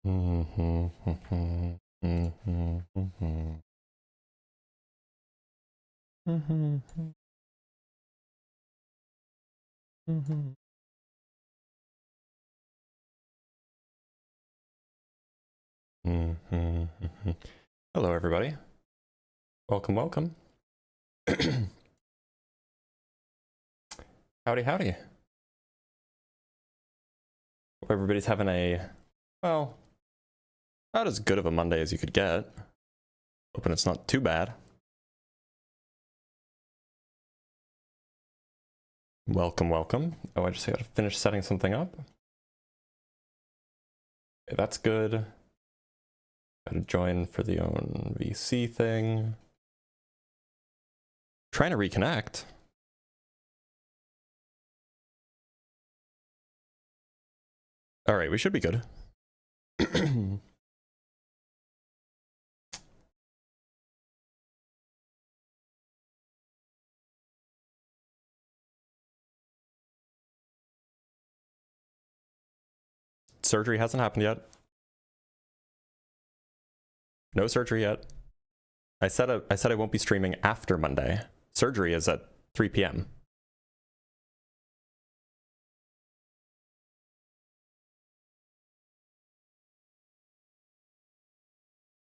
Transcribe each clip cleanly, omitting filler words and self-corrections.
Hello, everybody. Welcome, welcome. Howdy, howdy. Hope everybody's having a, well, not as good of a Monday as you could get. Hoping it's not too bad. Welcome, welcome. Oh, I just gotta finish setting something up. Okay, that's good. Gotta join for the own VC thing. Trying to reconnect. All right, we should be good. Surgery hasn't happened yet. No surgery yet. I said I won't be streaming after Monday. Surgery is at 3 p.m.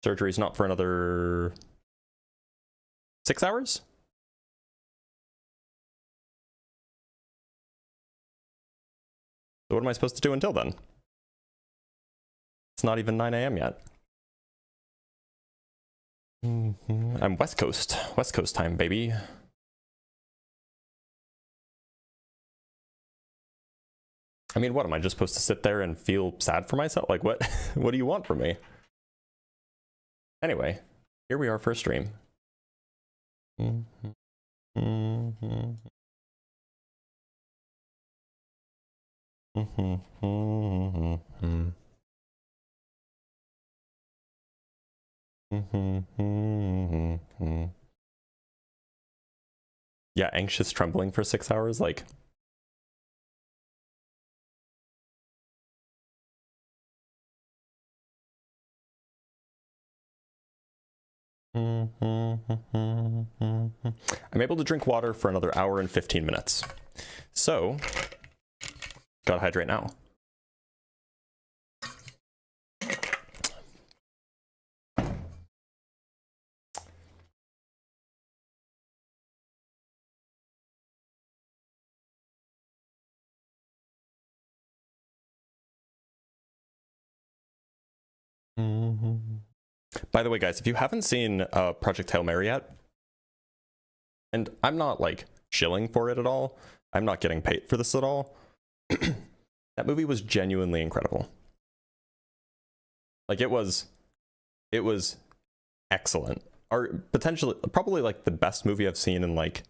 Surgery's not for another 6 hours? So what am I supposed to do until then? It's not even 9 a.m. yet. I'm West Coast time, baby. I mean, what, am I just supposed to sit there and feel sad for myself? Like, what, what do you want from me? Anyway, here we are for a stream. Yeah, anxious trembling for 6 hours, like. I'm able to drink water for another hour and 15 minutes. So, gotta hydrate now. By the way, guys, if you haven't seen Project Hail Mary yet, and I'm not like shilling for it at all, I'm not getting paid for this at all, that movie was genuinely incredible. Like it was excellent, or potentially probably like the best movie I've seen in like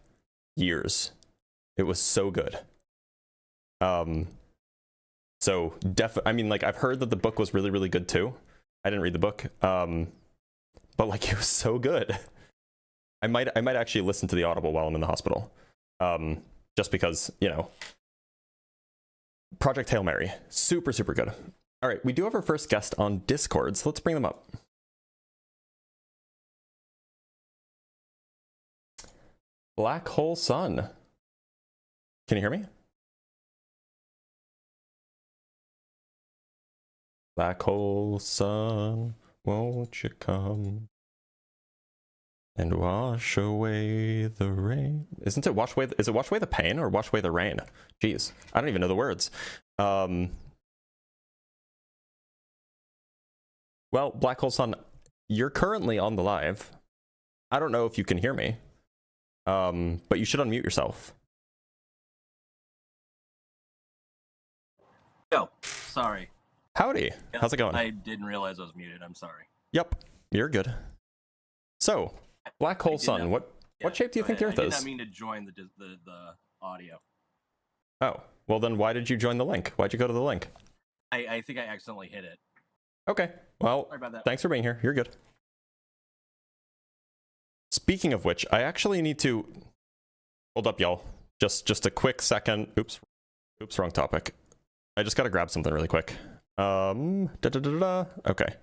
years. It was so good. So I mean, like I've heard that the book was really, really good too. I didn't read the book, but like it was so good. I might actually listen to the Audible while I'm in the hospital, just because, you know. Project Hail Mary, super, super good. All right, we do have our first guest on Discord, so let's bring them up. Black Hole Sun. Can you hear me? Black hole sun, won't you come and wash away the rain? Isn't it wash away? Is it wash away the pain or wash away the rain? Jeez, I don't even know the words. Well, Black Hole Sun, you're currently on the live. I don't know if you can hear me, but you should unmute yourself. Oh, sorry. Howdy. Yep, how's it going? I didn't realize I was muted. I'm sorry. Yep, you're good. So, Black Hole Sun, what shape do you think the Earth is? I did not mean to join the audio. Oh, well then why did you join the link? Why'd you go to the link? I think I accidentally hit it. Okay, well, Sorry about that. Thanks for being here. You're good. Speaking of which, I actually need to... Hold up, y'all. Just a quick second. Oops, wrong topic. I just gotta grab something really quick. Okay.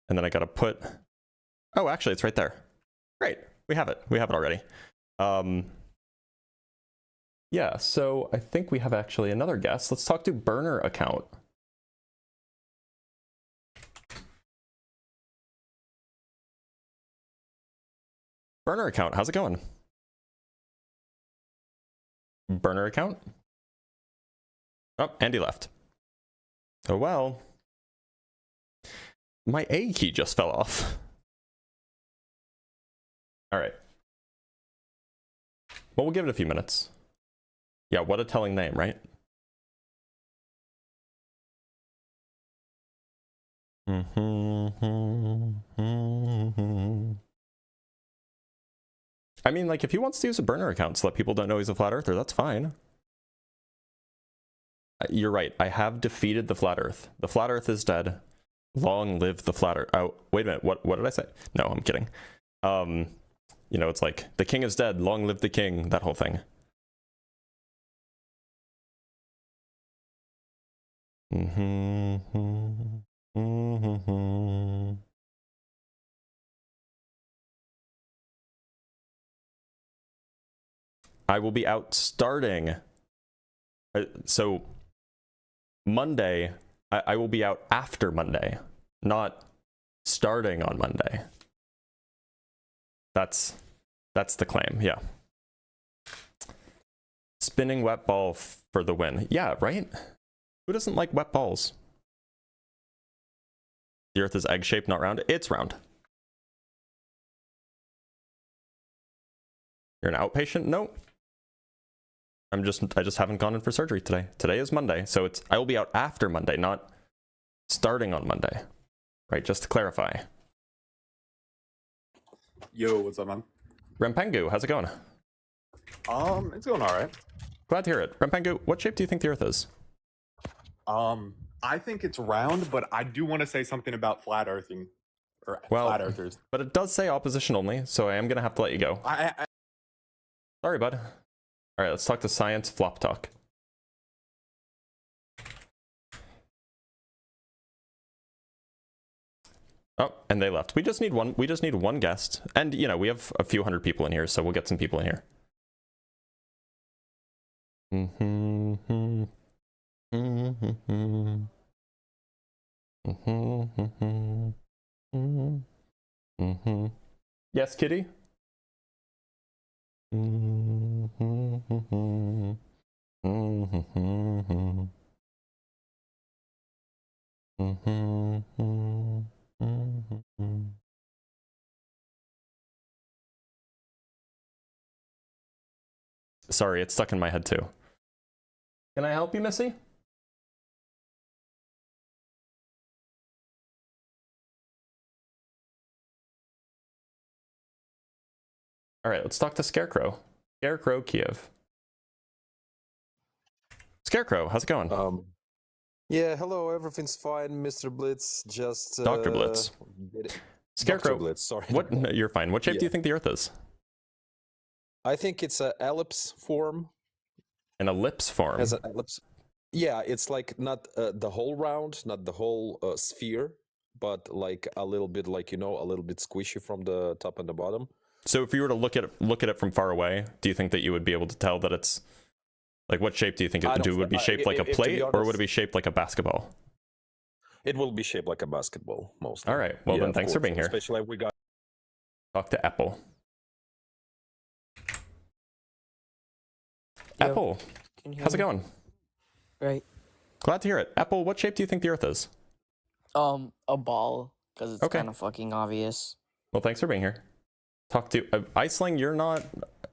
And then I gotta put, oh, actually it's right there. Great, we have it already. Yeah, so I think we have actually another guest. Let's talk to burner account. Burner account, how's it going? Burner account? Oh, Andy left. Oh well. My A key just fell off. All right. Well, we'll give it a few minutes. Yeah, what a telling name, right? I mean, like, if he wants to use a burner account so that people don't know he's a flat earther, that's fine. You're right. I have defeated the flat earth. The flat earth is dead. Long live the flat earth. Oh, wait a minute. What did I say? No, I'm kidding. You know, it's like, the king is dead. Long live the king. That whole thing. I will be out starting. So Monday, I will be out after Monday, not starting on Monday. That's the claim, yeah. Spinning wet ball for the win. Yeah, right? Who doesn't like wet balls? The earth is egg-shaped, not round. It's round. You're an outpatient? No. I just haven't gone in for surgery today. Today is Monday, so I will be out after Monday, not starting on Monday. Right, just to clarify. Yo, what's up, man? Rempengu, how's it going? It's going all right. Glad to hear it. Rempengu, what shape do you think the earth is? I think it's round, but I do want to say something about flat earthing, or flat earthers. But it does say opposition only, so I am gonna have to let you go. Sorry, bud. All right, let's talk to science flop talk. Oh, and they left. We just need one guest. And you know, we have a few hundred people in here, so we'll get some people in here. Yes, kitty? Sorry, it's stuck in my head too. Can I help you, Missy? All right, let's talk to Scarecrow. Scarecrow Kiev. Scarecrow, how's it going? Yeah, hello, everything's fine, Mr. Blitz. Just Dr. Blitz. Scarecrow. Dr. Blitz, sorry. What? No, you're fine. What shape do you think the Earth is? I think it's an ellipse form. An ellipse form. Has an ellipse. Yeah, it's like not the whole round, not the whole sphere, but like a little bit, like, you know, a little bit squishy from the top and the bottom. So if you were to look at it from far away, do you think that you would be able to tell that it's like, what shape do you think it would be shaped like a plate, or would it be shaped like a basketball? It will be shaped like a basketball, mostly. All right. Well, yeah, then thanks for being here. Especially we got. Talk to Apple. Yo, Apple, how's it going? Right. Glad to hear it. Apple, what shape do you think the Earth is? A ball, because it's Okay. kind of fucking obvious. Well, thanks for being here. Talk to Iceling. You're not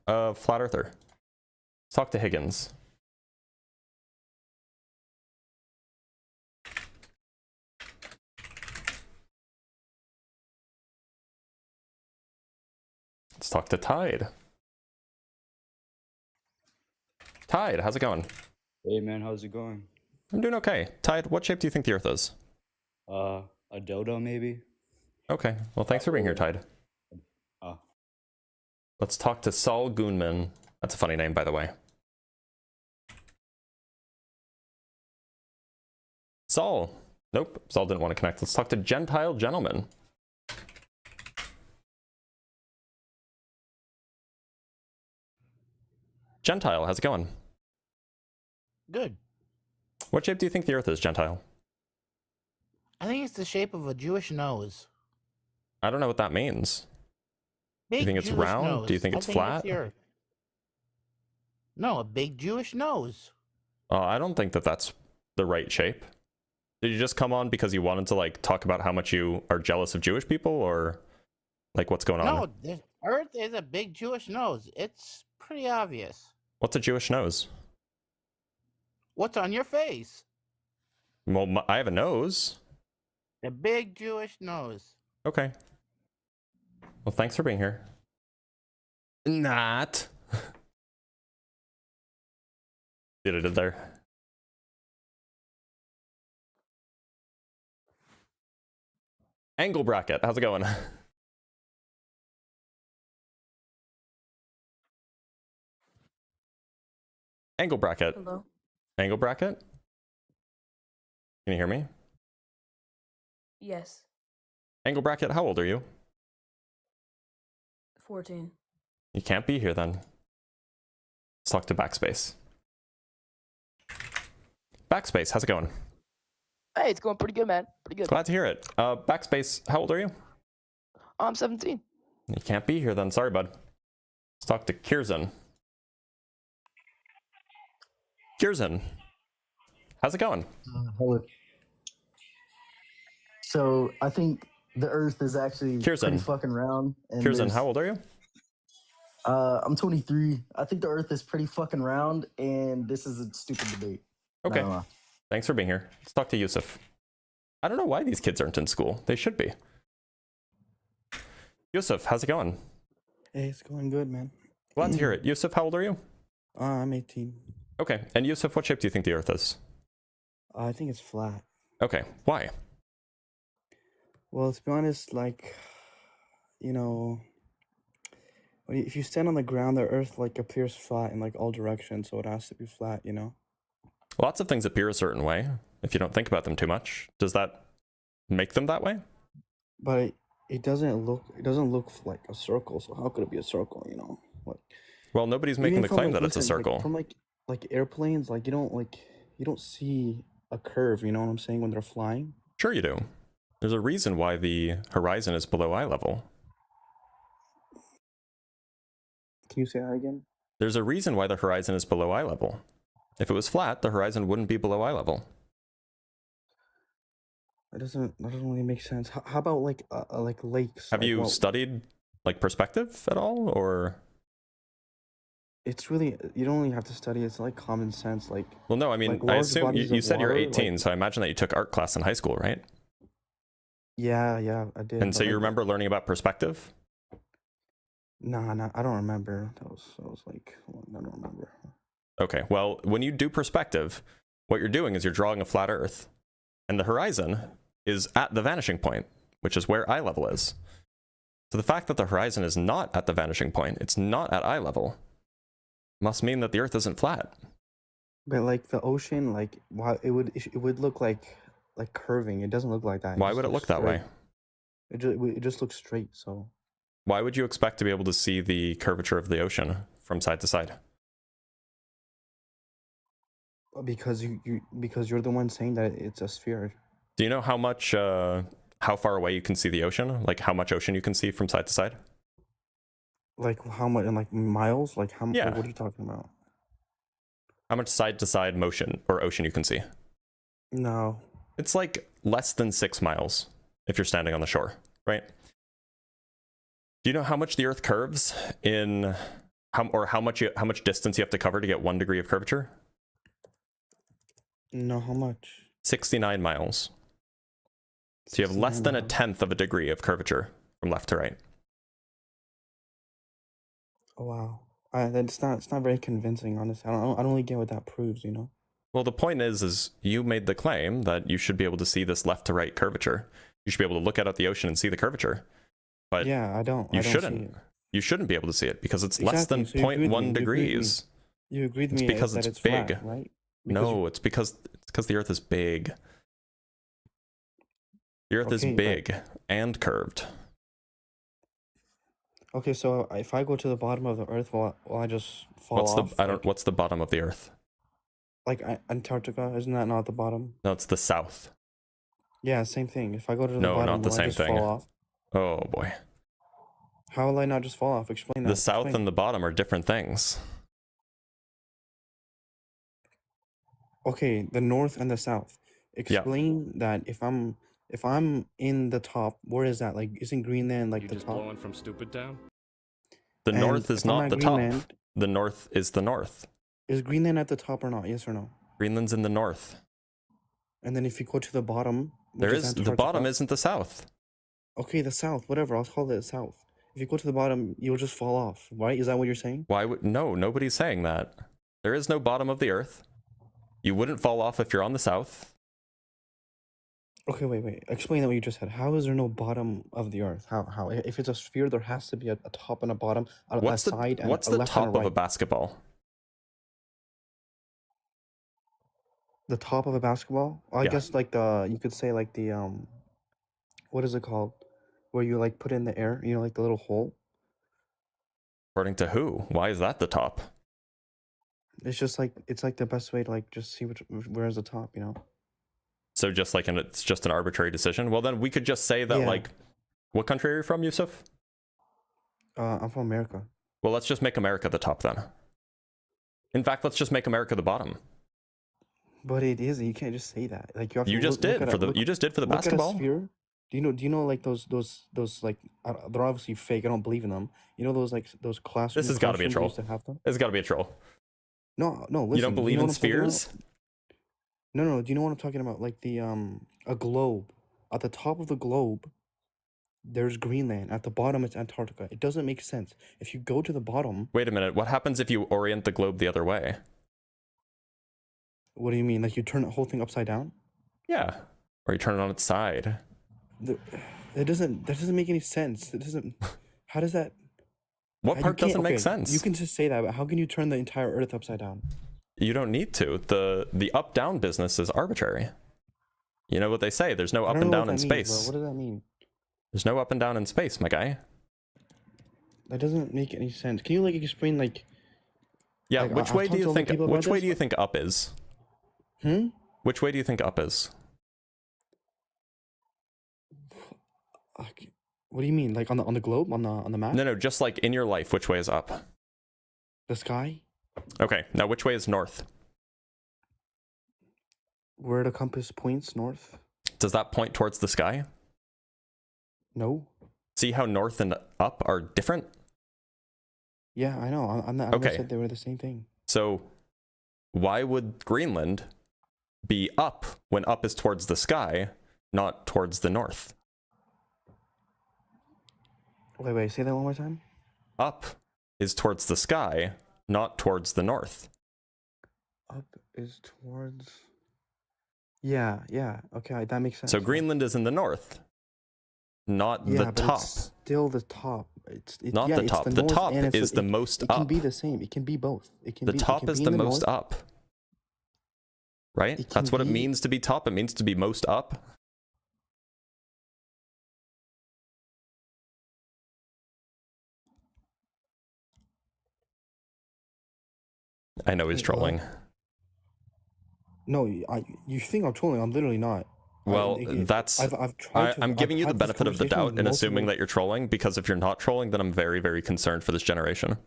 a flat earther. Let's talk to Higgins. Let's talk to Tide. Tide, how's it going? Hey man, how's it going? I'm doing okay. Tide, what shape do you think the Earth is? A dodo maybe? Okay, well thanks for being here, Tide. Let's talk to Saul Goonman. That's a funny name, by the way. Saul, Nope, Zal didn't want to connect. Let's talk to Gentile Gentleman. Gentile, how's it going? Good. What shape do you think the Earth is, Gentile? I think it's the shape of a Jewish nose. I don't know what that means. Big you think it's Jewish round? Nose. Do you think I it's flat? the Earth. No, a big Jewish nose. I don't think that that's the right shape. Did you just come on because you wanted to like talk about how much you are jealous of Jewish people, or like what's going on? No, the Earth is a big Jewish nose. It's pretty obvious. What's a Jewish nose? What's on your face? Well, I have a nose. The big Jewish nose. Okay. Well, thanks for being here. Not. See what I did there? Angle bracket, how's it going? Angle bracket. Hello. Angle bracket? Can you hear me? Yes. Angle bracket, how old are you? 14. You can't be here then. Let's talk to Backspace. Backspace, how's it going? Hey, it's going pretty good, man. Pretty good. Glad to hear it. Backspace, how old are you? I'm 17. You can't be here then. Sorry, bud. Let's talk to Kirzan. Kirzan, how's it going? Hello. So I think the Earth is actually Kirzan. pretty fucking round. And Kirzan, how old are you? I'm 23. I think the Earth is pretty fucking round, and this is a stupid debate. Okay. No. Thanks for being here. Let's talk to Yousef. I don't know why these kids aren't in school. They should be. Yousef, how's it going? Hey, it's going good, man. Glad to hear it. Yousef, how old are you? I'm 18. Okay. And Yousef, what shape do you think the Earth is? I think it's flat. Okay. Why? Well, to be honest, like, you know, if you stand on the ground, the Earth like appears flat in like all directions, so it has to be flat, you know? Lots of things appear a certain way if you don't think about them too much. Does that make them that way? But it doesn't look like a circle, so how could it be a circle, you know? Like, well, nobody's making the claim that it's a circle. Like, from like airplanes, like you don't see a curve, you know what I'm saying, when they're flying? Sure you do. There's a reason why the horizon is below eye level. Can you say that again? There's a reason why the horizon is below eye level. If it was flat, the horizon wouldn't be below eye level. That doesn't really make sense. How about like lakes? Have like, you studied like perspective at all, or? It's really, you don't really have to study. It's like common sense. Like, well, no, I mean, like I assume you of said you're water, 18, like, so I imagine that you took art class in high school, right? Yeah, I did. And so you remember learning about perspective? Nah, I don't remember. That was like, I don't remember. Okay, well, when you do perspective, what you're doing is you're drawing a flat Earth, and the horizon is at the vanishing point, which is where eye level is. So the fact that the horizon is not at the vanishing point, it's not at eye level, must mean that the Earth isn't flat. But like the ocean, like it would look like curving. It doesn't look like that. Why would it look that way? It just looks straight. So why would you expect to be able to see the curvature of the ocean from side to side? Because you're the one saying that it's a sphere. Do you know how much how far away you can see the ocean? Like how much ocean you can see from side to side? Like how much in like miles? Like how? Yeah. What are you talking about? How much side to side motion or ocean you can see? No. It's like less than 6 miles if you're standing on the shore, right? Do you know how much the Earth curves in how much distance you have to cover to get 1 degree of curvature? No, how much? 69 miles. So you have less than a tenth of a degree of curvature from left to right. Oh, wow. It's not very convincing, honestly. I don't really get what that proves, you know? Well, the point is you made the claim that you should be able to see this left to right curvature. You should be able to look out at the ocean and see the curvature. But yeah, I don't. You I don't shouldn't. See it. You shouldn't be able to see it because it's Exactly. less than So you agreed 0.1 with me. degrees. You agreed with me. It's because that it's flat, big. right? No, it's because the Earth is big. The Earth is Okay, but- big and curved. Okay, so if I go to the bottom of the Earth, will I just fall off? What's the bottom of the Earth? Like Antarctica, isn't that not the bottom? No, it's the south. Yeah, same thing. If I go to the No, bottom, not the will I same just thing. fall off? Oh boy. How will I not just fall off? Explain that. The south Explain. and the bottom are different things. Okay, the north and the south. Explain that if I'm in the top, where is that? Like, isn't Greenland like the top? from Stupid Town? The And north is if I'm not at the top. Greenland- The north is the north. Is Greenland at the top or not? Yes or no? Greenland's in the north. And then if you go to the bottom, There which is the Antarctica- bottom isn't the south. Okay, the south, whatever. I'll call it south. If you go to the bottom, you'll just fall off, right? Is that what you're saying? Why would no? Nobody's saying that. There is no bottom of the Earth. You wouldn't fall off if you're on the south. Okay, wait. Explain what you just said. How is there no bottom of the Earth? How? If it's a sphere, there has to be a top and a bottom, a side and what's a the left top and a of right. a basketball? The top of a basketball? I Yeah. guess like you could say like the what is it called? Where you like put in the air, you know, like the little hole. According to who? Why is that the top? It's just like it's like the best way to like just see where's the top, you know. So just like it's just an arbitrary decision. Well, then we could just say that Yeah. like, what country are you from, Yousef? I'm from America. Well, let's just make America the top then. In fact, let's just make America the bottom. But it is. You can't just say that. Like you have You to just look did at for a- the look- you just did for the look at a basketball. sphere. Do you know like those like they're obviously fake. I don't believe in them. You know those like those classrooms. This has got to be a troll. Used to have them? It's got to be a troll. No. Listen, You don't believe know in what I'm talking about? spheres? No. Do you know what I'm talking about? Like the a globe. At the top of the globe, there's Greenland. At the bottom, it's Antarctica. It doesn't make sense. If you go to the bottom, Wait a minute. What happens if you orient the globe the other way? what do you mean? Like you turn the whole thing upside down? Yeah. Or you turn it on its side. That doesn't make any sense. It doesn't. How does that? What you part can't- doesn't make okay, sense? You can just say that, but how can you turn the entire Earth upside down? You don't need to. The up down business is arbitrary. You know what they say? There's no I up don't and know down what in that means, space. bro. What does that mean? There's no up and down in space, my guy. That doesn't make any sense. Can you like explain like? Yeah. Like, Which I've way do talked to you other think? people about Which way this, do you think up is? Which way do you think up is? What do you mean? Like on the globe, on the map? No, just like in your life, which way is up? The sky? Okay, now which way is north? Where the compass points north? Does that point towards the sky? No. See how north and up are different? Yeah, I know. I'm not. I Okay. said they were the same thing. So why would Greenland be up when up is towards the sky, not towards the north? Wait. Say that one more time. Up is towards the sky, not towards the north. Up is towards. Yeah. Okay, that makes sense. So Greenland is in the north, not Yeah, the but top. it's still the top. Not yeah, the it's top. The north top and it's is the most It can up. be the same. It can be both. It can The be. top it can is be the in most north. up. Right? It That's can what it be- means to be top. It means to be most up. I know he's Wait, what? trolling. No, you think I'm trolling? I'm literally not. Well, that's. I've tried to. I'm I've giving you the had this benefit of the conversation doubt with and assuming multiple- that you're trolling, because if you're not trolling, then I'm very, very concerned for this generation.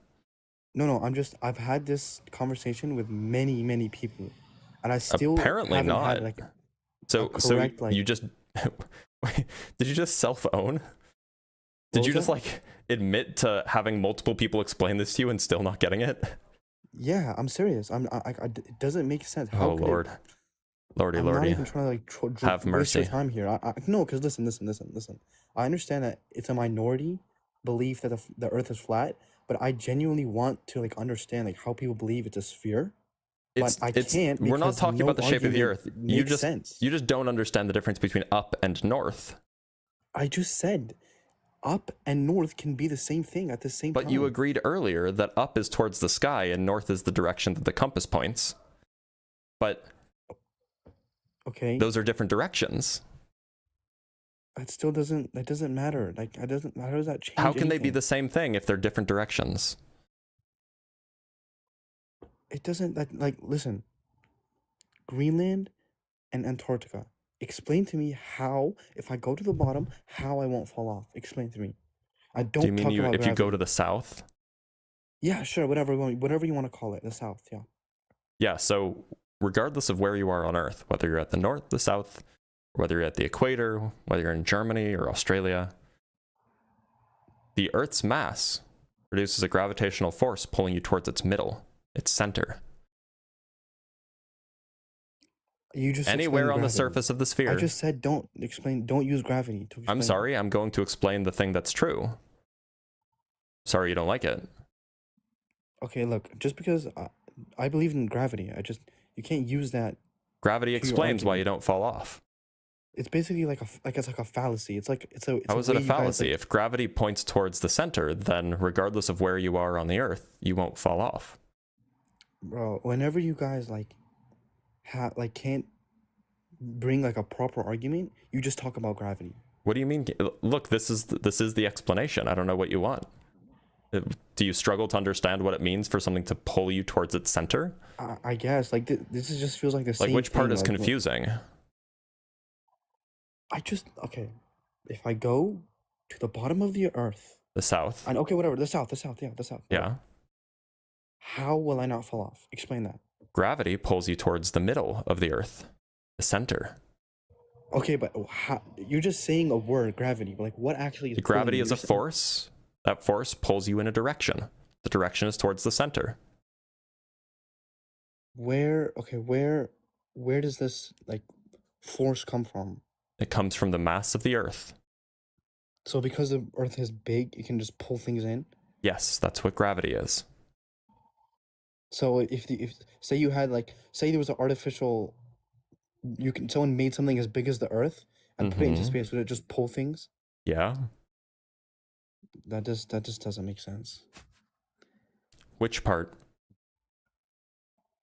No. I've had this conversation with many people, and I still Apparently haven't not. had, like, So, a correct, like- you just. Did you just self-own? Did What you was just that? like admit to having multiple people explain this to you and still not getting it? Yeah, I'm serious. It doesn't make sense. How Oh could it- Lord, Lordy, I'm not Lordy. even trying to like Have waste your mercy. time here. No, because listen. I understand that it's a minority belief that the Earth is flat, but I genuinely want to like understand like how people believe it's a sphere. But I can't. We're not because talking no about the shape of the argument Earth. You makes just sense. you just don't understand the difference between up and north. I just said, up and north can be the same thing at the same time. But you agreed earlier that up is towards the sky and north is the direction that the compass points. But Okay. those are different directions. That still doesn't. That doesn't matter. Like, that doesn't. How does that change? How can they be anything? the same thing if they're different directions? It doesn't. Like, listen. Greenland and Antarctica. Explain to me how, if I go to the bottom, how I won't fall off. Explain to me. I don't Do you mean talk about if you go gravity. to the south? Yeah, sure. Whatever you want to call it. The south. Yeah. Yeah, so regardless of where you are on Earth, whether you're at the north, the south, whether you're at the equator, whether you're in Germany or Australia, the Earth's mass produces a gravitational force pulling you towards its middle, its center. You just Anywhere explained on the gravity. surface of the sphere. I just said don't use gravity to explain. I'm sorry, I'm going to explain the thing that's true. Sorry you don't like it. Okay, look, just because I believe in gravity, you can't use that. Gravity to your explains why argument. you don't fall off. It's basically it's like a fallacy. It's How is it a way you guys, fallacy? like- If gravity points towards the center, then regardless of where you are on the Earth, you won't fall off. Bro, whenever you guys can't bring like a proper argument, you just talk about gravity. What do you mean? Look, this is the explanation. I don't know what you want. Do you struggle to understand what it means for something to pull you towards its center? I guess like just feels like the same. Like, which part thing, is like, confusing? Okay, if I go to the bottom of the Earth, The south. and okay, whatever, the south, yeah, the south. Yeah. How will I not fall off? Explain that. Gravity pulls you towards the middle of the Earth, the center. Okay, but you're just saying a word, gravity. But like, what actually is Gravity pulling is you? a force. That force pulls you in a direction. The direction is towards the center. Where does this like force come from? It comes from the mass of the Earth. So because the Earth is big, it can just pull things in. Yes, that's what gravity is. So if say you had say there was an artificial, someone made something as big as the Earth and put it into space, would it just pull things? Yeah. That just doesn't make sense. Which part?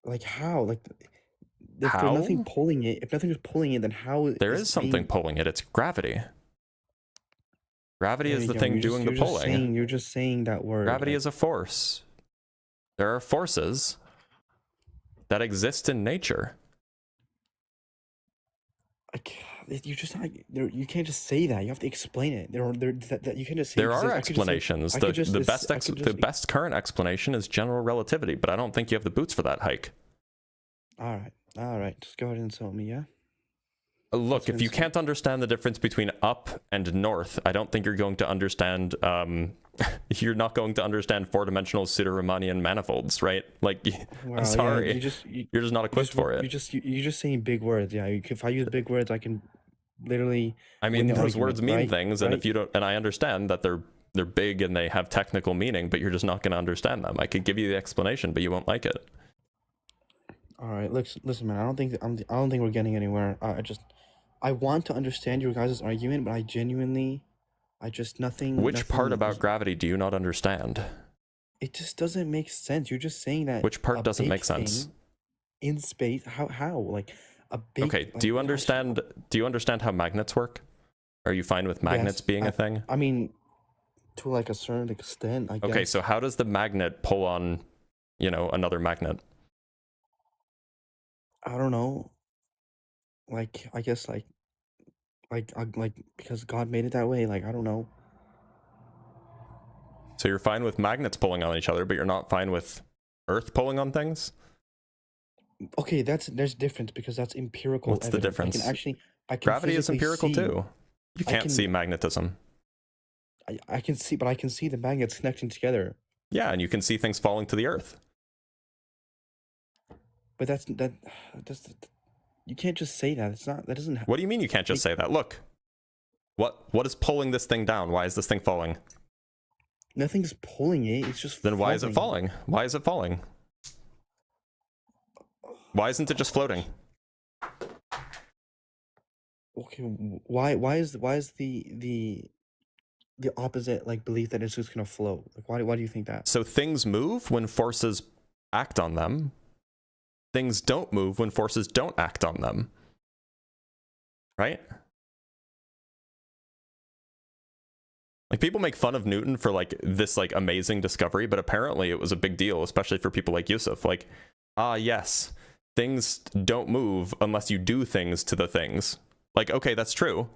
Like how? Like if How? there's nothing pulling it, if nothing is pulling it, then how? There is something pulling it. It's gravity. Gravity is the thing doing the pulling. You're just saying that word. Gravity is a force. There are forces that exist in nature. You can't just say that. You have to explain it. You can't just say. There are explanations. The best current explanation is general relativity, but I don't think you have the boots for that hike. All right. Just go ahead and insult me, yeah. Look, if you can't understand the difference between up and north, I don't think you're going to understand. You're not going to understand four-dimensional pseudo-Riemannian manifolds, right? Like, Wow, I'm sorry, yeah, you're just not equipped for it. You're just saying big words. Yeah, if I use big words, I can literally. I mean, win the those argument, words mean right? things, and Right? if you don't, and I understand that they're big and they have technical meaning, but you're just not going to understand them. I could give you the explanation, but you won't like it. All right, listen, man. I don't think we're getting anywhere. I want to understand your guys' argument, but nothing. Which part about gravity do you not understand? It just doesn't make sense. You're just saying that. Which part a doesn't big make sense? thing in space, how like a big. Okay, like, do you it has- understand? Do you understand how magnets work? Are you fine with magnets Yes, being a thing? I mean, to like a certain extent, I guess. Okay, so how does the magnet pull on, another magnet? I don't know. Like, I guess like because God made it that way. Like, I don't know. So you're fine with magnets pulling on each other, but you're not fine with Earth pulling on things? Okay, there's difference because that's empirical. What's the evidence. difference? I can Gravity is physically empirical see- too. You I can't can- see magnetism. I can see, but I can see the magnets connecting together. Yeah, and you can see things falling to the Earth. But that's you can't just say that. That doesn't. What do you mean you can't just say that? Look, what is pulling this thing down? Why is this thing falling? Nothing's pulling it. It's just. Then why is it falling? Why is it falling? Why isn't it just floating? Okay, why is the opposite like belief that it's just gonna float? Like, why do you think that? So things move when forces act on them. Things don't move when forces don't act on them. Right? Like, people make fun of Newton for like this like amazing discovery, but apparently it was a big deal, especially for people like Yousef. Like, yes, things don't move unless you do things to the things. Like, okay, that's true.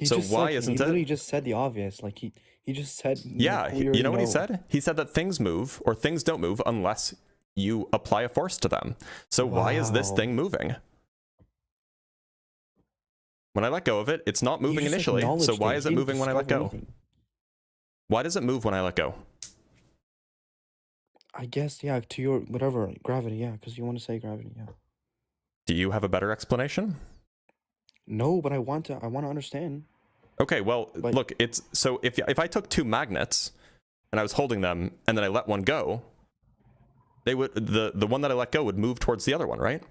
So why isn't he literally it? just said the obvious. Like he just said. Yeah, you know what he said? He said that things move or things don't move unless you apply a force to them. So why is this Wow. thing moving? When I let go of it, it's not moving initially. So why is it moving when I let go? Why does it move when I let go? I guess, yeah, to your whatever gravity, yeah, because you want to say gravity, yeah. Do you have a better explanation? No, but I want to understand. Okay, well, Like- look, it's so if I took two magnets and I was holding them and then I let one go, they would the one that I let go would move towards the other one, right?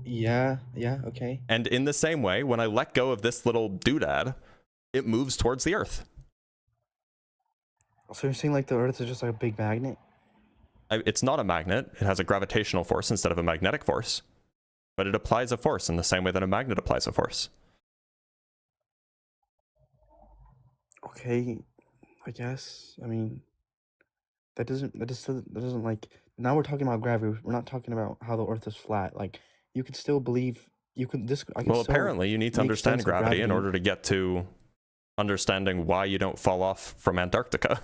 Yeah, okay. And in the same way, when I let go of this little doodad, it moves towards the Earth. So you're saying like the Earth is just like a big magnet? It's not a magnet. It has a gravitational force instead of a magnetic force. But it applies a force in the same way that a magnet applies a force. Okay, I guess. I mean, that doesn't like, now we're talking about gravity. We're not talking about how the Earth is flat. Like, you could still believe, I could Well, still apparently you need to make understand sense of gravity in gravity. order to get to understanding why you don't fall off from Antarctica.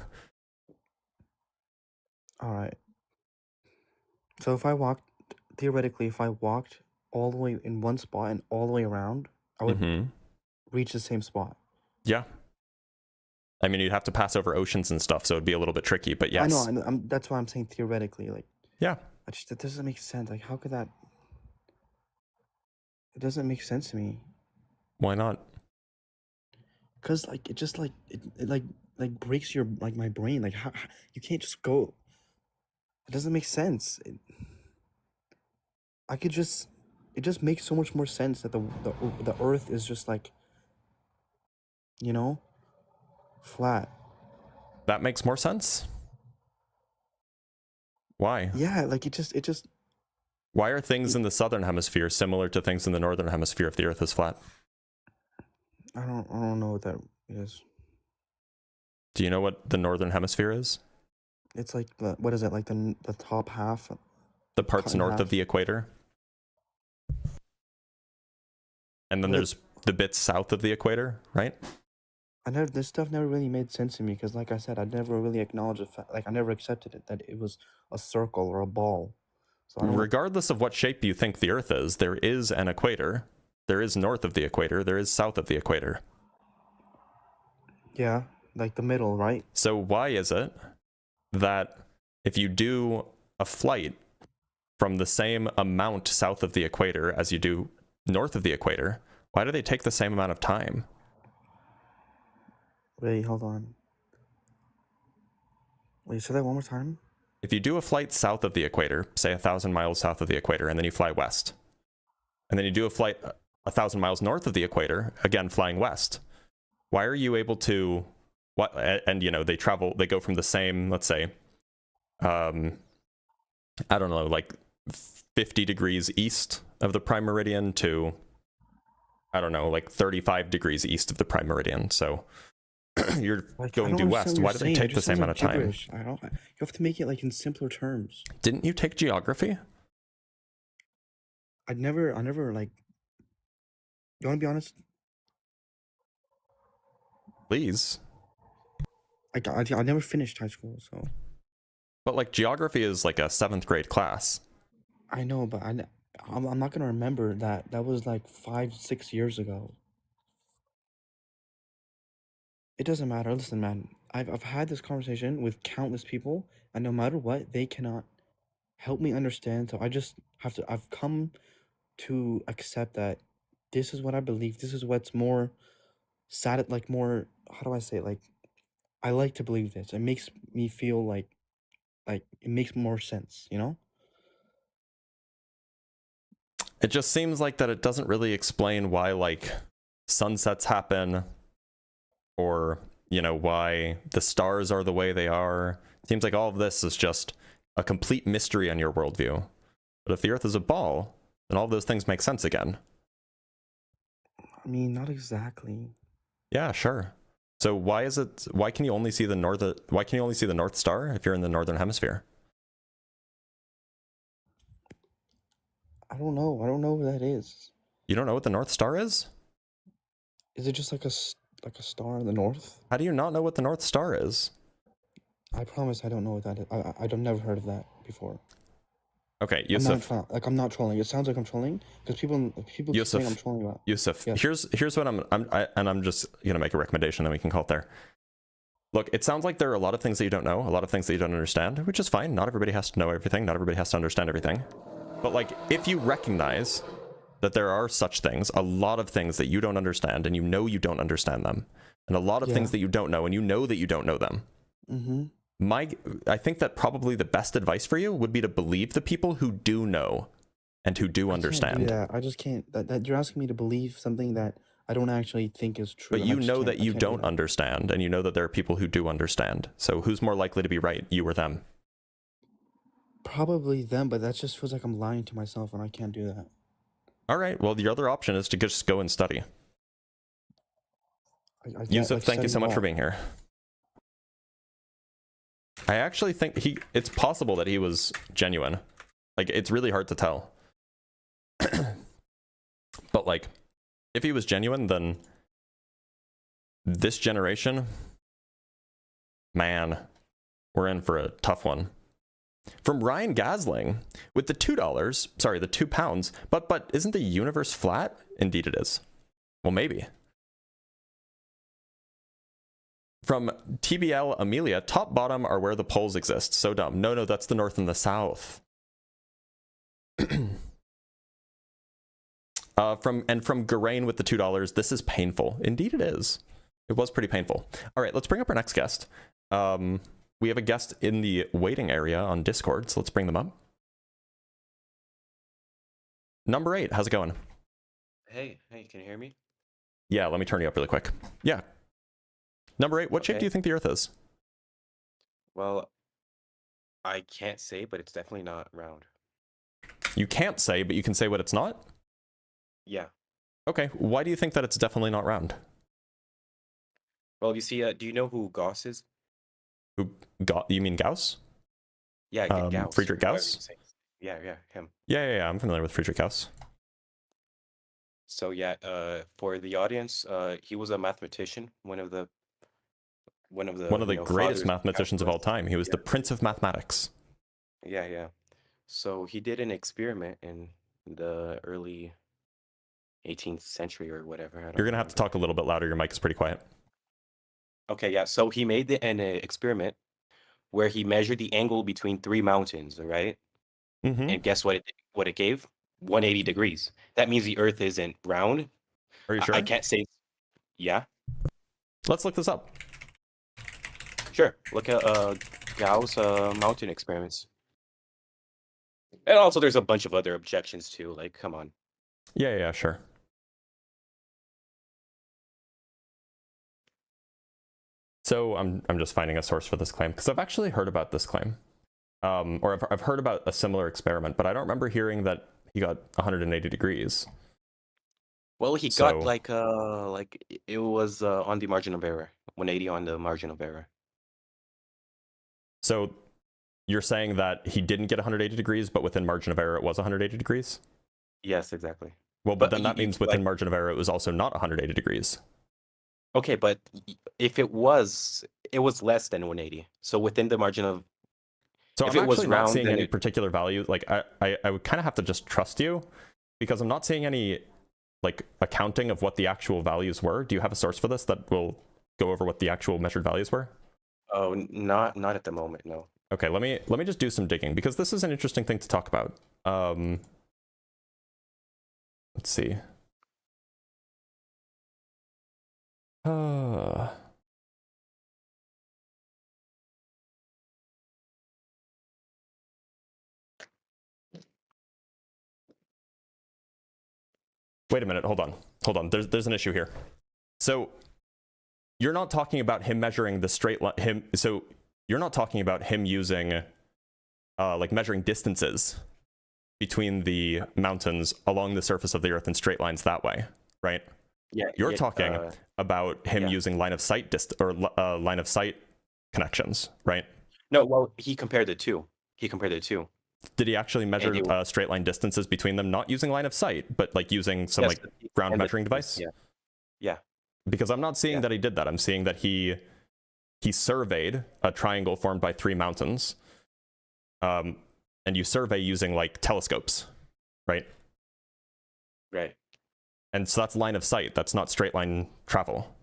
All right. So theoretically, if I walked all the way in one spot and all the way around, I would reach the same spot. Yeah. I mean, you'd have to pass over oceans and stuff, so it'd be a little bit tricky, but yes. I know. That's why I'm saying theoretically. Like, Yeah. that doesn't make sense. Like, how could that? It doesn't make sense to me. Why not? Cause like it just like it like breaks your like my brain. Like, how you can't just go. It doesn't make sense. It just makes so much more sense that the Earth is just like, you know, flat. That makes more sense? Why? Yeah, like it just. Why are things in the southern hemisphere similar to things in the northern hemisphere if the Earth is flat? I don't know what that is. Do you know what the northern hemisphere is? It's like what is it, like the top half? The parts Cut in north half. of the equator. And then Well, there's the bits south of the equator, right? This stuff never really made sense to me because, like I said, I never really acknowledged the fact, like I never accepted it that it was a circle or a ball. So I don't, Regardless of what shape you think the Earth is, there is an equator. There is north of the equator. There is south of the equator. yeah, like the middle, right? So why is it that if you do a flight from the same amount south of the equator as you do north of the equator, why do they take the same amount of time? Wait, hold on. Wait, say that one more time. If you do a flight south of the equator, say 1,000 miles south of the equator, and then you fly west, and then you do a flight 1,000 miles north of the equator, again flying west, why are you able to? What? And you know they go from the same, let's say, I don't know, like 50 degrees east of the prime meridian to, I don't know, like 35 degrees east of the prime meridian. So you're Like, going due west. Why do they take the same amount of time? You have to make it like in simpler terms. Didn't you take geography? I never like. You want to be honest? Please. I never finished high school, so. But like geography is like a 7th grade class. I know, but I'm not gonna remember that. That was like 5-6 years ago. It doesn't matter. Listen, man. I've had this conversation with countless people, and no matter what, they cannot help me understand. So I just have to. I've come to accept that this is what I believe. This is what's more sad. Like more. How do I say it? Like, I like to believe this. It makes me feel like it makes more sense. You know. It just seems like that it doesn't really explain why like sunsets happen, or you know why the stars are the way they are. It seems like all of this is just a complete mystery on your worldview. But if the Earth is a ball, then all of those things make sense again. I mean, not exactly. Yeah, sure. So why can you only see the North Star if you're in the northern hemisphere? I don't know. I don't know what that is. You don't know what the North Star is? Is it just like a star in the north? How do you not know what the North Star is? I promise I don't know what that is. I've never heard of that before. Okay, I'm Yousef. not trolling. It sounds like I'm trolling because people keep saying I'm trolling about. Yousef, Yes. here's what I'm just gonna make a recommendation, then we can call it there. Look, it sounds like there are a lot of things that you don't know, a lot of things that you don't understand, which is fine. Not everybody has to know everything. Not everybody has to understand everything. But like, if you recognize that there are such things, a lot of things that you don't understand, and you know you don't understand them, and a lot of things that you don't know, and you know that you don't know them. Mm-hmm. I think that probably the best advice for you would be to believe the people who do know and who do understand. Yeah, I just can't. That you're asking me to believe something that I don't actually think is true. But you know that you don't understand, and you know that there are people who do understand. So who's more likely to be right, you or them? Probably them, but that just feels like I'm lying to myself, and I can't do that. All right. Well, the other option is to just go and study. Yousef, thank you so much for being here. I actually think it's possible that he was genuine. Like, it's really hard to tell. But like, if he was genuine, then this generation, man, we're in for a tough one. From Ryan Gasling, with the the £2, but isn't the universe flat? Indeed it is. Well, maybe. From TBL Amelia, top bottom are where the poles exist. So dumb. No, that's the north and the south. From Garain with the $2, this is painful. Indeed it is. It was pretty painful. All right, let's bring up our next guest. We have a guest in the waiting area on Discord, so let's bring them up. Number 8, how's it going? Hey, can you hear me? Yeah, let me turn you up really quick. Yeah. Number 8, what shape do you think the Earth is? Well, I can't say, but it's definitely not round. You can't say, but you can say what it's not? Yeah. Okay, why do you think that it's definitely not round? Well, you see, do you know who Gauss is? You mean Gauss? Yeah, Gauss. Friedrich Gauss? Yeah, him. Yeah, I'm familiar with Friedrich Gauss. So yeah, for the audience, he was a mathematician, one of the greatest mathematicians of all time. He was the prince of mathematics. Yeah. So he did an experiment in the early 18th century or whatever. You're gonna have to talk a little bit louder. Your mic is pretty quiet. Okay, yeah. So he made an experiment where he measured the angle between 3 mountains, all right? Mm-hmm. And guess what it gave? 180 degrees. That means the Earth isn't round. Are you sure? I can't say. Yeah. Let's look this up. Sure. Look at Gauss mountain experiments. And also, there's a bunch of other objections too. Like, come on. Yeah, sure. So I'm just finding a source for this claim because I've actually heard about this claim, or I've heard about a similar experiment, but I don't remember hearing that he got 180 degrees. Well, he got like it was on the margin of error, 180 on the margin of error. So you're saying that he didn't get 180 degrees, but within margin of error it was 180 degrees? Yes, exactly. Well, but then that means within margin of error it was also not 180 degrees. Okay, but if it was less than 180. So within the margin of. So if I'm it was actually not round, seeing then any particular value. Like I would kind of have to just trust you because I'm not seeing any like accounting of what the actual values were. Do you have a source for this that will go over what the actual measured values were? Oh, not at the moment, no. Okay, let me just do some digging because this is an interesting thing to talk about. Let's see. Wait a minute, hold on. There's an issue here. So you're not talking about him measuring the straight line. So you're not talking about him using like measuring distances between the mountains along the surface of the Earth in straight lines that way, right? Yeah, You're yeah, talking about him yeah. using line of sight line of sight connections, right? No, well, he compared the two. Did he actually measure they- straight line distances between them, not using line of sight, but like using some Yes, like the- ground and the- measuring device? Yeah. Yeah. Because I'm not seeing Yeah. that he did that. I'm seeing that he surveyed a triangle formed by 3 mountains. And you survey using like telescopes, right? Right. And so that's line of sight. That's not straight line travel.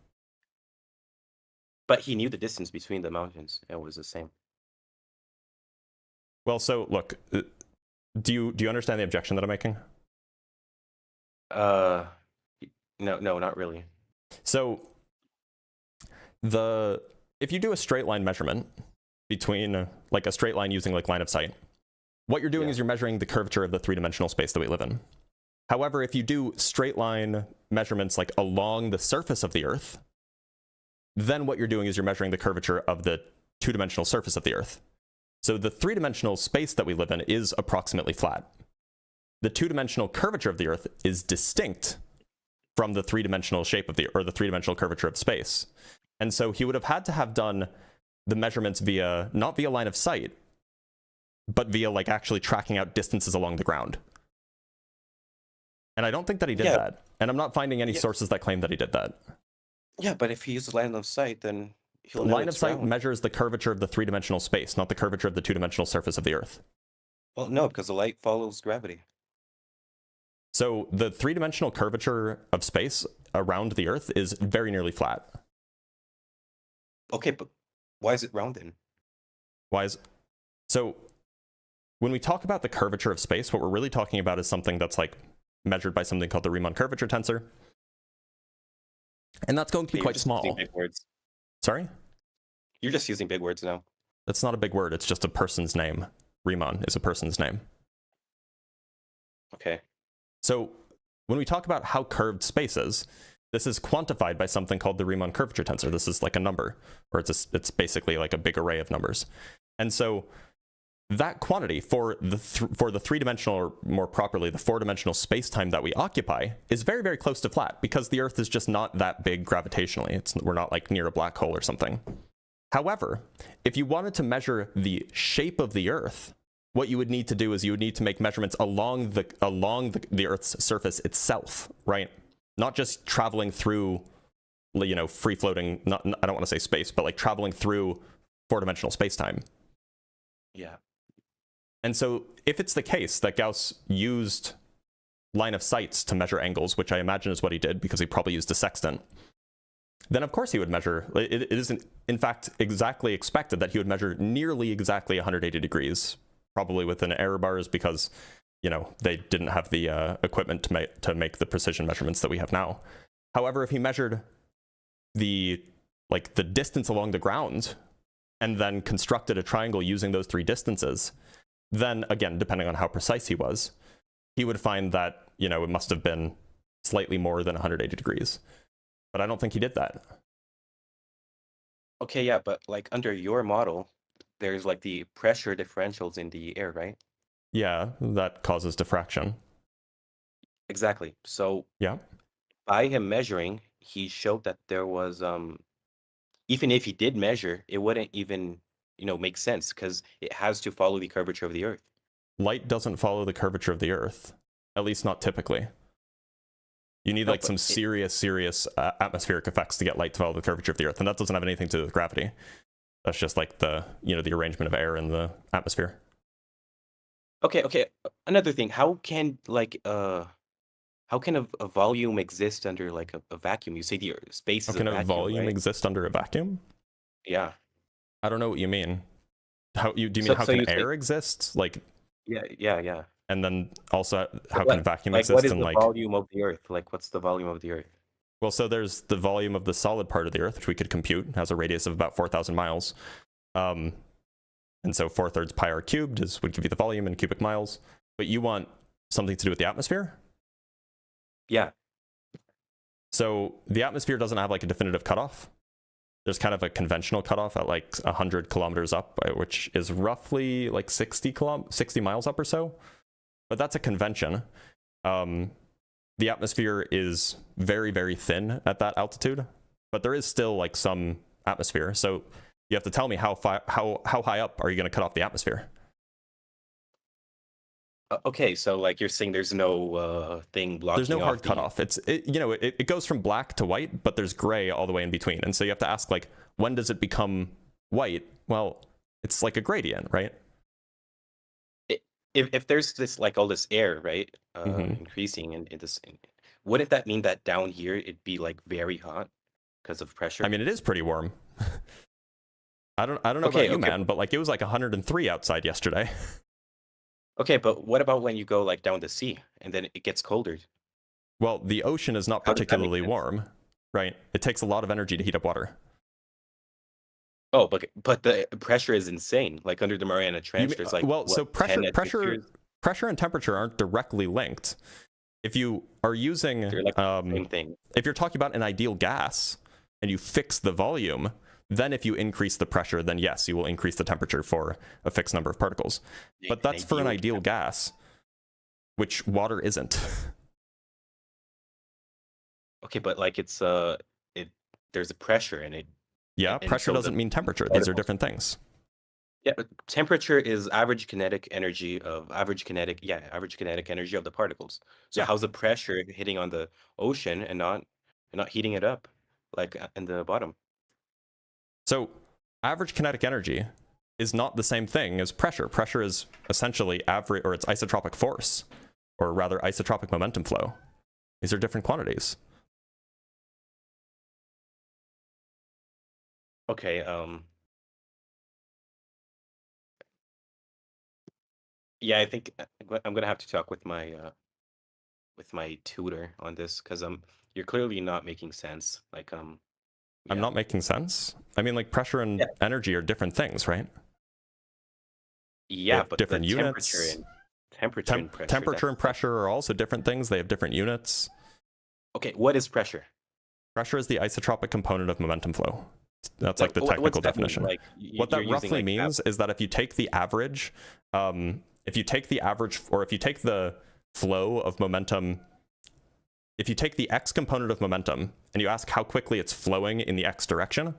But he knew the distance between the mountains. It was the same. Well, so look, do you understand the objection that I'm making? No, not really. So if you do a straight line measurement between like a straight line using like line of sight, what you're doing is you're measuring the curvature of the 3-dimensional space that we live in. However, if you do straight line measurements like along the surface of the Earth, then what you're doing is you're measuring the curvature of the 2-dimensional surface of the Earth. So the 3-dimensional space that we live in is approximately flat. The 2-dimensional curvature of the Earth is distinct from the 3-dimensional shape of the, or the 3-dimensional curvature of space. And so he would have had to have done the measurements not via line of sight, but via like actually tracking out distances along the ground. And I don't think that he did that. And I'm not finding any sources that claim that he did that. Yeah, but if he uses line of sight, then he'll know Line of it's sight round. measures the curvature of the 3-dimensional space, not the curvature of the 2-dimensional surface of the Earth. Well, no, because the light follows gravity. So the 3-dimensional curvature of space around the Earth is very nearly flat. Okay, but why is it round then? So when we talk about the curvature of space, what we're really talking about is something that's like measured by something called the Riemann curvature tensor. And that's going to be quite small. Big words. Sorry? You're just using big words now. That's not a big word. It's just a person's name. Riemann is a person's name. Okay. So when we talk about how curved space is, this is quantified by something called the Riemann curvature tensor. This is like a number, or it's basically like a big array of numbers. And so that quantity for the 3-dimensional, or more properly, the 4-dimensional space-time that we occupy is very, very close to flat because the Earth is just not that big gravitationally. We're not like near a black hole or something. However, if you wanted to measure the shape of the Earth, what you would need to do is you would need to make measurements along the Earth's surface itself, right? Not just traveling through, free-floating, I don't want to say space, but like traveling through 4-dimensional space-time. Yeah. And so if it's the case that Gauss used line of sights to measure angles, which I imagine is what he did because he probably used a sextant, then of course he would measure. It isn't, in fact, exactly expected that he would measure nearly exactly 180 degrees, probably within error bars because, they didn't have the equipment to make the precision measurements that we have now. However, if he measured the distance along the ground and then constructed a triangle using those 3 distances, then again, depending on how precise he was, he would find that, it must have been slightly more than 180 degrees. But I don't think he did that. Okay, yeah, but like under your model, there's like the pressure differentials in the air, right? Yeah, that causes diffraction. Exactly. So yeah, by him measuring, he showed that there was even if he did measure, it wouldn't even make sense because it has to follow the curvature of the Earth. Light doesn't follow the curvature of the Earth, at least not typically. You need some serious atmospheric effects to get light to follow the curvature of the Earth, and that doesn't have anything to do with gravity. That's just like the arrangement of air in the atmosphere. Okay. Another thing, how can a volume exist under like a vacuum? You say the space is a vacuum, How can a volume right? exist under a vacuum? Yeah. I don't know what you mean. Do you mean how so can you say- air exist? Yeah. And then also how What- can vacuum Like, exist? what is And the volume of the Earth? Like, what's the volume of the Earth? well, so there's the volume of the solid part of the Earth, which we could compute, has a radius of about 4,000 miles. And so 4/3 pi r cubed would give you the volume in cubic miles. But you want something to do with the atmosphere? Yeah. So the atmosphere doesn't have like a definitive cutoff. There's kind of a conventional cutoff at like 100 kilometers up, which is roughly like 60 miles up or so. But that's a convention. the atmosphere is very, very thin at that altitude, but there is still like some atmosphere. So you have to tell me how high up are you going to cut off the atmosphere? Okay, so like you're saying there's no thing blocking. There's no hard off the... cutoff. It goes from black to white, but there's gray all the way in between. And so you have to ask, like, when does it become white? Well, it's like a gradient, right? If there's this like all this air, right, increasing in this, wouldn't that mean that down here it'd be like very hot because of pressure? I mean, it is pretty warm. I don't know about you, man, but like it was like 103 outside yesterday. Okay, but what about when you go like down the sea and then it gets colder? Well, the ocean is not particularly warm, right? It takes a lot of energy to heat up water. Oh, but the pressure is insane. Like under the Mariana Trench, there's like so pressure 10 pressure and temperature aren't directly linked. If you are using like same thing. If you're talking about an ideal gas and you fix the volume, then if you increase the pressure, then yes, you will increase the temperature for a fixed number of particles. But that's for an ideal gas, which water isn't. Okay, but like it's there's a pressure in it. Yeah, and pressure so doesn't mean temperature. These are different things. Yeah, temperature is average kinetic energy of average kinetic energy of the particles. So how's the pressure hitting on the ocean and not heating it up like in the bottom? So average kinetic energy is not the same thing as pressure. Pressure is essentially average, or it's isotropic force, or rather isotropic momentum flow. These are different quantities. Okay, yeah, I think I'm gonna have to talk with my tutor on this because you're clearly not making sense. Like I'm not making sense. I mean, like pressure and energy are different things, right? Yeah, but different the units. Temperature and pressure are also different things. They have different units. Okay, what is pressure? Pressure is the isotropic component of momentum flow. That's like the technical definition. Like, what that roughly means is that if you take the average, or if you take the flow of momentum, if you take the x component of momentum and you ask how quickly it's flowing in the x direction,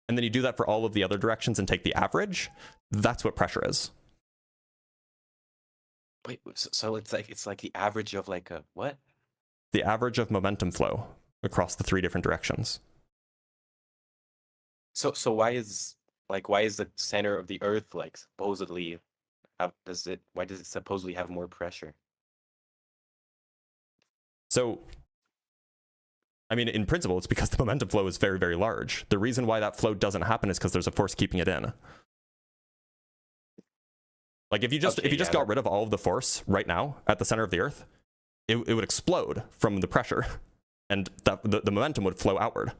and then you do that for all of the other directions and take the average, that's what pressure is. Wait, so it's like the average of like a what? The average of momentum flow across the three different directions. So why is the center of the Earth like supposedly why does it supposedly have more pressure? So, I mean, in principle, it's because the momentum flow is very, very large. The reason why that flow doesn't happen is because there's a force keeping it in. Like if you just got rid of all of the force right now at the center of the Earth, it would explode from the pressure, and the momentum would flow outward.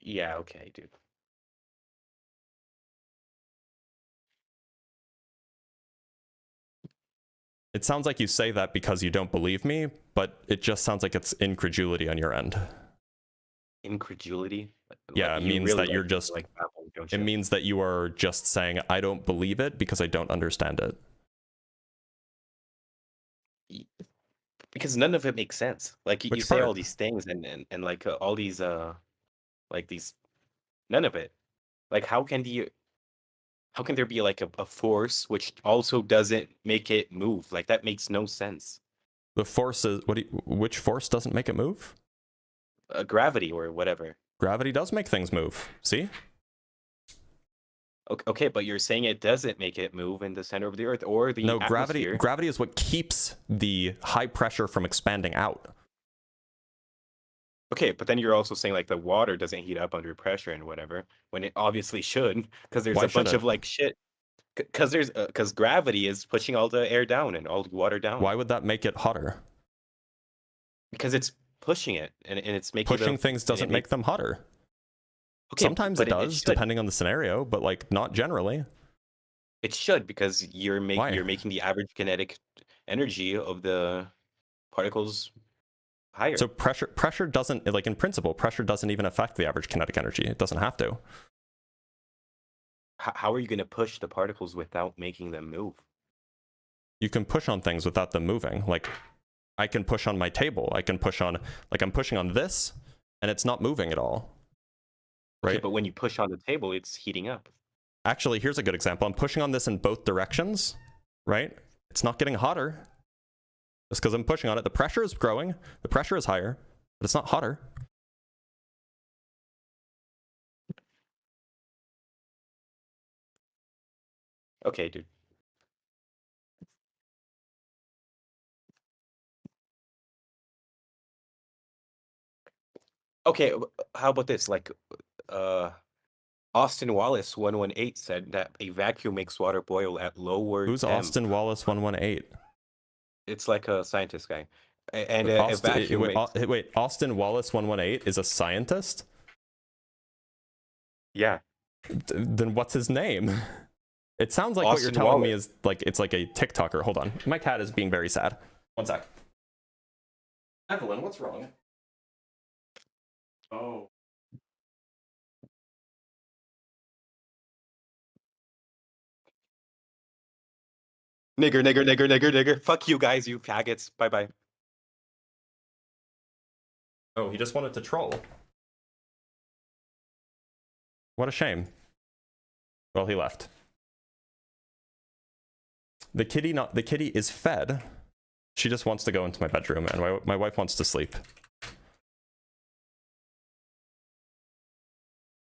Yeah, okay, dude. It sounds like you say that because you don't believe me, but it just sounds like it's incredulity on your end. Incredulity? Yeah, it means that you're just like Apple, don't it you? means that you are just saying I don't believe it because I don't understand it. Because none of it makes sense. Like you Which say part? all these things and like all these like these, none of it. Like how can there be like a force which also doesn't make it move? Like that makes no sense. The force is which force doesn't make it move? Gravity or whatever. Gravity does make things move. See? Okay, but you're saying it doesn't make it move in the center of the Earth or the atmosphere. Gravity is what keeps the high pressure from expanding out. Okay, but then you're also saying like the water doesn't heat up under pressure and whatever, when it obviously should, because there's Why a bunch should of like shit. Because gravity is pushing all the air down and all the water down. Why would that make it hotter? Because it's pushing it and it's making Pushing things doesn't make them hotter. Okay, sometimes but it does, depending on the scenario, but like not generally. It should, because you're Why? making the average kinetic energy of the particles higher. So pressure doesn't, like in principle, pressure doesn't even affect the average kinetic energy. It doesn't have to. How are you going to push the particles without making them move? you can push on things without them moving. Like, I can push on my table. I can push on, like, I'm pushing on this, and it's not moving at all. Right? Okay, but when you push on the table, it's heating up. Actually, here's a good example. I'm pushing on this in both directions, right? It's not getting hotter. Just because I'm pushing on it. The pressure is growing. The pressure is higher, but it's not hotter. Okay, dude. Okay, how about this? Like, Austin Wallace 118 said that a vacuum makes water boil at lower Who's temp. Austin Wallace 118? It's like a scientist guy. And a Austin, vacuum makes... wait, Austin Wallace 118 is a scientist? Yeah. Then what's his name? It sounds like Austin what you're telling me Wallace. is like it's like a TikToker. Hold on. My cat is being very sad. One sec. Evelyn, what's wrong? Oh. Nigger. Fuck you guys, you faggots. Bye-bye. Oh, he just wanted to troll. What a shame. Well, he left. The kitty is fed. She just wants to go into my bedroom, and my wife wants to sleep.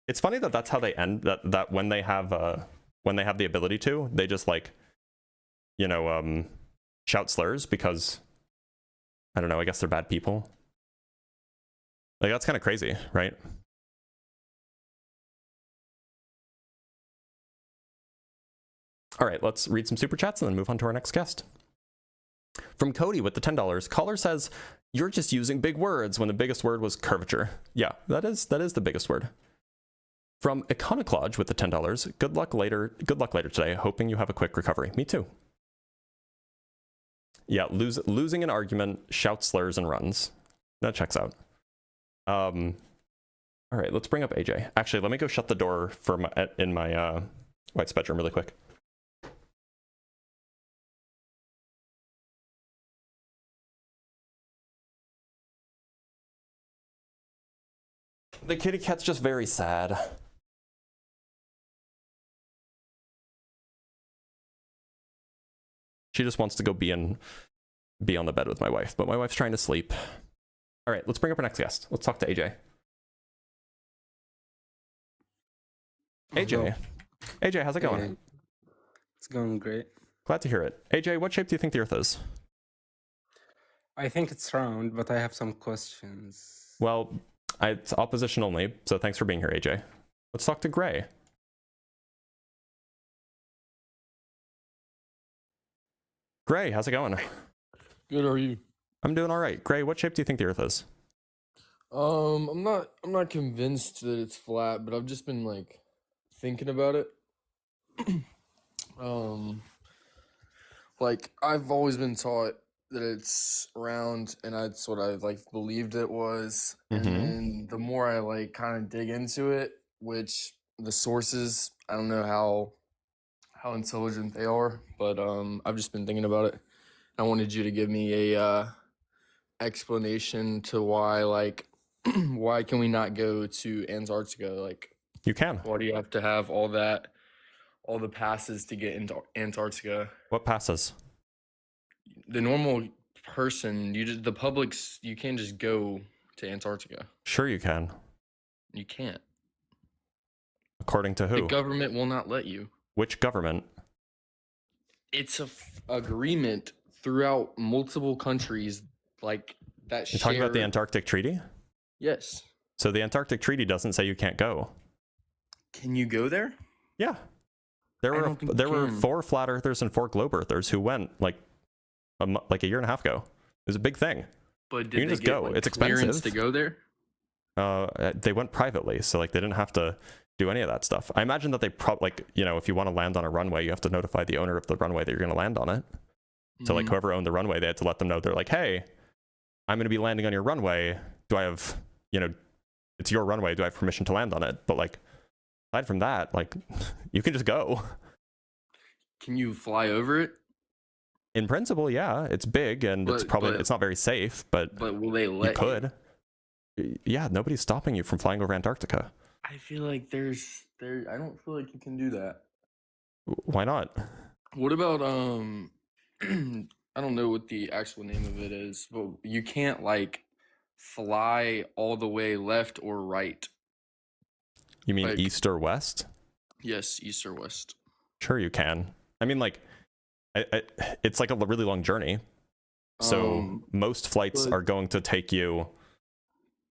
It's funny that that's how they end. That when they have the ability to, they just like, you know, shout slurs because I don't know. I guess they're bad people. Like that's kind of crazy, right? All right, let's read some super chats and then move on to our next guest. From Cody with the $10, caller says, "You're just using big words when the biggest word was curvature." Yeah, that is the biggest word. From Iconoclodge with the $10, good luck later today. Hoping you have a quick recovery. Me too. Yeah, losing an argument, shout slurs and runs. That checks out. All right, let's bring up AJ. Actually, let me go shut the door for in my wife's bedroom really quick. The kitty cat's just very sad. She just wants to go be on the bed with my wife, but my wife's trying to sleep. All right, let's bring up our next guest. Let's talk to AJ. AJ. AJ, how's it going? Hey, it's going great. Glad to hear it. AJ, what shape do you think the Earth is? I think it's round, but I have some questions. Well, it's opposition only, so thanks for being here, AJ. Let's talk to Gray. Gray, how's it going? Good, how are you? I'm doing all right. Gray, what shape do you think the Earth is? I'm not convinced that it's flat, but I've just been like thinking about it. Like I've always been taught that it's round, and that's what I like believed it was. And then the more I like kind of dig into it, which the sources, I don't know how intelligent they are, but I've just been thinking about it. I wanted you to give me a explanation to why, like, why can we not go to Antarctica? Like, you can. Why do you have to have all the passes to get into Antarctica? What passes? The normal person, the public's, you can't just go to Antarctica. Sure you can. You can't. According to who? The government will not let you. Which government? It's a agreement throughout multiple countries, like that. You're talking about the Antarctic Treaty? Yes. So the Antarctic Treaty doesn't say you can't go. Can you go there? Yeah. There were 4 flat earthers and 4 globe earthers who went like a year and a half ago. It was a big thing. But did you can they just get, go. like, It's clearance expensive to go there? They went privately, so like they didn't have to do any of that stuff. I imagine that they like, you know, if you want to land on a runway, you have to notify the owner of the runway that you're going to land on it. So like whoever owned the runway, they had to let them know. They're like, hey, I'm going to be landing on your runway. Do I have, you know, it's your runway. Do I have permission to land on it? But like, aside from that, like, you can just go. Can you fly over it? In principle, yeah, it's big and it's probably it's not very safe, but will they let you could. Yeah, nobody's stopping you from flying over Antarctica. I feel like I don't feel like you can do that. Why not? What about I don't know what the actual name of it is, but you can't like fly all the way left or right. You mean like, east or west? Yes, east or west. Sure, you can. I mean, like, it's like a really long journey. So most flights are going to take you.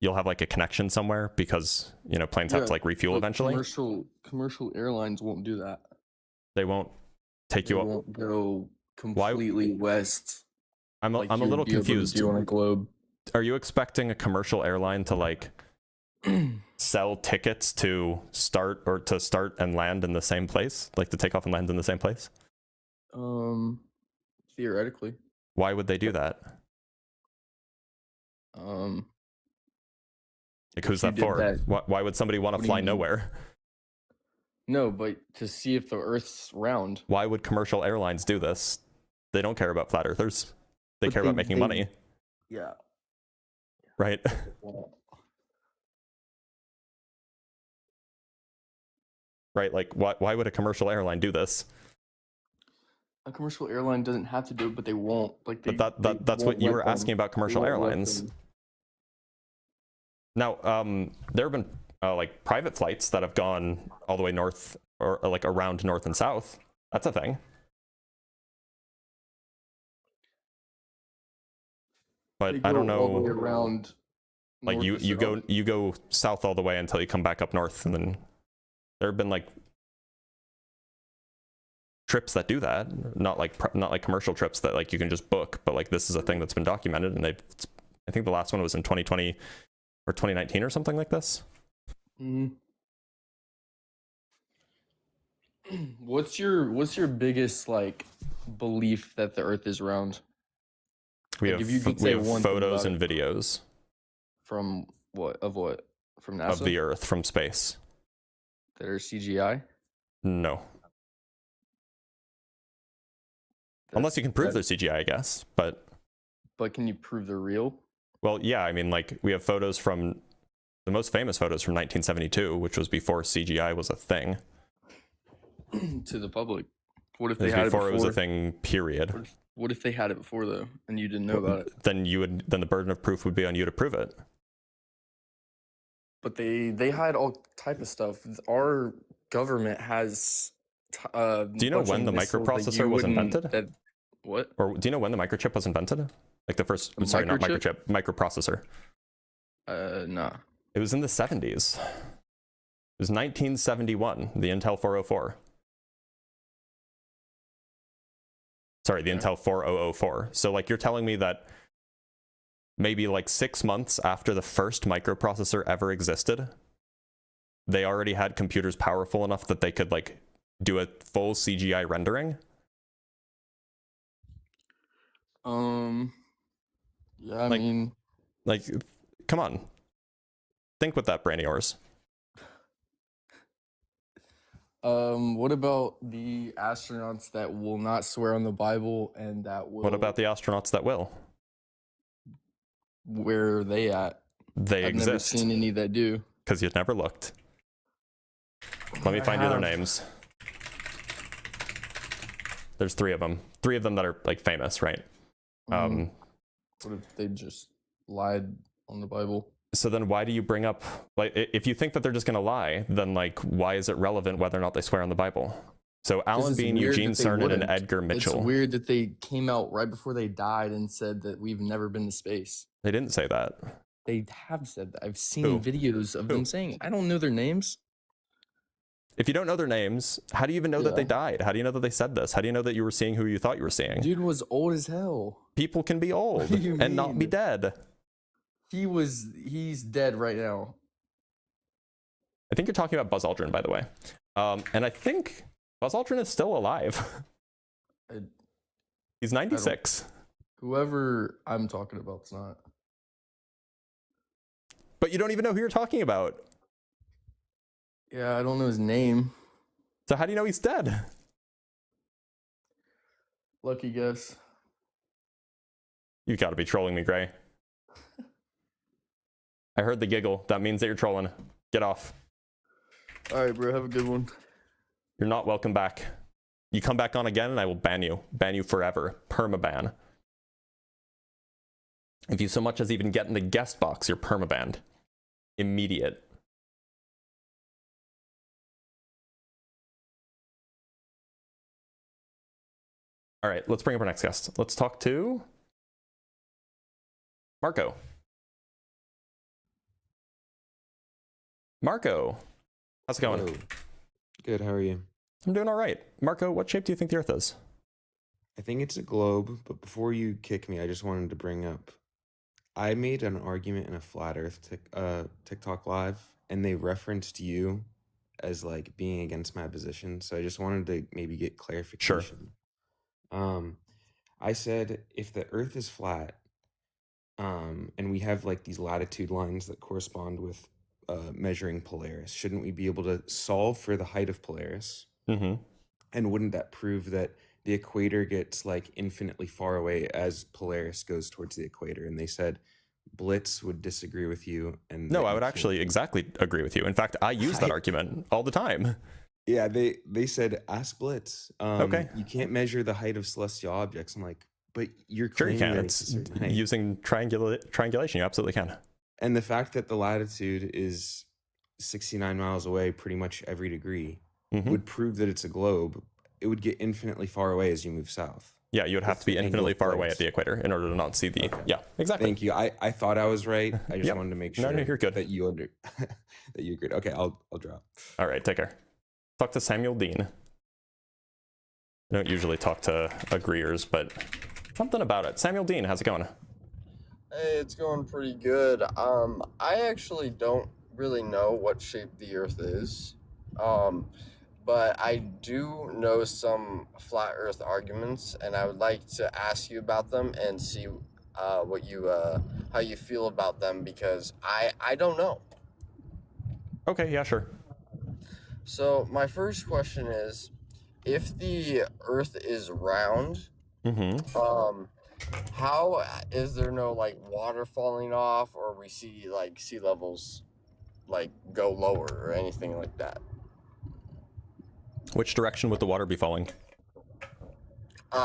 You'll have like a connection somewhere because planes have to like refuel eventually. Commercial airlines won't do that. They won't take you up. Won't go completely west. I'm a little confused. On a globe. Are you expecting a commercial airline to like sell tickets to start and land in the same place, like to take off and land in the same place? Theoretically. Why would they do that? Like, who's that for? Why would somebody want to fly nowhere? No, but to see if the Earth's round. Why would commercial airlines do this? They don't care about flat earthers. They care about making money. Yeah. Right? Right, like why would a commercial airline do this? A commercial airline doesn't have to do it, but they won't. Like that's what you were asking about commercial airlines. Now, there have been like private flights that have gone all the way north or like around north and south. That's a thing. But I don't know. All the way around. Like you go south all the way until you come back up north, and then there have been like trips that do that. Not like commercial trips that like you can just book, but like this is a thing that's been documented, and I think the last one was in 2020 or 2019 or something like this. What's your biggest like belief that the Earth is round? We have photos and videos. From what? From NASA? Of the Earth from space. That are CGI? No. Unless you can prove they're CGI, I guess. But can you prove they're real? Well, yeah. I mean, like we have photos from the most famous photos from 1972, which was before CGI was a thing. To the public. What if they had it before? It was a thing. Period. What if they had it before though, and you didn't know about it? Then the burden of proof would be on you to prove it. But they hide all type of stuff. Our government has. Do you know when the microprocessor was invented? What? Or do you know when the microchip was invented? Like the first. Sorry, not microchip. Microprocessor. Nah. It was in the 70s. It was 1971. The Intel 404. Sorry, the Intel 4004. So like you're telling me that maybe like 6 months after the first microprocessor ever existed, they already had computers powerful enough that they could like do a full CGI rendering? Yeah, I mean, like, come on. Think with that brain of yours. What about the astronauts that will not swear on the Bible and that will... What about the astronauts that will? Where are they at? They exist. I've never seen any that do. Because you've never looked. Let me find you their names. There's 3 of them. 3 of them that are like famous, right? What if they just lied on the Bible? So then why do you bring up, like, if you think that they're just going to lie, then like, why is it relevant whether or not they swear on the Bible? So Alan Bean, Eugene Cernan, and Edgar Mitchell. It's weird that they came out right before they died and said that we've never been to space. They didn't say that. They have said that. I've seen videos of them saying, I don't know their names. If you don't know their names, how do you even know that they died? How do you know that they said this? How do you know that you were seeing who you thought you were seeing? Dude was old as hell. People can be old and not be dead. He's dead right now. I think you're talking about Buzz Aldrin, by the way. And I think Buzz Aldrin is still alive. He's 96. Whoever I'm talking about's not. But you don't even know who you're talking about. Yeah, I don't know his name. So how do you know he's dead? Lucky guess. You gotta be trolling me, Gray. I heard the giggle. That means that you're trolling. Get off. All right, bro. Have a good one. You're not welcome back. You come back on again and I will ban you. Ban you forever. Permaban. If you so much as even get in the guest box, you're permabanned. Immediate. All right, let's bring up our next guest. Let's talk to Marco. Marco, how's it going? Hello. Good, how are you? I'm doing all right. Marco, what shape do you think the Earth is? I think it's a globe, but before you kick me, I just wanted to bring up, I made an argument in a Flat Earth TikTok live, and they referenced you as like being against my position, so I just wanted to maybe get clarification. Sure. I said if the Earth is flat, and we have like these latitude lines that correspond with measuring Polaris, shouldn't we be able to solve for the height of Polaris? Mm-hmm. And wouldn't that prove that the equator gets like infinitely far away as Polaris goes towards the equator? And they said Blitz would disagree with you. And no, I would actually exactly agree with you. In fact, I use that argument all the time. Yeah, they said ask Blitz. Okay. You can't measure the height of celestial objects. I'm like, but you're sure you claiming can. that It's a certain height. using triangulation. You absolutely can. And the fact that the latitude is 69 miles away, pretty much every degree, would prove that it's a globe. It would get infinitely far away as you move south. Yeah, you would have to be infinitely far away at the equator in order to not see the. Okay. Yeah, exactly. Thank you. I thought I was right. I just wanted to make sure. No, you're good. That you that you agreed. Okay, I'll drop. All right, take care. Talk to Samuel Dean. I don't usually talk to agreeers, but something about it. Samuel Dean, how's it going? Hey, it's going pretty good. I actually don't really know what shape the Earth is. But I do know some flat Earth arguments, and I would like to ask you about them and see what you how you feel about them, because I don't know. Okay, yeah, sure. So my first question is, if the Earth is round, how is there no like water falling off, or we see like sea levels like go lower or anything like that? Which direction would the water be falling?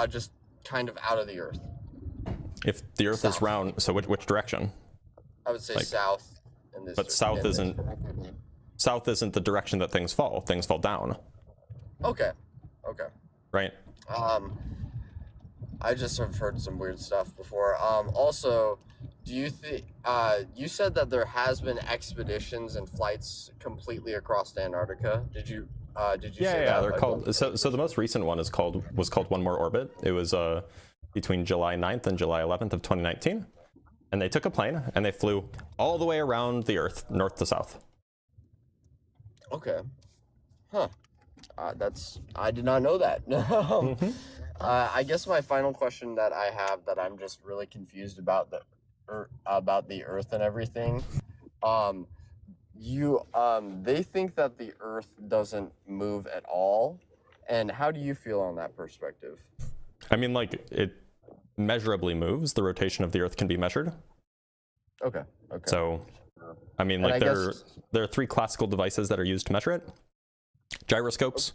Just kind of out of the Earth. If the Earth is round, so which direction? I would say like, south. In this, but south isn't. South isn't the direction that things fall. Things fall down. Okay. Okay. Right. I just have heard some weird stuff before. Also, do you think you said that there has been expeditions and flights completely across Antarctica? Did you say that? They're called. So the most recent one was called One More Orbit. It was between July 9th and July 11th of 2019, and they took a plane and they flew all the way around the Earth, north to south. Okay. Huh. I did not know that. I guess my final question that I have, that I'm just really confused about the Earth and everything. They think that the Earth doesn't move at all, and how do you feel on that perspective? I mean, like, it measurably moves. The rotation of the Earth can be measured. Okay. Okay. So, I mean, like, there are three classical devices that are used to measure it: gyroscopes,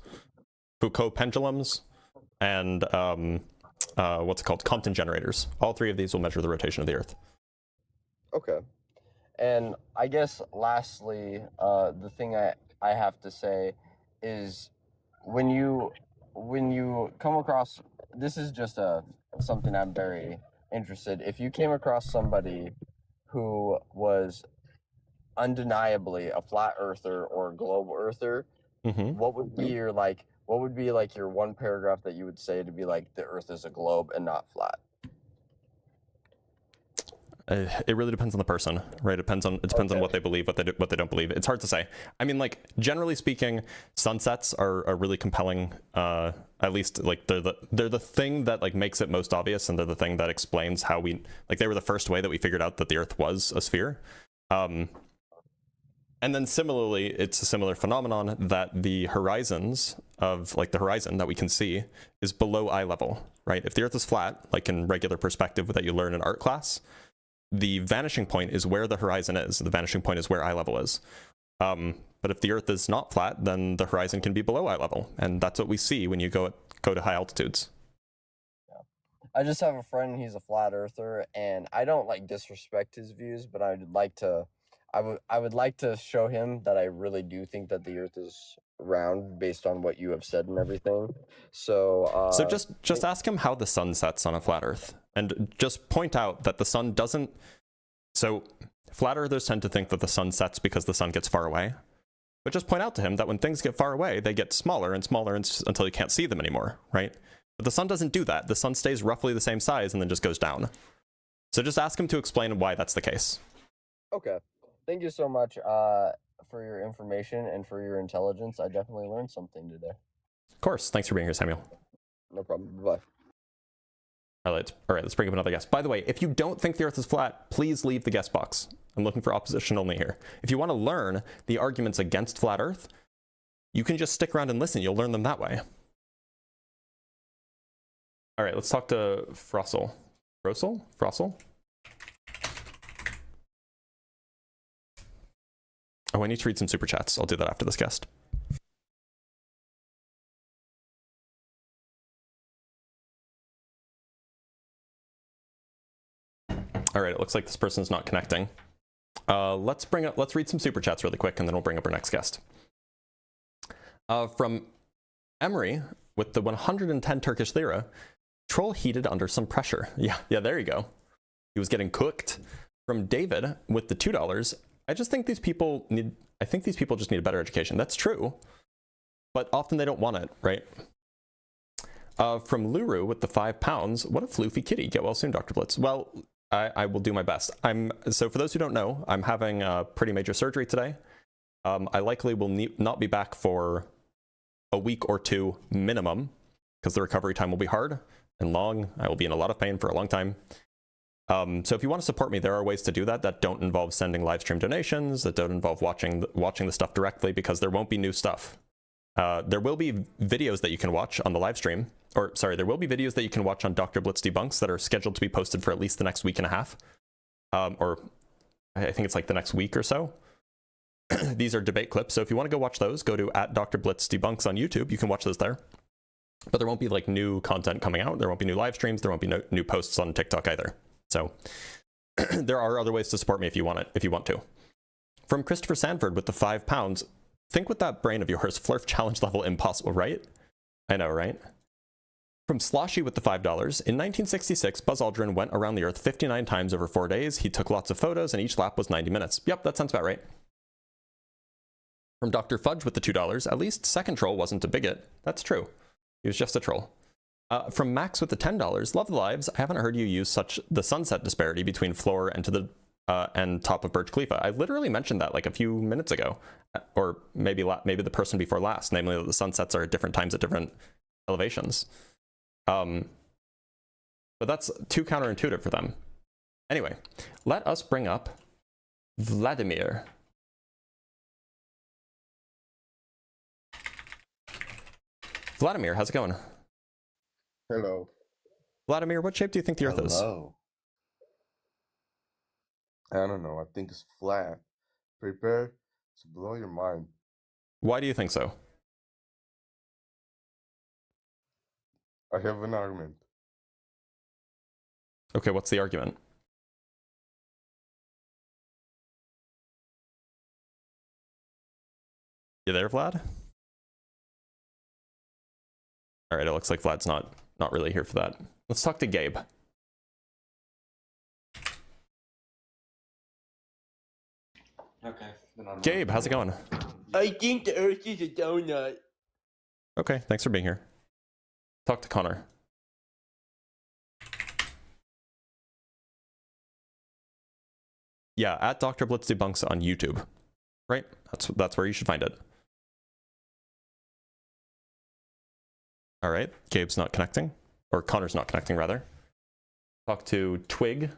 Foucault pendulums, and what's it called? Compton generators. All three of these will measure the rotation of the Earth. Okay. And I guess lastly, the thing I have to say is, when you come across, this is just something I'm very interested. If you came across somebody who was undeniably a flat earther or a globe earther, what would be your your one paragraph that you would say to be like, the Earth is a globe and not flat? It really depends on the person, right? It depends on what they believe, what they don't believe. It's hard to say. I mean, like, generally speaking, sunsets are really compelling. At least, like, they're the thing that like makes it most obvious, and they're the thing that explains how they were the first way that we figured out that the Earth was a sphere. And then similarly, it's a similar phenomenon that the horizons of, like the horizon that we can see, is below eye level, right? If the Earth is flat, like in regular perspective that you learn in art class, the vanishing point is where the horizon is. The vanishing point is where eye level is. But if the Earth is not flat, then the horizon can be below eye level, and that's what we see when you go to high altitudes. I just have a friend, he's a flat earther, and I don't like disrespect his views, but I would like to show him that I really do think that the Earth is round based on what you have said and everything. So So just ask him how the sun sets on a flat Earth, and just point out that the sun doesn't. So flat earthers tend to think that the sun sets because the sun gets far away, but just point out to him that when things get far away, they get smaller and smaller until you can't see them anymore, right? But the sun doesn't do that. The sun stays roughly the same size and then just goes down. So just ask him to explain why that's the case. Okay. Thank you so much for your information and for your intelligence. I definitely learned something today. Of course. Thanks for being here, Samuel. No problem. Bye-bye. All right, let's bring up another guest. By the way, if you don't think the Earth is flat, please leave the guest box. I'm looking for opposition only here. If you want to learn the arguments against flat Earth, you can just stick around and listen. You'll learn them that way. All right, let's talk to Frossel. Frossel? Oh, I need to read some super chats. I'll do that after this guest. All right, it looks like this person's not connecting. Let's read some super chats really quick, and then we'll bring up our next guest. From Emery with the 110 Turkish lira, troll heated under some pressure. Yeah, there you go. He was getting cooked. From David with the $2, I think these people just need a better education. That's true, but often they don't want it, right? From Luru with the £5, what a floofy kitty. Get well soon, Dr. Blitz. Well, I will do my best. So for those who don't know, I'm having a pretty major surgery today. I likely will not be back for a week or two minimum, because the recovery time will be hard and long. I will be in a lot of pain for a long time. So if you want to support me, there are ways to do that that don't involve sending live stream donations, that don't involve watching the stuff directly, because there won't be new stuff. There will be videos that you can watch on the live stream, or sorry, there will be videos that you can watch on Dr. Blitz Debunks that are scheduled to be posted for at least the next week and a half, or I think it's like the next week or so. These are debate clips, so if you want to go watch those, go to @DrBlitzDebunks on YouTube. You can watch those there. But there won't be like new content coming out. There won't be new live streams. There won't be new posts on TikTok either. So there are other ways to support me if you want to. From Christopher Sanford with the £5, think with that brain of yours, FLERF challenge level impossible, right? I know, right? From Sloshy with the $5, in 1966, Buzz Aldrin went around the Earth 59 times over 4 days. He took lots of photos, and each lap was 90 minutes. Yep, that sounds about right. From Dr. Fudge with the $2, at least second troll wasn't a bigot. That's true. He was just a troll. From Max with the $10, love the lives. I haven't heard you use the sunset disparity between floor and to the and top of Burj Khalifa. I literally mentioned that like a few minutes ago, or maybe the person before last, namely that the sunsets are at different times at different elevations. But that's too counterintuitive for them. Anyway, let us bring up Vladimir. Vladimir, how's it going? Hello. Vladimir, what shape do you think the Earth is? Hello. I don't know. I think it's flat. Prepare to blow your mind. Why do you think so? I have an argument. Okay, what's the argument? You there, Vlad? All right, it looks like Vlad's not really here for that. Let's talk to Gabe. Okay. Gabe, how's it going? I think the Earth is a donut. Okay, thanks for being here. Talk to Connor. Yeah, at Dr. Blitz Debunks on YouTube. Right? That's where you should find it. All right, Gabe's not connecting, or Connor's not connecting rather. Talk to Twig.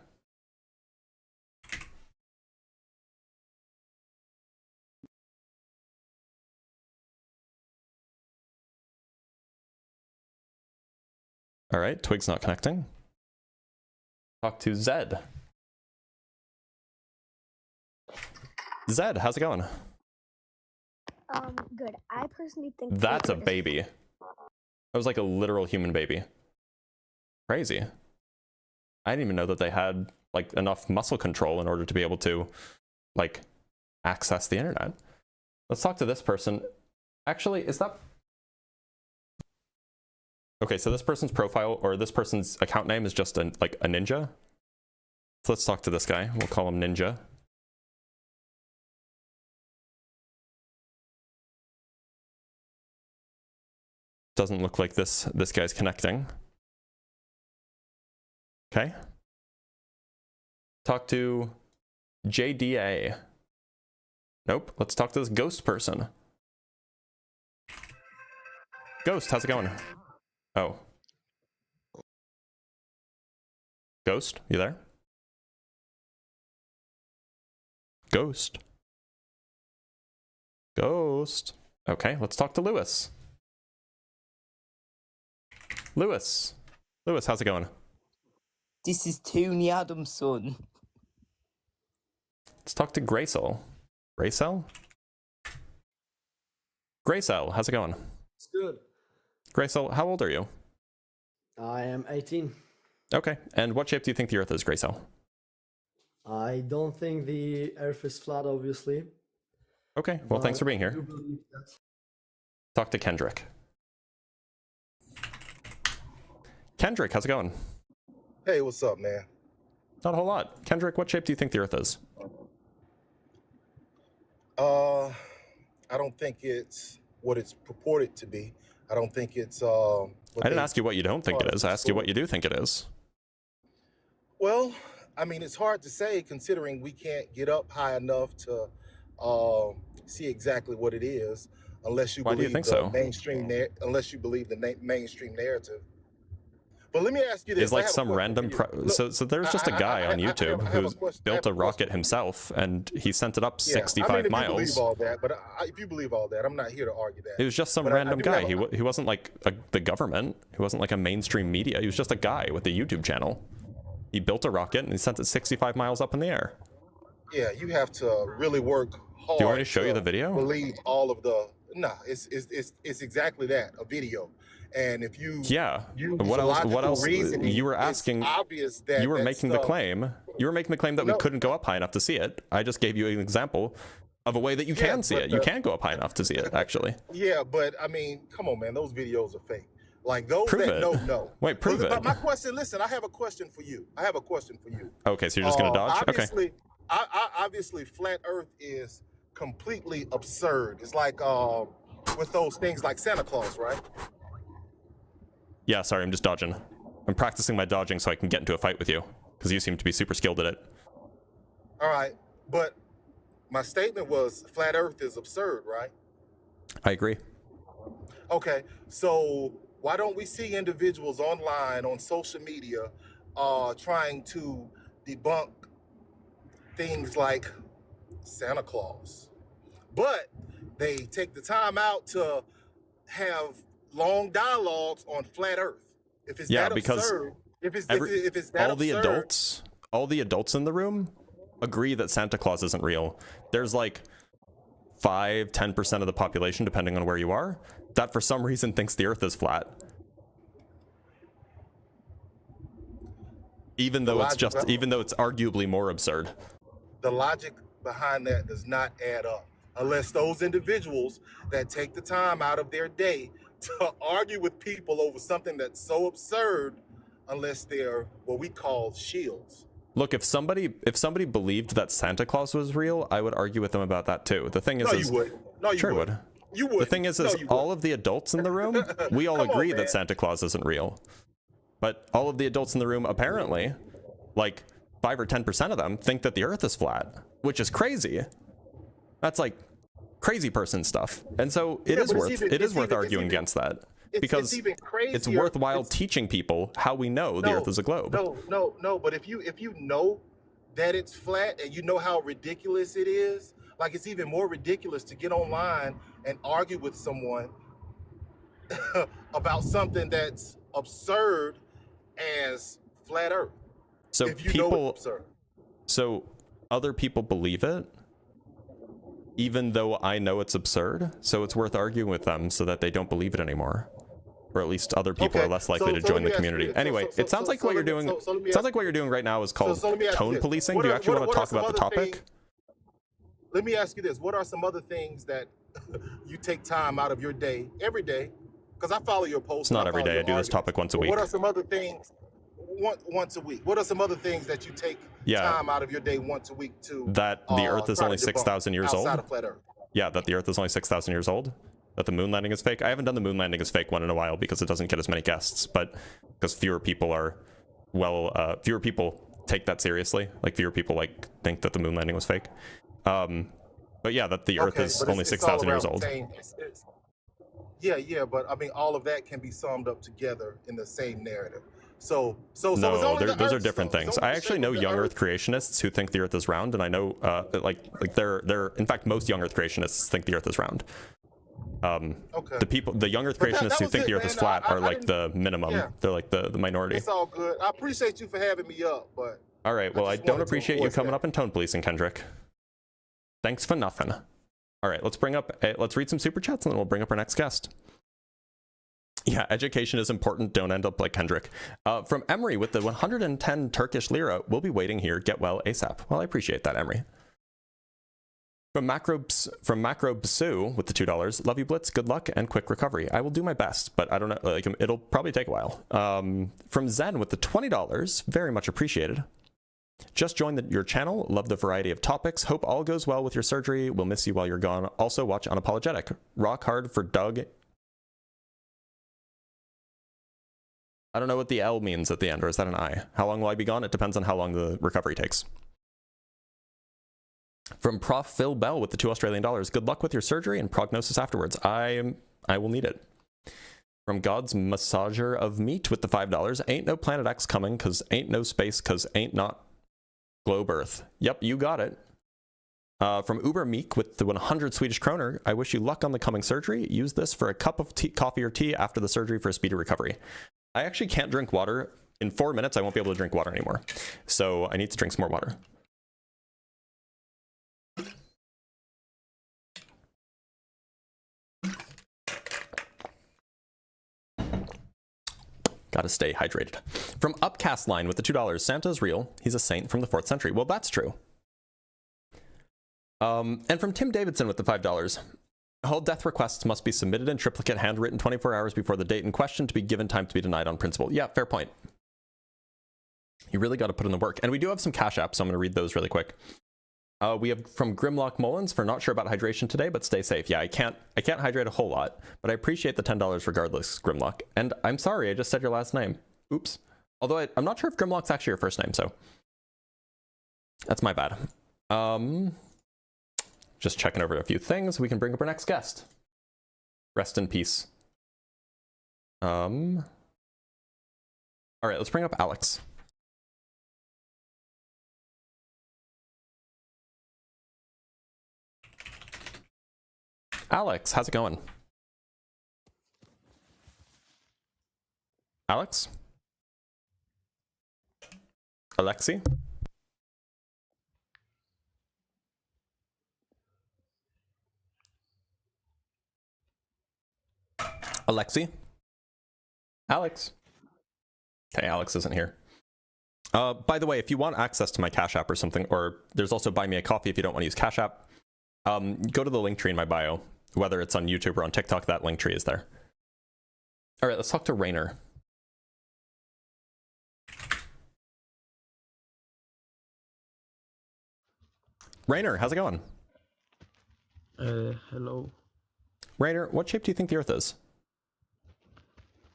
All right, Twig's not connecting. Talk to Zed. Zed, how's it going? Good. I personally think That's a baby. That was like a literal human baby. Crazy. I didn't even know that they had like enough muscle control in order to be able to like access the internet. Let's talk to this person. Actually, is that... Okay, so this person's profile or this person's account name is just like a ninja. So let's talk to this guy. We'll call him Ninja. Doesn't look like this guy's connecting. Okay. Talk to JDA. Nope. Let's talk to this ghost person. Ghost, how's it going? Oh. Ghost, you there? Ghost. Ghost. Okay, let's talk to Lewis. Lewis. Lewis, how's it going? This is Tony Adamson. Let's talk to Graysel. Graysel? Graysel, how's it going? It's good. Graysel, how old are you? I am 18. Okay, and what shape do you think the Earth is, Graysel? I don't think the Earth is flat, obviously. Okay, well, thanks for being I here. do believe that. Talk to Kendrick. Kendrick, how's it going? Hey, what's up, man? Not a whole lot. Kendrick, what shape do you think the Earth is? I don't think it's what it's purported to be. I don't think it's I didn't ask you what you don't think it is. I asked you what you do think it is. Well, I mean, it's hard to say considering we can't get up high enough to see exactly what it is unless you Why believe do you think the so? mainstream unless you believe the mainstream narrative. But let me ask you this. Is like some random so there's just a guy on YouTube who built a rocket himself and he sent it up 65 I mean, if miles. you believe all that, but if you believe all that, I'm not here to argue that. It was just some But random I do guy. have He wasn't like the government. He wasn't like a mainstream media. He was just a guy with a YouTube channel. He built a rocket and he sent it 65 miles up in the air. Yeah, you have to really work hard. Do you want me to show you the video? Believe all of the it's exactly that, a video. And if you use What else? What logical else? reasoning, You were it's asking. obvious that You were that making the stuff- claim. You were making the claim that we No. couldn't go up high enough to see it. I just gave you an example of a way that you Yeah, can see but it. You can go up high enough to see it. Actually, Yeah, but I mean, come on, man, those videos are fake. Like those Prove that it. know. Wait, prove But it. my question, listen, I have a question for you. Okay, so you're just gonna dodge. Okay. Obviously, obviously, flat Earth is completely absurd. It's like with those things like Santa Claus, right? Yeah, sorry, I'm just dodging. I'm practicing my dodging so I can get into a fight with you because you seem to be super skilled at it. All right, but my statement was flat Earth is absurd, right? I agree. Okay, so why don't we see individuals online on social media trying to debunk things like Santa Claus? But they take the time out to have long dialogues on flat Earth. If it's Yeah, that because absurd, if it's that all the absurd, adults in the room agree that Santa Claus isn't real. There's like 5-10% of the population, depending on where you are, that for some reason thinks the Earth is flat. Even though it's arguably more absurd. the logic behind that does not add up unless those individuals that take the time out of their day to argue with people over something that's so absurd, unless they're what we call shields. Look, if somebody believed that Santa Claus was real, I would argue with them about that too. The thing is, No, you wouldn't. No, you sure wouldn't. would. You would. The thing is all of the adults in the room, we all Come on, agree man. that Santa Claus isn't real. But all of the adults in the room, apparently, like 5 or 10% of them think that the Earth is flat, which is crazy. That's like crazy person stuff. And so it is worth arguing against that. Because even crazier. it's worthwhile teaching people how we know the Earth is a globe. No. But if you know that it's flat and you know how ridiculous it is, like it's even more ridiculous to get online and argue with someone about something that's absurd as flat Earth. So if you know people, it's absurd. so other people believe it, even though I know it's absurd. So it's worth arguing with them so that they don't believe it anymore, or at least other people are less likely to join the community. Anyway, it sounds like what you're doing. Sounds like what you're doing right now is called let me ask you tone this. policing. What Do you are- actually what want to are talk some about the other topic? things- Let me ask you this: what are some other things that you take time out of your day every day? Because I follow your posts. It's not every day. I do this topic once a week. What are some other things? Once a week. What are some other things that you take time out of your day once a week to? That the Earth is try to only debunk 6,000 years old. outside of flat Earth? Yeah, that the Earth is only 6,000 years old. That the moon landing is fake. I haven't done the moon landing is fake one in a while because it doesn't get as many guests, but because fewer people are, fewer people take that seriously. Like fewer people like think that the moon landing was fake. But yeah, that the Earth is but only it's 6,000 all years around old. the same- Yeah, but I mean, all of that can be summed up together in the same narrative. So it's No, only the those are Earth, different though. It's things. only I the actually shape know of the young Earth. Earth creationists who think the Earth is round, and I know like they're in fact most young Earth creationists think the Earth is round. The young Earth But that creationists who was think it, the Earth man. is flat I are like the minimum. Yeah. They're like the minority. It's all good. I appreciate you for having me up, but All right. Well, I just don't wanted to appreciate you voice coming that. up and tone policing, Kendrick. Thanks for nothing. All right, let's read some super chats and then we'll bring up our next guest. Yeah, education is important. Don't end up like Kendrick. From Emery with the 110 Turkish lira. We'll be waiting here. Get well ASAP. Well, I appreciate that, Emery. From Macro Bsu with the $2. Love you, Blitz. Good luck and quick recovery. I will do my best, but I don't know. Like, it'll probably take a while. From Zen with the $20. Very much appreciated. Just joined your channel. Love the variety of topics. Hope all goes well with your surgery. We'll miss you while you're gone. Also, watch Unapologetic. Rock hard for Doug. I don't know what the L means at the end, or is that an I? How long will I be gone? It depends on how long the recovery takes. From Prof. Phil Bell with the $2 Australian. Good luck with your surgery and prognosis afterwards. I will need it. From God's Massager of Meat with the $5. Ain't no Planet X coming, cause ain't no space, cause ain't not globe Earth. Yep, you got it. From Uber Meek with the 100 Swedish kroner. I wish you luck on the coming surgery. Use this for a cup of coffee or tea after the surgery for a speedy recovery. I actually can't drink water. In 4 minutes, I won't be able to drink water anymore. So I need to drink some more water. Gotta stay hydrated. From Upcast Line with the $2. Santa's real. He's a saint from the 4th century. Well, that's true. And from Tim Davidson with the $5. All death requests must be submitted in triplicate, handwritten 24 hours before the date in question to be given time to be denied on principle. Yeah, fair point. You really got to put in the work. And we do have some cash apps, so I'm going to read those really quick. We have from Grimlock Mullins for not sure about hydration today, but stay safe. Yeah, I can't hydrate a whole lot, but I appreciate the $10 regardless, Grimlock. And I'm sorry, I just said your last name. Oops. Although I'm not sure if Grimlock's actually your first name, so that's my bad. Just checking over a few things. We can bring up our next guest. Rest in peace. All right, let's bring up Alex. Alex, how's it going? Alex? Alexi? Alexi? Alex? Okay, Alex isn't here. By the way, if you want access to my Cash App or something, or there's also Buy Me a Coffee if you don't want to use Cash App, go to the link tree in my bio. Whether it's on YouTube or on TikTok, that link tree is there. All right, let's talk to Rainer. Rainer, how's it going? Hello. Rainer, what shape do you think the Earth is?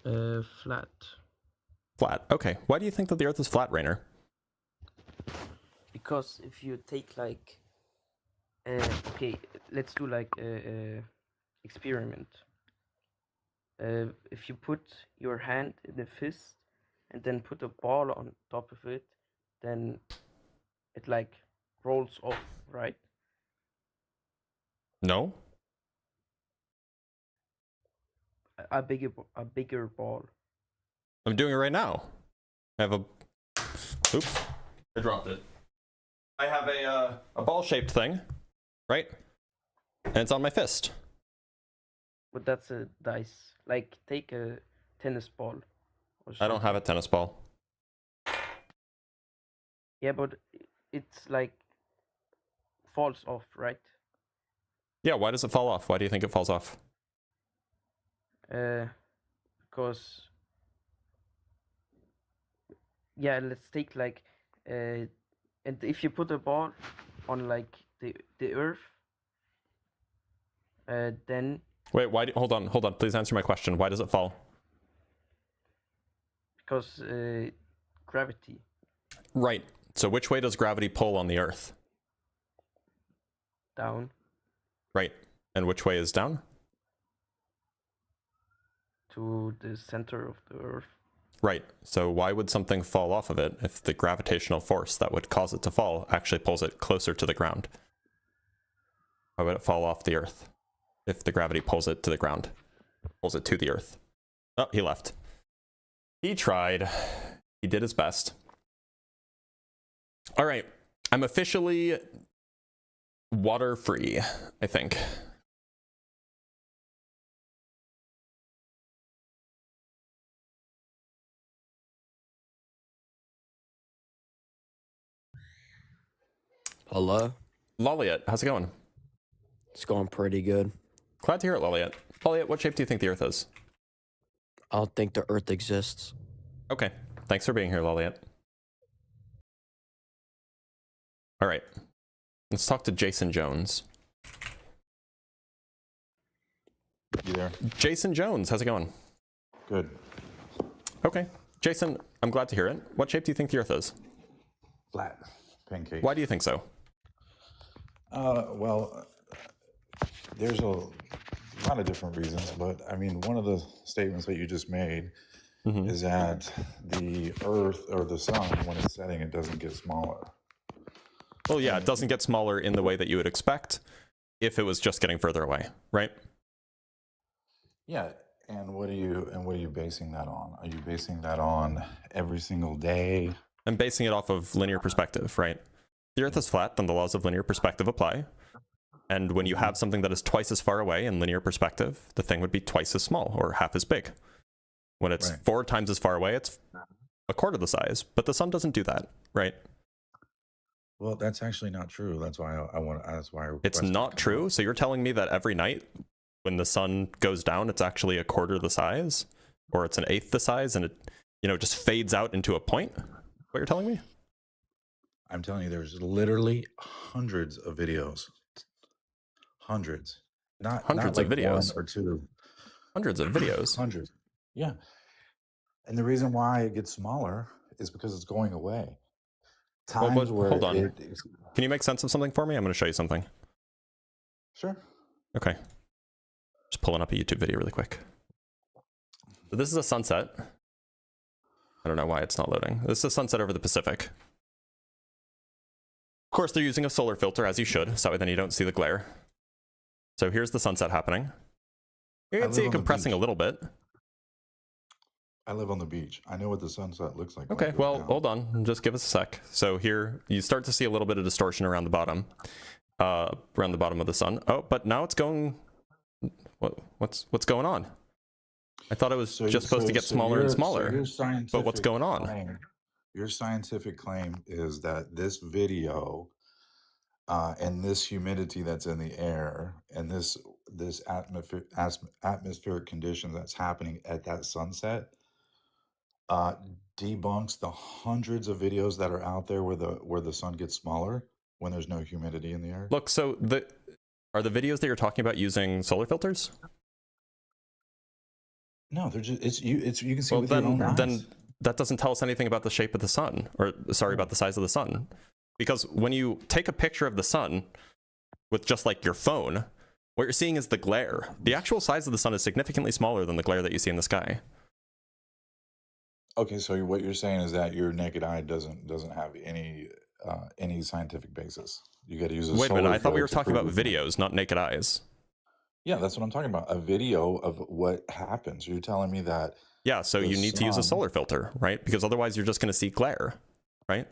Flat. Flat. Okay. Why do you think that the Earth is flat, Rainer? Because if you take like, okay, let's do like a experiment. If you put your hand in a fist and then put a ball on top of it, then it like rolls off, right? No. A bigger ball. I'm doing it right now. I have a... Oops. I dropped it. I have a ball-shaped thing, right? And it's on my fist. But that's a dice. Like, take a tennis ball. Or I don't have a tennis ball. Yeah, but it's like falls off, right? Yeah, why does it fall off? Why do you think it falls off? Because yeah, let's take like and if you put a ball on like the earth, then Wait, why? Hold on. Please answer my question. Why does it fall? because gravity. Right. So which way does gravity pull on the Earth? Down. Right. And which way is down? To the center of the Earth. Right. So why would something fall off of it if the gravitational force that would cause it to fall actually pulls it closer to the ground? Why would it fall off the Earth if the gravity pulls it to the ground? Pulls it to the Earth. Oh, he left. He tried. He did his best. All right. I'm officially water-free, I think. Hello? Lolliot, how's it going? It's going pretty good. Glad to hear it, Lolliot. Lolliot, what shape do you think the Earth is? I don't think the Earth exists. Okay. Thanks for being here, Lolliot. All right. Let's talk to Jason Jones. You there? Jason Jones, how's it going? Good. Okay. Jason, I'm glad to hear it. What shape do you think the Earth is? Flat. Pancake. Why do you think so? Well, there's a lot of different reasons, but I mean, one of the statements that you just made is that the Earth or the sun, when it's setting, it doesn't get smaller. Well, yeah, it doesn't get smaller in the way that you would expect if it was just getting further away, right? Yeah, and what are you basing that on? Are you basing that on every single day? I'm basing it off of linear perspective, right? The Earth is flat, then the laws of linear perspective apply. And when you have something that is twice as far away in linear perspective, the thing would be twice as small or half as big. When it's 4 times as far away, it's a quarter the size. But the sun doesn't do that, right? Well, that's actually not true. That's why I want. That's why It's not true. So you're telling me that every night when the sun goes down, it's actually a quarter the size, or it's an eighth the size, and it, you know, just fades out into a point? What you're telling me? I'm telling you, there's literally hundreds of videos. Hundreds. Not Hundreds like of videos. 1 or 2. Hundreds of videos. Hundreds. Yeah. And the reason why it gets smaller is because it's going away. Times where hold on. Can you make sense of something for me? I'm going to show you something. Sure. Okay. Just pulling up a YouTube video really quick. So this is a sunset. I don't know why it's not loading. This is a sunset over the Pacific. Of course, they're using a solar filter, as you should, so then you don't see the glare. So here's the sunset happening. You can see it compressing a little bit. I live on the beach. I know what the sunset looks like. Okay, well, hold on. Just give us a sec. So here, you start to see a little bit of distortion around the bottom. Around the bottom of the sun. Oh, but now it's going... What's going on? I thought it was just supposed to get smaller and smaller. But what's going on? Your scientific claim is that this video and this humidity that's in the air and this atmospheric condition that's happening at that sunset debunks the hundreds of videos that are out there where the sun gets smaller when there's no humidity in the air. Look, so are the videos that you're talking about using solar filters? No, they're just you can see well, with your own eyes. Then that doesn't tell us anything about the shape of the sun, or sorry, about the size of the sun. Because when you take a picture of the sun with just like your phone, what you're seeing is the glare. The actual size of the sun is significantly smaller than the glare that you see in the sky. Okay, so what you're saying is that your naked eye doesn't have any scientific basis. You got to use a Wait a minute, solar I thought we were filter to talking about prove it. videos, not naked eyes. Yeah, that's what I'm talking about. A video of what happens. You're telling me that Yeah, so the you need to use a sun- solar filter, right? Because otherwise you're just going to see glare, right?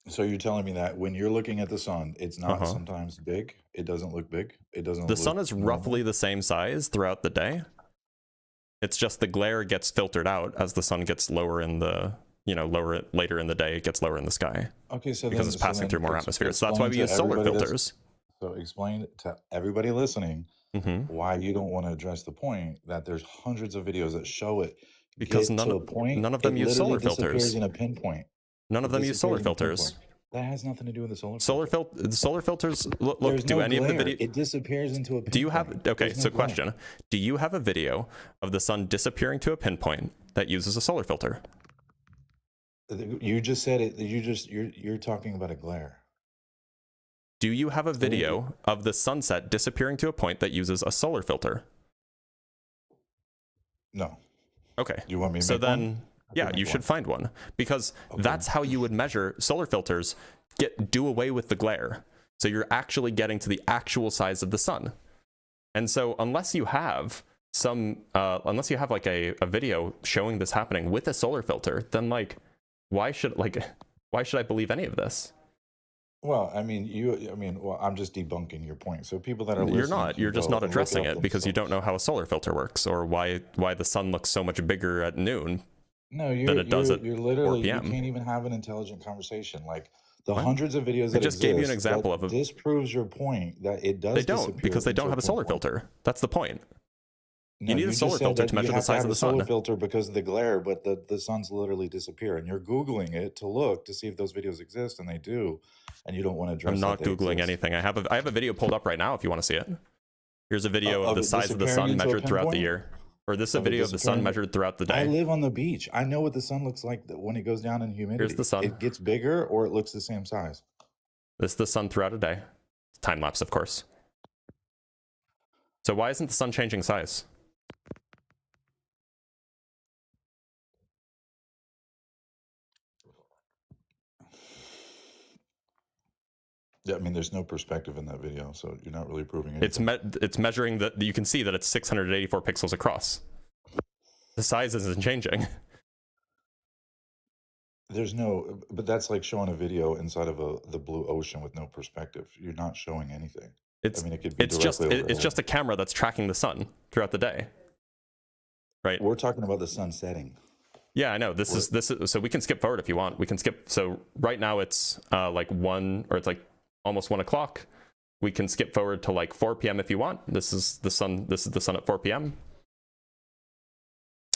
So you're telling me that when you're looking at the sun, it's not sometimes big? It doesn't look big? It doesn't The look sun is roughly the same size throughout the day. It's just the glare gets filtered out as the sun gets lower in the, later in the day, it gets lower in the sky. Okay, so because then, it's passing through more atmosphere. So that's why we explain use to solar everybody filters. So explain to everybody listening Mm-hmm. why you don't want to address the point that there's hundreds of videos that show it. Because get none to of a point, none of them it use literally solar filters. disappears in a pinpoint. None of It them use solar disappears in a filters. pinpoint. That has nothing to do with the solar. The solar filters. Look, There's do no any of the glare. video? It disappears into a pinpoint. Do you have? Okay, There's no so glare. question: do you have a video of the sun disappearing to a pinpoint that uses a solar filter? You just said it. You're talking about a glare. Do you have a video of the sunset disappearing to a point that uses a solar filter? No. Okay. You want me to so make then, one? yeah, you should find one because that's how you would measure. Solar filters do away with the glare, so you're actually getting to the actual size of the sun. And so unless you have like a video showing this happening with a solar filter, then like why should I believe any of this? Well, I mean, well, I'm just debunking your point. So people that are listening, You're not. You're just go not and look addressing up it because you don't know how a solar filter works or why the sun looks so much bigger at noon No, than it does at you're 4 literally, you p.m. can't even have an intelligent conversation. Like the What? hundreds of videos I that just gave you an exist, example that of a. disproves your point that it does. They don't disappear because they don't into have a solar pinpoint. filter. That's the point. No, You need a just solar said filter that to you measure the have to size have of a the solar sun. filter because of the glare, but the sun's literally disappear, and you're googling it to look to see if those videos exist, and they do, and you don't want to address. I'm not that they googling exist. anything. I have a video pulled up right now if you want to see it. Here's a video Of of the it size of the disappearing sun into a measured throughout the pinpoint? year. Or this is a Of it video of the sun disappearing? measured throughout the I day. live on the beach. I know what the sun looks like when it goes down in humidity. Here's the sun. It gets bigger or it looks the same size. This is the sun throughout a day. Time lapse, of course. So why isn't the sun changing size? Yeah, I mean, there's no perspective in that video, so you're not really proving anything. It's measuring that you can see that it's 684 pixels across. The size isn't changing. There's no, but that's like showing a video inside of the blue ocean with no perspective. You're not showing anything. It's I mean, it could be it's just directly it's just a camera that's tracking the sun throughout the day. Right. We're talking about the sun setting. Yeah, I know. This is so we can skip forward if you want. We can skip. So right now it's like 1 or it's like almost 1 o'clock. We can skip forward to like 4 p.m. if you want. This is the sun at 4 p.m.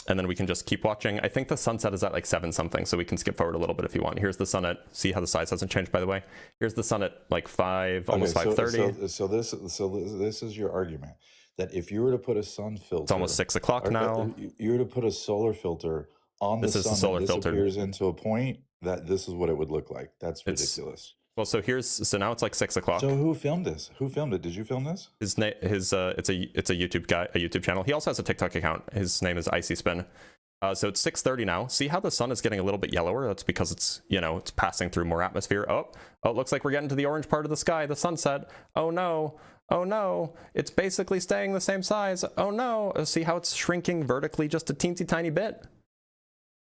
And then we can just keep watching. I think the sunset is at like 7 something, so we can skip forward a little bit if you want. Here's the sun at, see how the size hasn't changed, by the way. Here's the sun at like 5, almost 5:30. So this is your argument that if you were to put a sun filter, It's almost 6 o'clock now. You were to put a solar filter on This the is the sun solar that filter. disappears into a point, that this is what it would look like. That's ridiculous. Well, so now it's like 6 o'clock. So who filmed this? Who filmed it? Did you film this? It's a YouTube guy, a YouTube channel. He also has a TikTok account. His name is Icy Spin. So it's 6:30 now. See how the sun is getting a little bit yellower? That's because it's passing through more atmosphere. Oh, it looks like we're getting to the orange part of the sky, the sunset. Oh no, it's basically staying the same size. Oh no, see how it's shrinking vertically just a teensy tiny bit.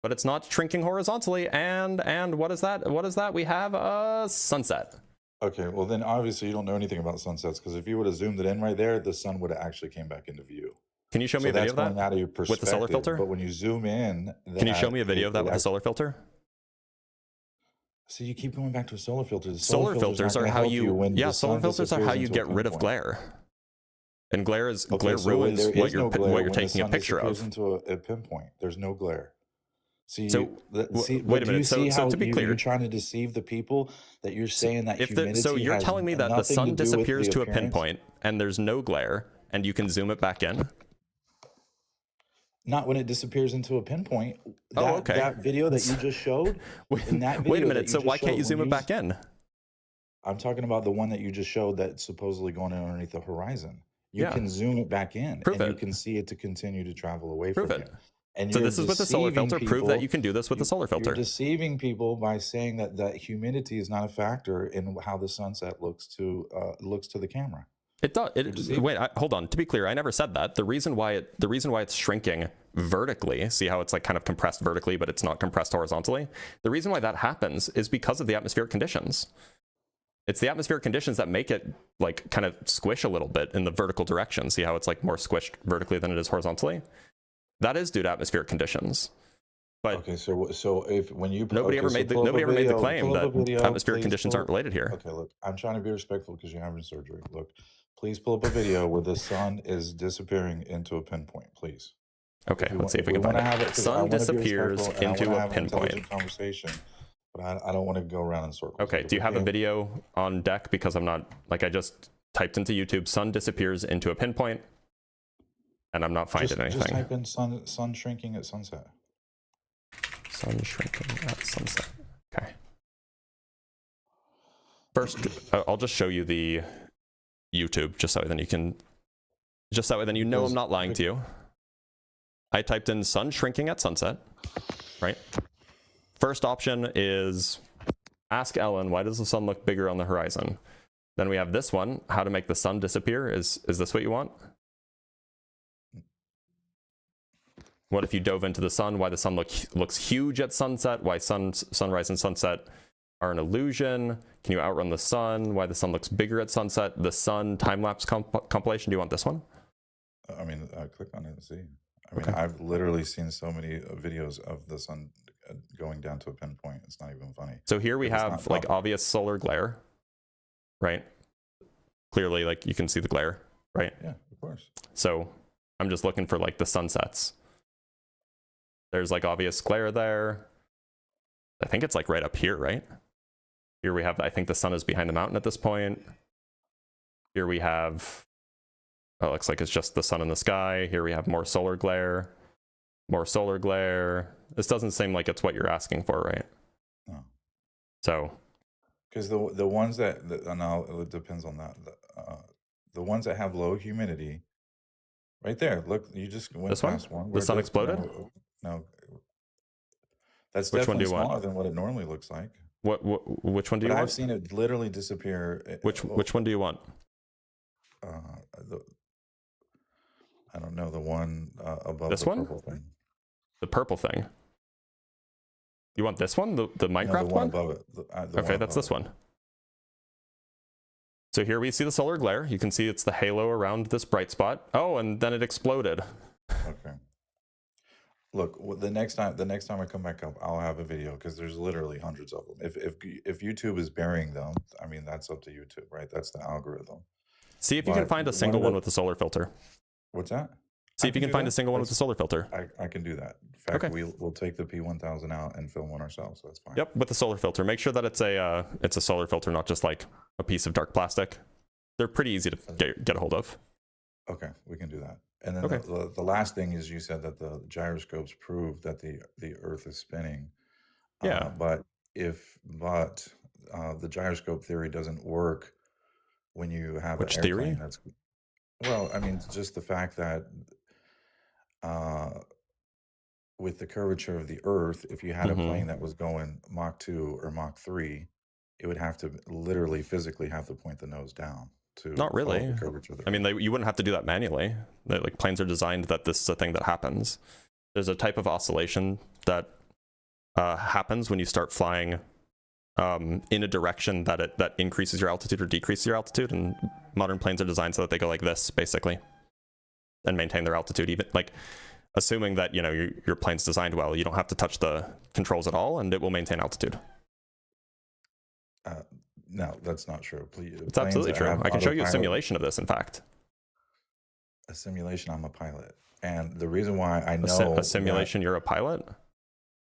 But it's not shrinking horizontally. And what is that? What is that? We have a sunset. Okay, well then obviously you don't know anything about sunsets, because if you would have zoomed it in right there, the sun would have actually came back into view. Can you show me a video of going that out of your with the solar perspective, filter? But when you zoom in, Can you show me a video it- of that it with a act- solar filter? So you keep going back to a solar filter. The Solar filters are how you, when yeah, the solar sun filters are how disappears you into a get rid of pinpoint. glare. And glare Okay, glare so when ruins there what is no glare, you're when the taking a sun picture disappears of. into a pinpoint. There's no glare. See, So, wait a minute. So to be clear, you're trying to deceive the people that you're saying that humidity so you're has telling me that the nothing sun to do with disappears the to a appearance? pinpoint and there's no glare and you can zoom it back in? Not when it disappears into a pinpoint. That, Oh, okay. That video that you just showed. in that video Wait a that minute. you So just why can't showed, you zoom when it back in? I'm talking about the one that you just showed that's supposedly going underneath the horizon. You Yeah. can zoom it back in, Prove and it. you can see it to continue to travel away Prove from it. you. And So you're this is with the solar deceiving filter. Prove that people- you can do this with the solar filter. You're deceiving people by saying that humidity is not a factor in how the sunset looks to the camera. It does. Wait, hold on. To be clear, I never said that. The reason why it's shrinking vertically. See how it's like kind of compressed vertically, but it's not compressed horizontally? The reason why that happens is because of the atmospheric conditions. It's the atmospheric conditions that make it like kind of squish a little bit in the vertical direction. See how it's like more squished vertically than it is horizontally? That is due to atmospheric conditions. But okay, so if when you nobody ever made the claim that atmospheric conditions aren't related here. Okay, look, I'm trying to be respectful because you're having surgery. Look, please pull up a video where the sun is disappearing into a pinpoint, please. Okay, let's see if we can find it. Sun disappears into a pinpoint. Conversation, but I don't want to go around in circles. Okay, do you have a video on deck? Because I'm not, like I just typed into YouTube, sun disappears into a pinpoint, and I'm not finding anything. Just type in sun shrinking at sunset. Sun shrinking at sunset. Okay. First, I'll just show you the YouTube, just so then you can, just that way then you know I'm not lying to you. I typed in sun shrinking at sunset, right? First option is ask Ellen, why does the sun look bigger on the horizon? Then we have this one, how to make the sun disappear. Is this what you want? What if you dove into the sun? Why the sun looks huge at sunset? Why sunrise and sunset are an illusion? Can you outrun the sun? Why the sun looks bigger at sunset? The sun time-lapse compilation. Do you want this one? I mean, click on it and see. I mean, I've literally seen so many videos of the sun going down to a pinpoint. It's not even funny. So here we have like obvious solar glare, right? Clearly, like you can see the glare, right? Yeah, of course. So I'm just looking for like the sunsets. There's like obvious glare there. I think it's like right up here, right? Here we have, I think the sun is behind the mountain at this point. Here we have, oh, it looks like it's just the sun in the sky. Here we have more solar glare. More solar glare. This doesn't seem like it's what you're asking for, right? No. So. Because the ones that, no, it depends on that. The ones that have low humidity, right there, look, you just went past one. The sun exploded? No. That's Which one do definitely you smaller want? than what it normally looks like. Which one do you But want? I've seen it literally disappear. Which one do you want? I don't know, the one above This the one? purple thing. The purple thing. You want this one? The Minecraft No, the one one? above it. Okay, that's this one. So here we see the solar glare. You can see it's the halo around this bright spot. Oh, and then it exploded. Okay. Look, the next time I come back up, I'll have a video because there's literally hundreds of them. If YouTube is burying them, I mean that's up to YouTube, right? That's the algorithm. See if you can find a single one with a solar filter. What's that? See if you can find a single one with a solar filter. I can do that. In fact, we'll take the P1000 out and film one ourselves, so that's fine. Yep, with the solar filter. Make sure that it's a solar filter, not just like a piece of dark plastic. They're pretty easy to get a hold of. Okay, we can do that. And then the last thing is you said that the gyroscopes prove that the Earth is spinning. Yeah. But the gyroscope theory doesn't work when you have Which an airplane theory? that's, well, I mean, just the fact that with the curvature of the Earth, if you had a plane that was going Mach 2 or Mach 3, it would have to literally physically have to point the nose down to Not really. follow the curvature of the I mean, you wouldn't have to do that manually. Like planes are designed that this is a thing that happens. There's a type of oscillation that happens when you start flying in a direction that increases your altitude or decreases your altitude, and modern planes are designed so that they go like this, basically, and maintain their altitude. Even like assuming that your plane's designed well, you don't have to touch the controls at all, and it will maintain altitude. No, that's not true. Please, It's absolutely true. I can show you a simulation of this, in fact. A simulation, I'm a pilot. And the reason why I know... A simulation, you're a pilot?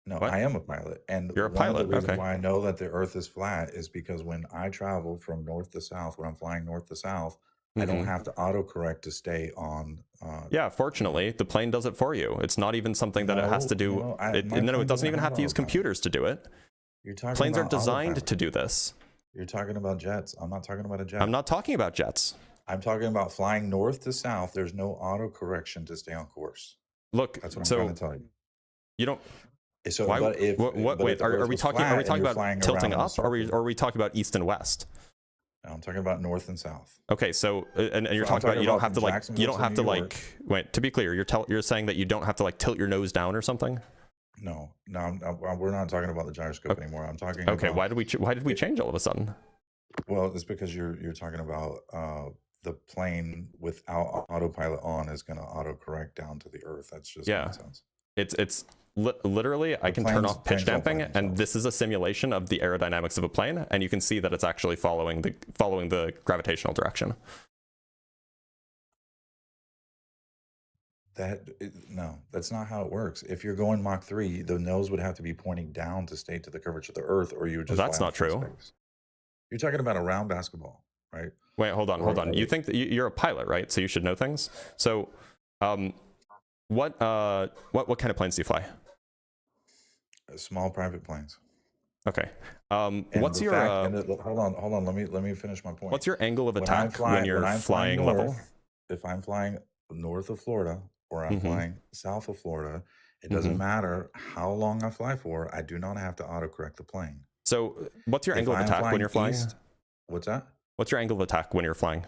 No, What? I am a pilot. And You're a pilot, the reason okay. why I know that the Earth is flat is because when I travel from north to south, when I'm flying north to south, I don't have to autocorrect to stay on... Yeah, fortunately, the plane does it for you. It's not even something that it has to do... it doesn't even have to use computers to do it. You're talking Planes are about designed autopilot. to do this. You're talking about jets. I'm not talking about a jet. I'm not talking about jets. I'm talking about flying north to south. There's no autocorrection to stay on course. Look, That's what I'm so trying to tell you. You don't... So, why, but if, wait, but if the are Earth we was talking flat and you're about flying tilting around in a up, or are we talking about east and west? I'm talking about north and south. Okay, so and you're So I'm talking about you don't have to from like Jacksonville you don't to have to New like York. wait, to be clear, you're saying that you don't have to like tilt your nose down or something? No, we're not talking about the gyroscope anymore. I'm talking. Okay, about, why did we change all of a sudden? Well, it's because you're talking about the plane without autopilot on is going to autocorrect down to the Earth. That's just nonsense. It's literally I can turn off pitch planes don't fly damping, and this is a simulation of the aerodynamics of a plane, and you can see that it's actually following the gravitational direction. No, that's not how it works. If you're going Mach 3, the nose would have to be pointing down to stay to the curvature of the Earth, or you would just. That's fly not off in true. space. You're talking about a round basketball, right? Wait, hold on. You think that you're a pilot, right? So you should know things. So, what kind of planes do you fly? Small private planes. Okay. And What's the your hold on. Let me finish my point. what's your angle of attack when you're flying level? If I'm flying north of Florida or I'm flying south of Florida, it doesn't matter how long I fly for. I do not have to autocorrect the plane. So, what's your angle of attack when you're flying? What's that? What's your angle of attack when you're flying?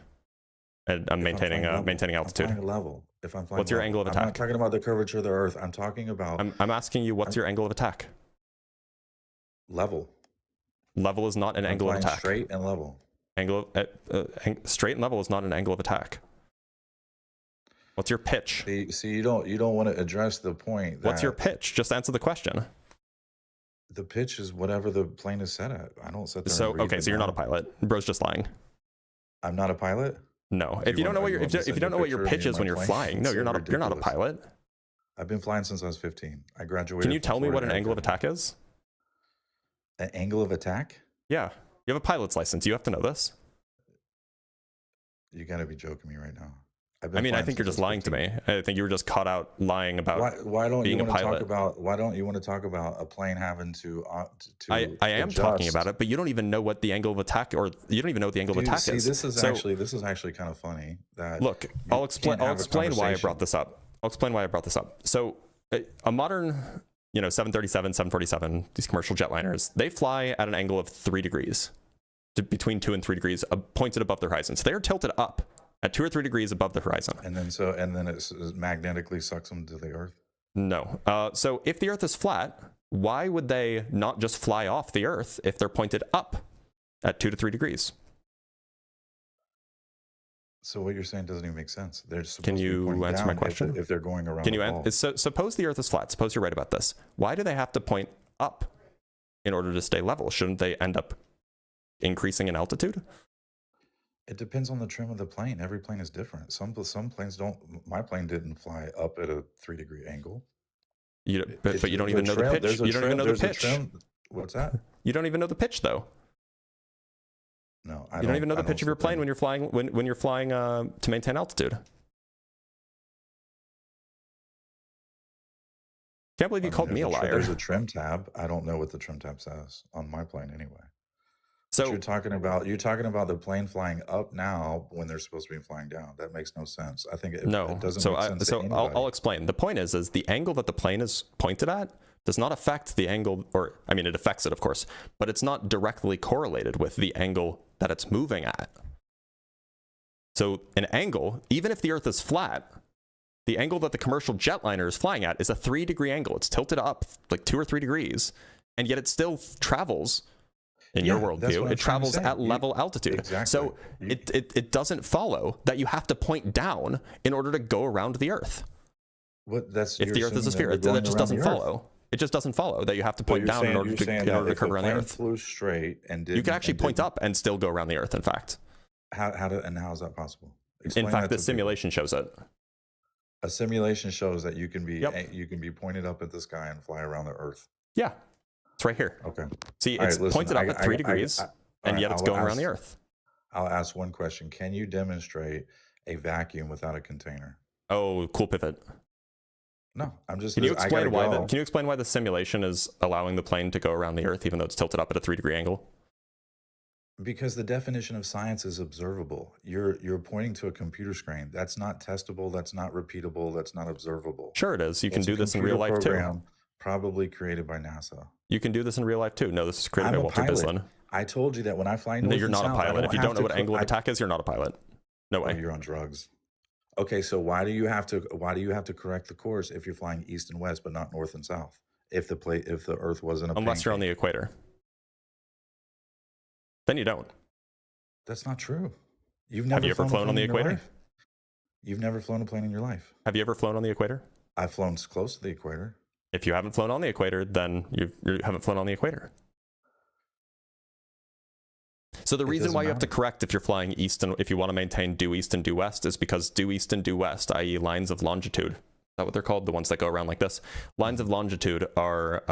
And I'm maintaining altitude. I'm flying level. If I'm flying What's your level. angle of I'm attack? not talking about the curvature of the Earth. I'm talking about. I'm asking you, what's your angle of attack? Level. Level is not an angle of attack. Straight and level. Straight and level is not an angle of attack. What's your pitch? See, you don't want to address the point. What's your pitch? Just answer the question. The pitch is whatever the plane is set at. I don't set there. So okay, so you're not a pilot. Bro's just lying. I'm not a pilot. No, if you don't know what your pitch is when you're flying, no, you're not a pilot. I've been flying since I was 15. I graduated. Can you tell me what an angle of attack is? An angle of attack? Yeah, you have a pilot's license. You have to know this. You gotta be joking me right now. I mean, I think you're just lying to me. I think you were just caught out lying about why don't being you a want to pilot. talk about why don't you want to talk about a plane having to I am adjust? talking about it, but you don't even know what the angle of attack, or you don't even know what the angle of attack is. This is actually kind of funny. That look, I'll explain why I brought this up. I'll explain why I brought this up. So, a modern, 737, 747, these commercial jetliners, they fly at an angle of 3 degrees, between 2 and 3 degrees, pointed above the horizon. So they are tilted up at 2 or 3 degrees above the horizon. And then it magnetically sucks them to the Earth. No. So if the Earth is flat, why would they not just fly off the Earth if they're pointed up at 2 to 3 degrees? So what you're saying doesn't even make sense. They're supposed Can to be you pointing answer my down question? if they're going around. Can you the ball. so suppose the Earth is flat. Suppose you're right about this. Why do they have to point up in order to stay level? Shouldn't they end up increasing in altitude? It depends on the trim of the plane. Every plane is different. Some planes don't. My plane didn't fly up at a 3 degree angle. But you don't even know the pitch. You don't even know the pitch. What's that? You don't even know the pitch, though. No, you don't even know the pitch of your plane when you're flying when you're flying to maintain altitude. Can't believe you called me a liar. There's a trim tab. I don't know what the trim tab says on my plane anyway. So you're talking about the plane flying up now when they're supposed to be flying down. That makes no sense. I think it doesn't make sense to anybody. I'll explain. The point is the angle that the plane is pointed at does not affect the angle, or I mean, it affects it, of course, but it's not directly correlated with the angle that it's moving at. So an angle, even if the Earth is flat, the angle that the commercial jetliner is flying at is a 3 degree angle. It's tilted up like 2 or 3 degrees, and yet it still travels. In your worldview, it travels at level altitude. Exactly. So it doesn't follow that you have to point down in order to go around the Earth. If the Earth is a sphere, that just doesn't follow. It just doesn't follow that you have to point down in order to curve around the Earth. Flew straight and you can actually point up and still go around the Earth. In fact, how is that possible? In fact, this simulation shows it. A simulation shows that you can be pointed up at the sky and fly around the Earth. Yeah. It's right here. Okay. See, it's pointed up at 3 degrees, and yet it's going around the Earth. I'll ask one question. Can you demonstrate a vacuum without a container? Oh, cool pivot. No, I'm just. Can you explain why? Can you explain why the simulation is allowing the plane to go around the Earth, even though it's tilted up at a 3 degree angle? Because the definition of science is observable. You're pointing to a computer screen. That's not testable. That's not repeatable. That's not observable. Sure, it is. You can do this in real life too. Probably created by NASA. You can do this in real life too. No, this is created by Walter Bislin. I told you that when I fly No, north you're and not a south, I pilot. If you have don't know to what angle of I- attack is, you're not a pilot. No Oh, way. you're on drugs. Okay, so why do you have to correct the course if you're flying east and west but not north and south? If the Earth wasn't a Unless you're on pancake? the equator. Then you don't. That's not true. You've Have never you ever flown on a plane the in your equator? life. You've never flown a plane in your life. Have you ever flown on the equator? I've flown close to the equator. If you haven't flown on the equator, then you haven't flown on the equator. So the reason doesn't why you have to matter. correct if you're flying east and if you want to maintain due east and due west is because due east and due west, i.e. lines of longitude, is that what they're called? The ones that go around like this. Lines of longitude are,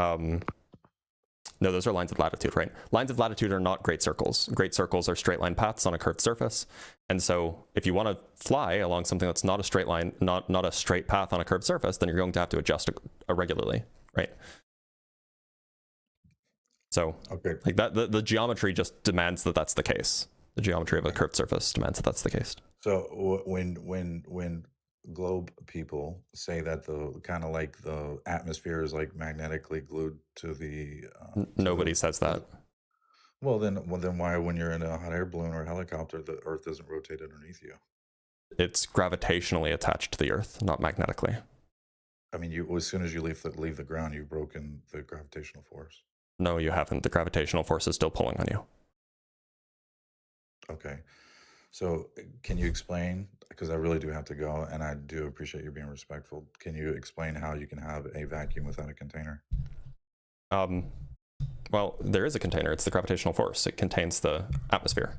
no, those are lines of latitude, right? Lines of latitude are not great circles. Great circles are straight line paths on a curved surface. And so if you want to fly along something that's not a straight line, not a straight path on a curved surface, then you're going to have to adjust irregularly, right? So Okay. like that, the geometry just demands that that's the case. The geometry of a curved surface demands that that's the case. So when globe people say that the kind of like the atmosphere is like magnetically glued to the Nobody says that. well then why when you're in a hot air balloon or a helicopter the Earth doesn't rotate underneath you? It's gravitationally attached to the Earth, not magnetically. I mean, you as soon as you leave the ground, you've broken the gravitational force. No, you haven't. The gravitational force is still pulling on you. Okay. So can you explain, because I really do have to go and I do appreciate you being respectful. Can you explain how you can have a vacuum without a container? Well, there is a container. It's the gravitational force. It contains the atmosphere.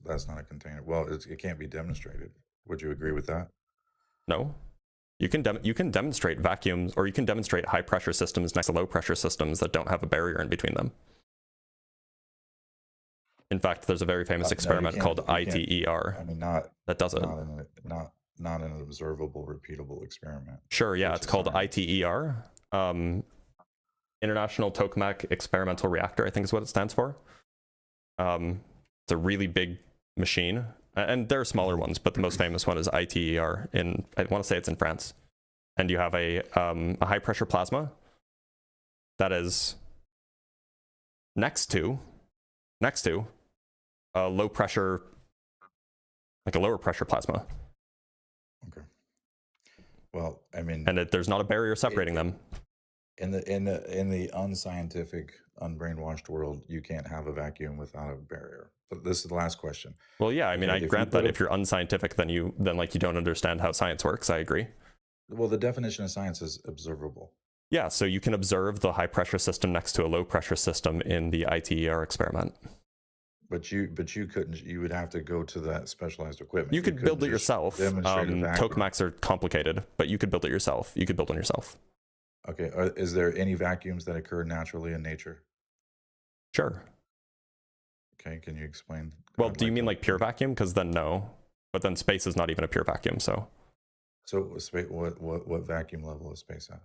That's not a container. Well, it can't be demonstrated. Would you agree with that? No. You can demonstrate vacuums, or you can demonstrate high pressure systems next to low pressure systems that don't have a barrier in between them. In fact, there's a very famous experiment called ITER. I mean, that does it. Not an observable, repeatable experiment. Sure, yeah, it's called ITER. International Tokamak Experimental Reactor, I think is what it stands for. It's a really big machine, and there are smaller ones, but the most famous one is ITER in, I want to say it's in France. And you have a high pressure plasma that is next to a low pressure, like a lower pressure plasma. Okay. Well, I mean, and there's not a barrier separating them. In the unscientific, unbrainwashed world, you can't have a vacuum without a barrier. But this is the last question. Well, yeah, I mean, Okay, I grant that if you're unscientific, then you don't understand how science works. I agree. Well, the definition of science is observable. Yeah, so you can observe the high pressure system next to a low pressure system in the ITER experiment. But you couldn't. You would have to go to that specialized equipment. You could build it yourself. Tokamaks are complicated, but you could build it yourself. You could build one yourself. Okay. Is there any vacuums that occur naturally in nature? Sure. Okay. Can you explain? Well, do you mean like pure vacuum? Because then no. But then space is not even a pure vacuum. So what vacuum level is space at?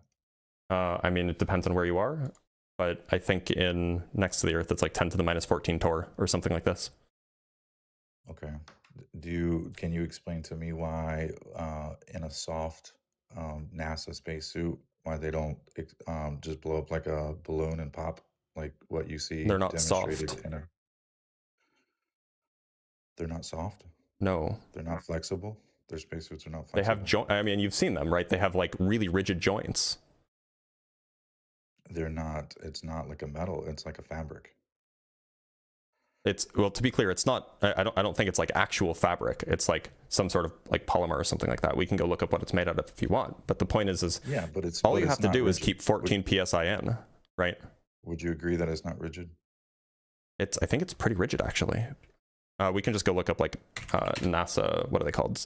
I mean, it depends on where you are. But I think in next to the Earth, it's like 10 to the minus 14 torr or something like this. Okay. Can you explain to me why in a soft NASA spacesuit, why they don't just blow up like a balloon and pop like what you see? They're not demonstrated soft. They're not soft? No. They're not flexible? Their spacesuits are not flexible? They have I mean, you've seen them, right? They have like really rigid joints. They're not. It's not like a metal. It's like a fabric. It's, well, to be clear, it's not. I don't think it's like actual fabric. It's like some sort of like polymer or something like that. We can go look up what it's made out of if you want. But the point is yeah, but it's all you have to do is keep 14 psi in, right? Would you agree that it's not rigid? I think it's pretty rigid actually. We can just go look up like NASA. What are they called?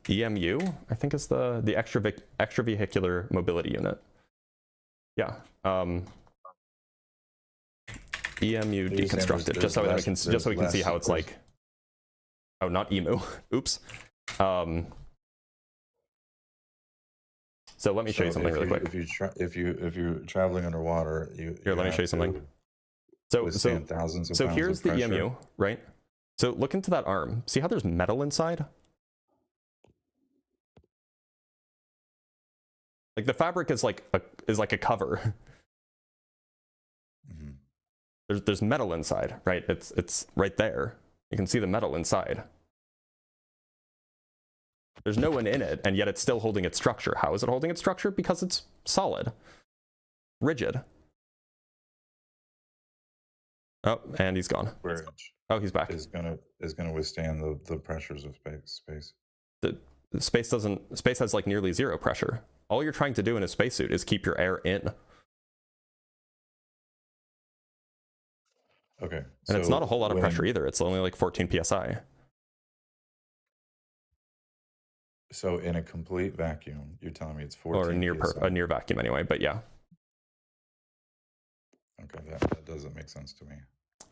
EMU, I think is the extravehicular mobility unit. Yeah. EMU deconstructed, just so we can see how it's like. Oh, not EMU. Oops. So let me show you something really quick. If you're traveling underwater, here. Let me show you something. So here's the EMU, right? So look into that arm. See how there's metal inside? Like the fabric is like a cover. There's metal inside, right? It's right there. You can see the metal inside. There's no one in it, and yet it's still holding its structure. How is it holding its structure? Because it's solid, rigid. Oh, and he's gone. Oh, he's back. Is gonna withstand the pressures of space. The space has like nearly zero pressure. All you're trying to do in a spacesuit is keep your air in. Okay. And it's not a whole lot of pressure either. It's only like 14 psi. So in a complete vacuum, you're telling me it's 14 or a near vacuum anyway, but yeah. Okay, that doesn't make sense to me.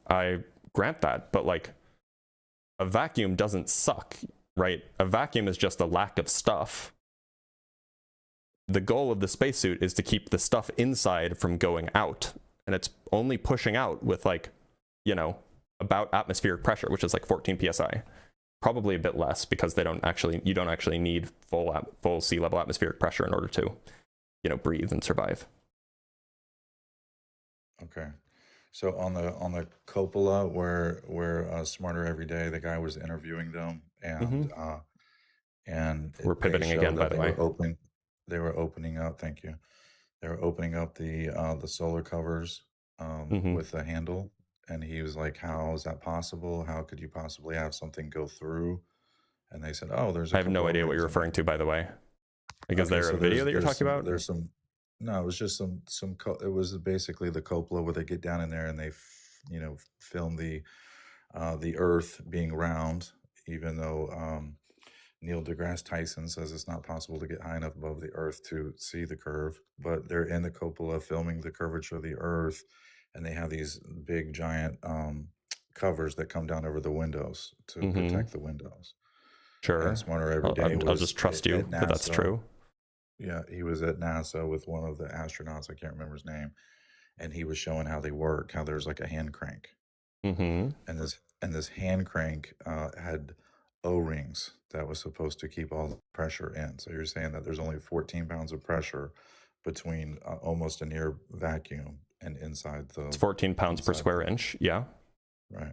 I grant that, but like a vacuum doesn't suck, right? A vacuum is just a lack of stuff. The goal of the spacesuit is to keep the stuff inside from going out, and it's only pushing out with like, you know, about atmospheric pressure, which is like 14 psi. Probably a bit less because you don't actually need full sea level atmospheric pressure in order to, you know, breathe and survive. Okay. So on the cupola where Smarter Every Day, the guy was interviewing them, and and we're pivoting again, by the way. They were opening up. Thank you. They were opening up the solar covers with the handle, and he was like, "How is that possible? How could you possibly have something go through?" And they said, "Oh, there's." I have no idea what you're referring to, by the way. Because there's a video that you're talking about. There's some. No, it was just some. It was basically the cupola where they get down in there and they, you know, film the Earth being round, even though Neil deGrasse Tyson says it's not possible to get high enough above the Earth to see the curve. But they're in the cupola filming the curvature of the Earth, and they have these big giant covers that come down over the windows to protect the windows. Sure. And Smarter Every Day. I'll just trust you that that's true. Yeah, he was at NASA with one of the astronauts. I can't remember his name, and he was showing how they work. How there's like a hand crank, and this hand crank had O-rings that was supposed to keep all the pressure in. So you're saying that there's only 14 pounds of pressure between almost a near vacuum and inside the. It's 14 pounds per square inch. Yeah. Right.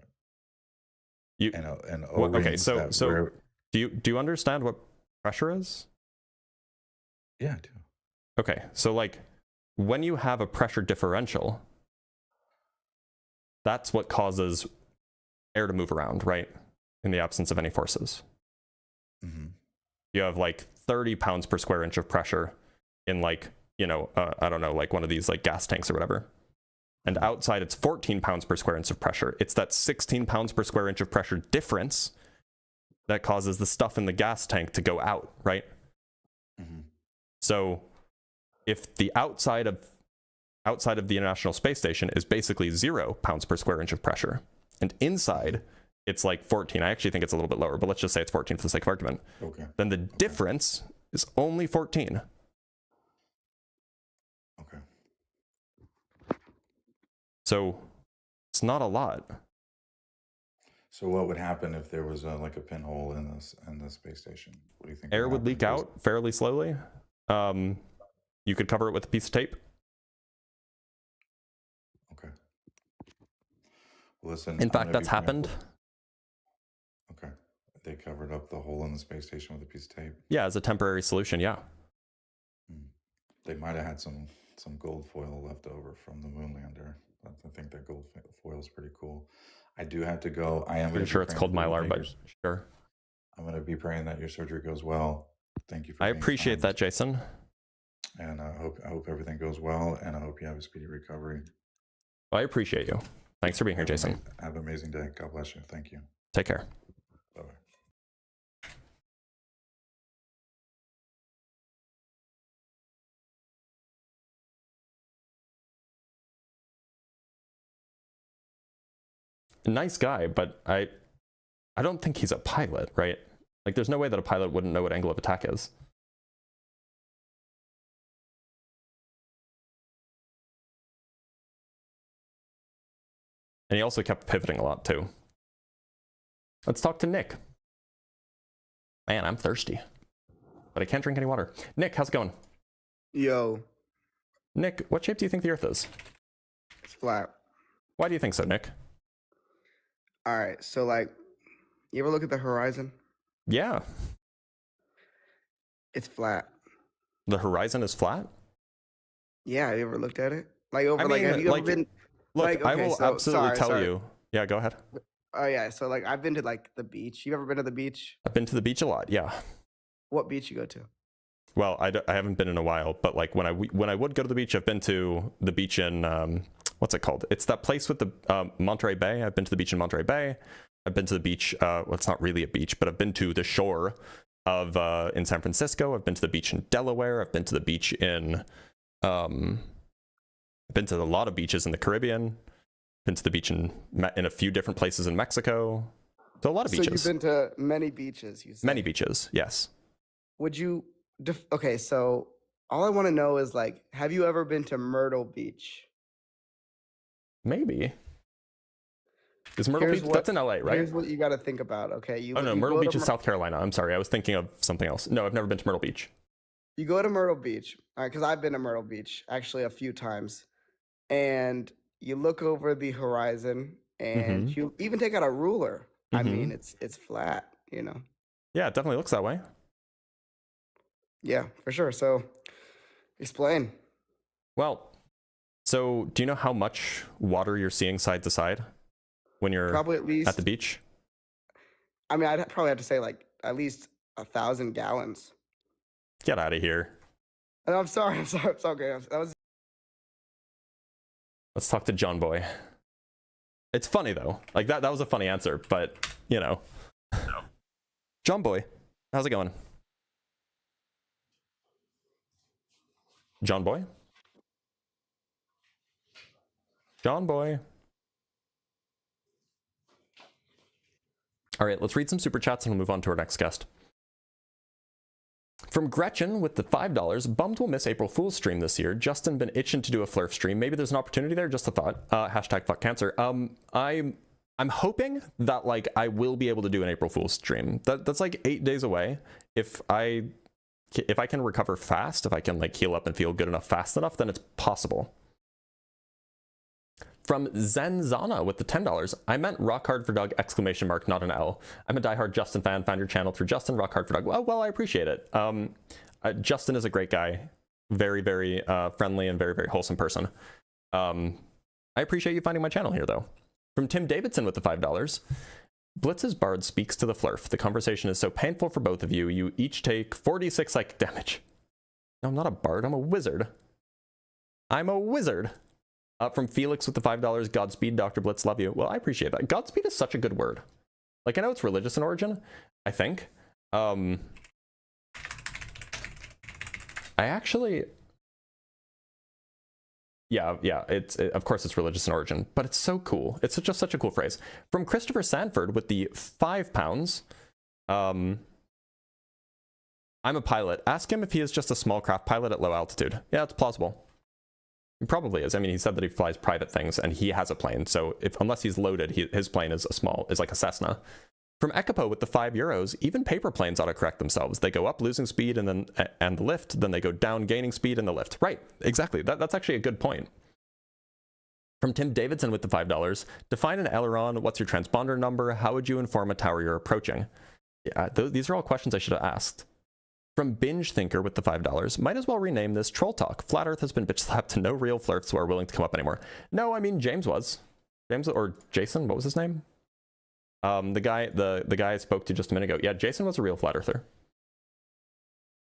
And okay, so do you understand what pressure is? Yeah, I do. Okay, so like when you have a pressure differential, that's what causes air to move around, right? In the absence of any forces. You have like 30 pounds per square inch of pressure in like, you know, I don't know, like one of these like gas tanks or whatever. And outside it's 14 pounds per square inch of pressure. It's that 16 pounds per square inch of pressure difference that causes the stuff in the gas tank to go out, right? So if the outside of the International Space Station is basically 0 pounds per square inch of pressure, and inside it's like 14, I actually think it's a little bit lower, but let's just say it's 14 for the sake of argument. Okay. Then the difference is only 14. Okay. So it's not a lot. So what would happen if there was like a pinhole in the space station? What do you think? Air would leak out fairly slowly. You could cover it with a piece of tape. Okay. Listen. In fact, that's happened. Okay. They covered up the hole in the space station with a piece of tape. Yeah, as a temporary solution, yeah. They might have had some gold foil left over from the moon lander. I think that gold foil is pretty cool. I do have to go. I am pretty sure it's called Mylar, but sure. I'm going to be praying that your surgery goes well. Thank you for I appreciate that, Jason. And I hope everything goes well, and I hope you have a speedy recovery. Well, I appreciate you. Thanks for being here, Jason. Have an amazing day. God bless you. Thank you. Take care. Bye-bye. Nice guy, but I don't think he's a pilot, right? Like, there's no way that a pilot wouldn't know what angle of attack is. And he also kept pivoting a lot, too. Let's talk to Nick. Man, I'm thirsty. But I can't drink any water. Nick, how's it going? Yo. Nick, what shape do you think the Earth is? It's flat. Why do you think so, Nick? All right, so like, you ever look at the horizon? Yeah. It's flat. The horizon is flat? Yeah, have you ever looked at it? Like over, I like, mean, have you like, ever been? Look, Like, I okay, will so, absolutely tell sorry. you. Yeah, go ahead. Oh yeah, so like I've been to like the beach. You ever been to the beach? I've been to the beach a lot, yeah. What beach you go to? Well, I haven't been in a while, but like when I would go to the beach, I've been to the beach in, what's it called? It's that place with the Monterey Bay. I've been to the beach in Monterey Bay. I've been to the beach, well, it's not really a beach, but I've been to the shore of in San Francisco. I've been to the beach in Delaware. I've been to the beach in, I've been to a lot of beaches in the Caribbean. Been to the beach in a few different places in Mexico. So a lot of beaches. So you've been to many beaches. You said. Many beaches, yes. Would you? Okay, so all I want to know is like, have you ever been to Myrtle Beach? Maybe. Is Myrtle Beach? That's in LA, right? Here's what you got to think about. Okay. Oh no, Myrtle Beach is South Carolina. I'm sorry, I was thinking of something else. No, I've never been to Myrtle Beach. You go to Myrtle Beach, all right? Because I've been to Myrtle Beach actually a few times, and you look over the horizon, and you even take out a ruler. I mean, it's flat, you know. Yeah, it definitely looks that way. Yeah, for sure. So, explain. Well, so do you know how much water you're seeing side to side when you're Probably at least at the beach? I mean, I'd probably have to say like at least 1,000 gallons. Get out of here. And I'm sorry. It's okay. That was. Let's talk to John Boy. It's funny though. Like that was a funny answer, but you know. John Boy, how's it going? John Boy? John Boy. All right, let's read some super chats and we'll move on to our next guest. From Gretchen with the $5, bummed we'll miss April Fool's stream this year. Justin been itching to do a FLERF stream. Maybe there's an opportunity there, just a thought. Hashtag fuck cancer. I'm hoping that like I will be able to do an April Fool's stream. That's like 8 days away. If I can recover fast, if I can like heal up and feel good enough fast enough, then it's possible. From Zenzana with the $10, I meant rock hard for Doug, ! Not an L. I'm a diehard Justin fan, found your channel through Justin, rock hard for Doug. Well, I appreciate it. Justin is a great guy. Very, very friendly and very, very wholesome person. I appreciate you finding my channel here though. From Tim Davidson with the $5, Blitz's bard speaks to the FLERF. The conversation is so painful for both of you. You each take 46 psychic damage. No, I'm not a bard, I'm a wizard. I'm a wizard. From Felix with the $5, Godspeed, Dr. Blitz, love you. Well, I appreciate that. Godspeed is such a good word. Like, I know it's religious in origin, I think. I actually... Yeah, of course it's religious in origin, but it's so cool. It's just such a cool phrase. From Christopher Sanford with the £5, I'm a pilot. Ask him if he is just a small craft pilot at low altitude. Yeah, it's plausible. He probably is. I mean, he said that he flies private things and he has a plane. So unless he's loaded, his plane is like a Cessna. From Ekipo with the €5, even paper planes autocorrect themselves. They go up losing speed and the lift, then they go down gaining speed and the lift. Right, exactly. That's actually a good point. From Tim Davidson with the $5, define an aileron. What's your transponder number? How would you inform a tower you're approaching? Yeah, these are all questions I should have asked. From Binge Thinker with the $5, might as well rename this Troll Talk. Flat Earth has been bitch slapped to no real FLERFs who are willing to come up anymore. No, I mean James was. James or Jason, what was his name? The guy I spoke to just a minute ago. Yeah, Jason was a real flat earther.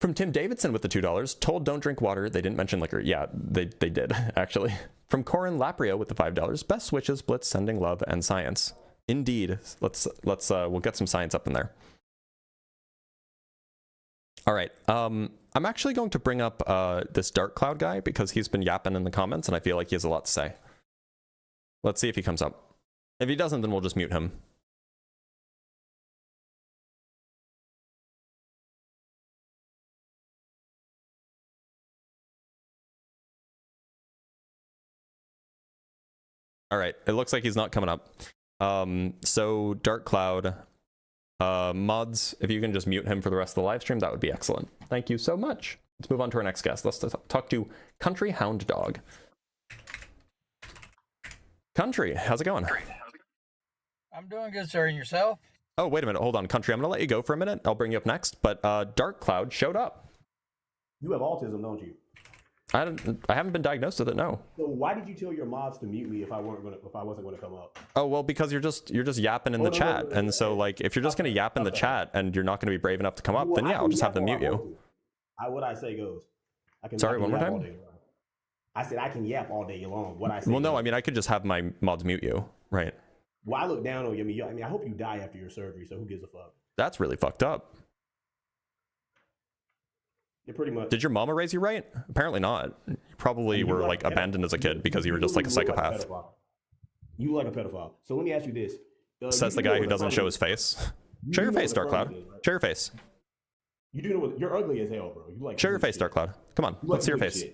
From Tim Davidson with the $2, told don't drink water. They didn't mention liquor. Yeah, they did, actually. From Corin Laprio with the $5, best wishes, Blitz, sending love and science. Indeed. We'll get some science up in there. All right, I'm actually going to bring up this Dark Cloud guy because he's been yapping in the comments and I feel like he has a lot to say. Let's see if he comes up. If he doesn't, then we'll just mute him. All right, it looks like he's not coming up. So Dark Cloud, mods, if you can just mute him for the rest of the live stream, that would be excellent. Thank you so much. Let's move on to our next guest. Let's talk to Country Hound Dog. Country, how's it going? I'm doing good, sir. And yourself? Oh, wait a minute. Hold on, Country. I'm going to let you go for a minute. I'll bring you up next. But Dark Cloud showed up. You have autism, don't you? I haven't been diagnosed with it, no. So why did you tell your mods to mute me if I wasn't gonna come up? Oh, well, because you're just yapping in the chat. And so, like, if you're just going to yap in the chat and you're not going to be brave enough to come up, then yeah, I'll just have them mute you. What I say goes. Sorry, one more time? I said I can yap all day long. What I say. Well, no, I mean, I could just have my mods mute you, right? Well, I look down on you. I mean, I hope you die after your surgery, so who gives a fuck? That's really fucked up. Yeah, pretty much. Did your mama raise you right? Apparently not. You probably were, like, abandoned as a kid because you were just, like, a psychopath. You like a pedophile. So let me ask you this. Says the guy who doesn't show his face. Show your face, Dark Cloud. Show your face. You do know what? You're ugly as hell, bro. You like. Show your face, Dark Cloud. Come on, let's see your face.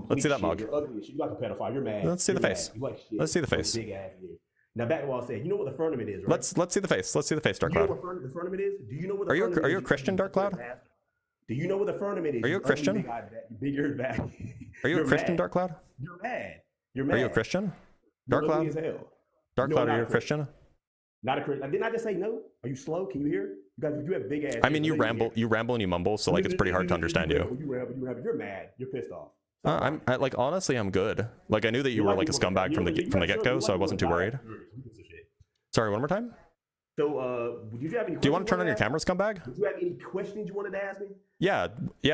Let's see that mug. You're ugly as shit. You like a pedophile. You're mad. Let's see the face. Let's see the face. Big ass ears. Now back to what I said. You know what the firmament is, right? Let's see the face. Let's see the face, Dark Cloud. You know what the firmament is? Do you know what the firmament is? Are you a Christian, Dark Cloud? Do you know what the firmament is? Are you a Christian? Big eared back. Are you a Christian, Dark Cloud? You're mad. You're mad. Are you a Christian? Dark Cloud? Dark Cloud, are you a Christian? Not a Christian. Didn't I just say no? Are you slow? Can you hear? You have big ass. I mean, you ramble and you mumble, so like it's pretty hard to understand you. You're mad. You're pissed off. Like honestly, I'm good. Like I knew that you were like a scumbag from the get-go, so I wasn't too worried. Sorry, one more time. So, did you have any? Do you want to turn on your camera, scumbag? Did you have any questions you wanted to ask me? Yeah,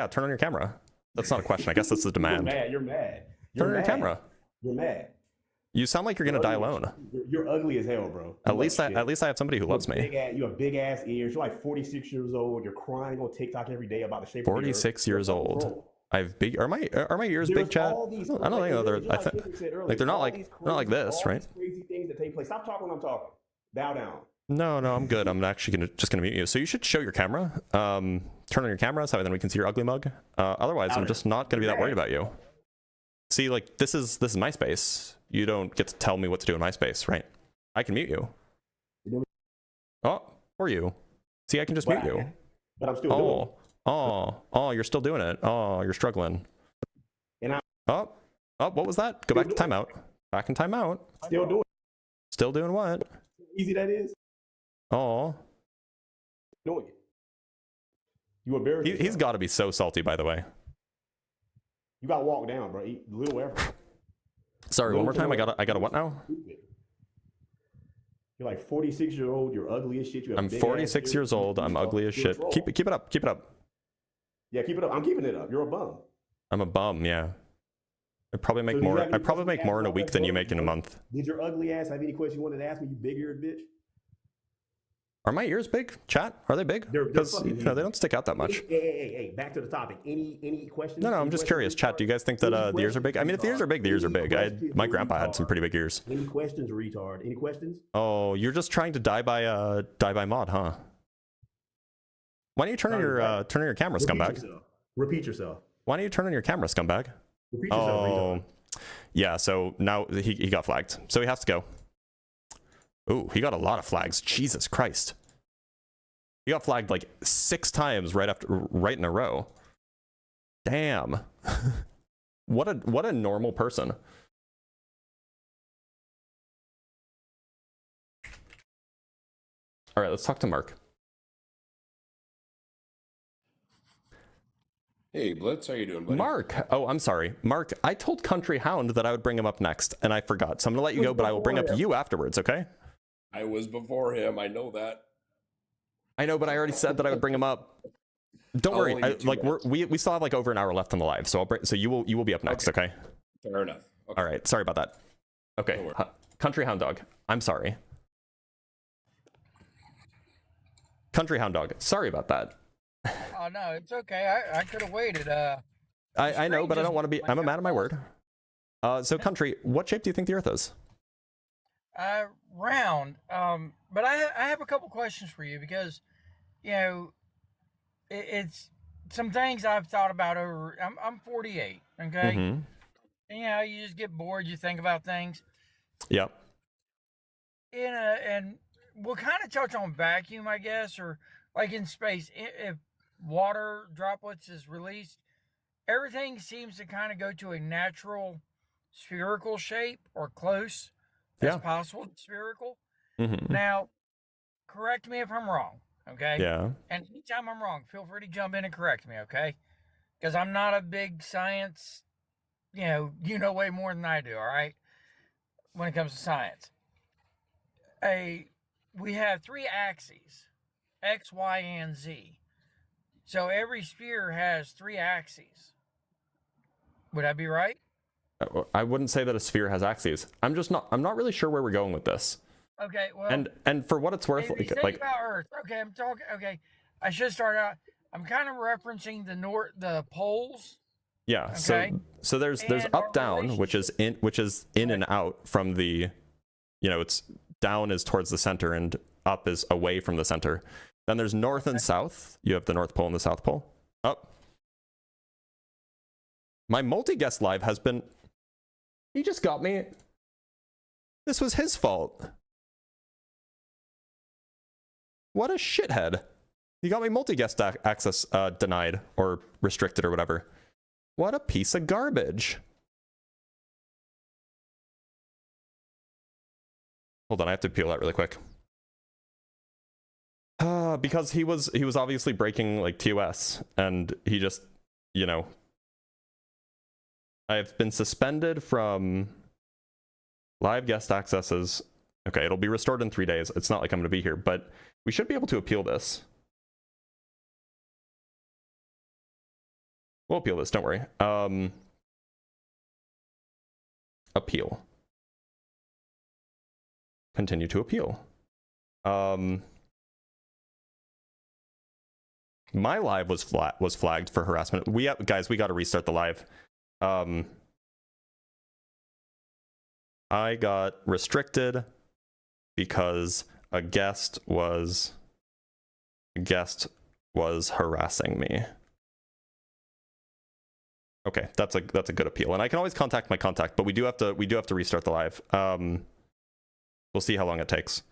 turn on your camera. That's not a question. I guess that's a demand. You're mad. Turn on your camera. You're mad. You sound like you're gonna die alone. You're ugly as hell, bro. At least I have somebody who loves me. You have big ass ears. You're like 46 years old. You're crying on TikTok every day about the shape. 46 years old. I have big. Are my ears big, chat? I don't think they're. I think like they're not like this, right? Crazy things that take place. Stop talking when I'm talking. Bow down. No, I'm good. I'm actually just gonna mute you. So you should show your camera. Turn on your camera so then we can see your ugly mug. Otherwise, I'm just not gonna be that worried about you. See, like this is my space. You don't get to tell me what to do in my space, right? I can mute you. Oh, or you. See, I can just mute you. But I'm still doing it. Oh, you're still doing it. Oh, you're struggling. Oh, what was that? Go back to timeout. Back in timeout. Still doing it. Still doing what? Easy that is. Oh. Doing it. You embarrassed. He's got to be so salty, by the way. You got to walk down, bro. Eat little effort. Sorry, one more time. I got a what now? You're like 46 years old. You're ugly as shit. You have I'm 46 years old. I'm ugly as shit. Keep it up. Keep it up. Yeah, keep it up. I'm keeping it up. You're a bum. I'm a bum. Yeah. I probably make more. I probably make more in a week than you make in a month. Did your ugly ass have any questions you wanted to ask me? You big-eared bitch. Are my ears big? Chat? Are they big? Because they don't stick out that much. Hey, back to the topic. Any questions? No, I'm just curious. Chat, do you guys think that the ears are big? I mean, if the ears are big, the ears are big. My grandpa had some pretty big ears. Any questions, retard? Any questions? Oh, you're just trying to die by mod, huh? Why don't you turn on your camera, scumbag? Repeat yourself. Why don't you turn on your camera, scumbag? Repeat yourself, retard. Yeah. So now he got flagged, so he has to go. Ooh, he got a lot of flags. Jesus Christ. He got flagged like 6 times right in a row. Damn. What a normal person. All right, let's talk to Mark. Hey, Blitz, how you doing, buddy? Mark. Oh, I'm sorry. Mark, I told Country Hound that I would bring him up next, and I forgot. So I'm going to let you go, but I will bring up you afterwards, okay? I was before him. I know that. I know, but I already said that I would bring him up. Don't worry. We still have like over an hour left on the live, so you will be up next, okay? Fair enough. Okay. All right. Sorry about that. Okay. Country Hound Dog. I'm sorry. Country Hound Dog. Sorry about that. Oh no, it's okay. I could have waited. I know, but I don't want to be. I'm a man of my word. So Country, what shape do you think the Earth is? Round. But I have a couple questions for you because, you know, it's some things I've thought about over. I'm 48. Okay. Mm-hmm. And, you know, you just get bored. You think about things. Yep. And we'll kind of touch on vacuum, I guess, or like in space, if water droplets is released, everything seems to kind of go to a natural spherical shape or close. that's Yeah. possible, spherical. Mm-hmm. Now, correct me if I'm wrong, okay? Yeah. And anytime I'm wrong, feel free to jump in and correct me, okay? Because I'm not a big science, you know way more than I do, all right? When it comes to science. We have 3 axes, X, Y, and Z. So every sphere has 3 axes. Would I be right? I wouldn't say that a sphere has axes. I'm not really sure where we're going with this. Okay, well. And for what it's worth, if you think about Earth, okay, I'm talking. Okay, I should start out. I'm kind of referencing the poles. Yeah. Okay? So there's And up down, which is in and out from the, it's down is towards the center and up is away from the center. Then there's north and south. You have the North Pole and the South Pole. Up. My multi-guest live has been. He just got me. This was his fault. What a shithead. He got me multi-guest access denied or restricted or whatever. What a piece of garbage. Hold on, I have to peel that really quick. Because he was obviously breaking like TOS, and he just, I have been suspended from live guest accesses. Okay, it'll be restored in 3 days. It's not like I'm going to be here, but we should be able to appeal this. We'll appeal this, don't worry. Appeal. Continue to appeal. My live was flagged for harassment. Guys, we got to restart the live. I got restricted because a guest was harassing me. Okay, that's a good appeal, and I can always contact my contact, but we do have to restart the live. We'll see how long it takes.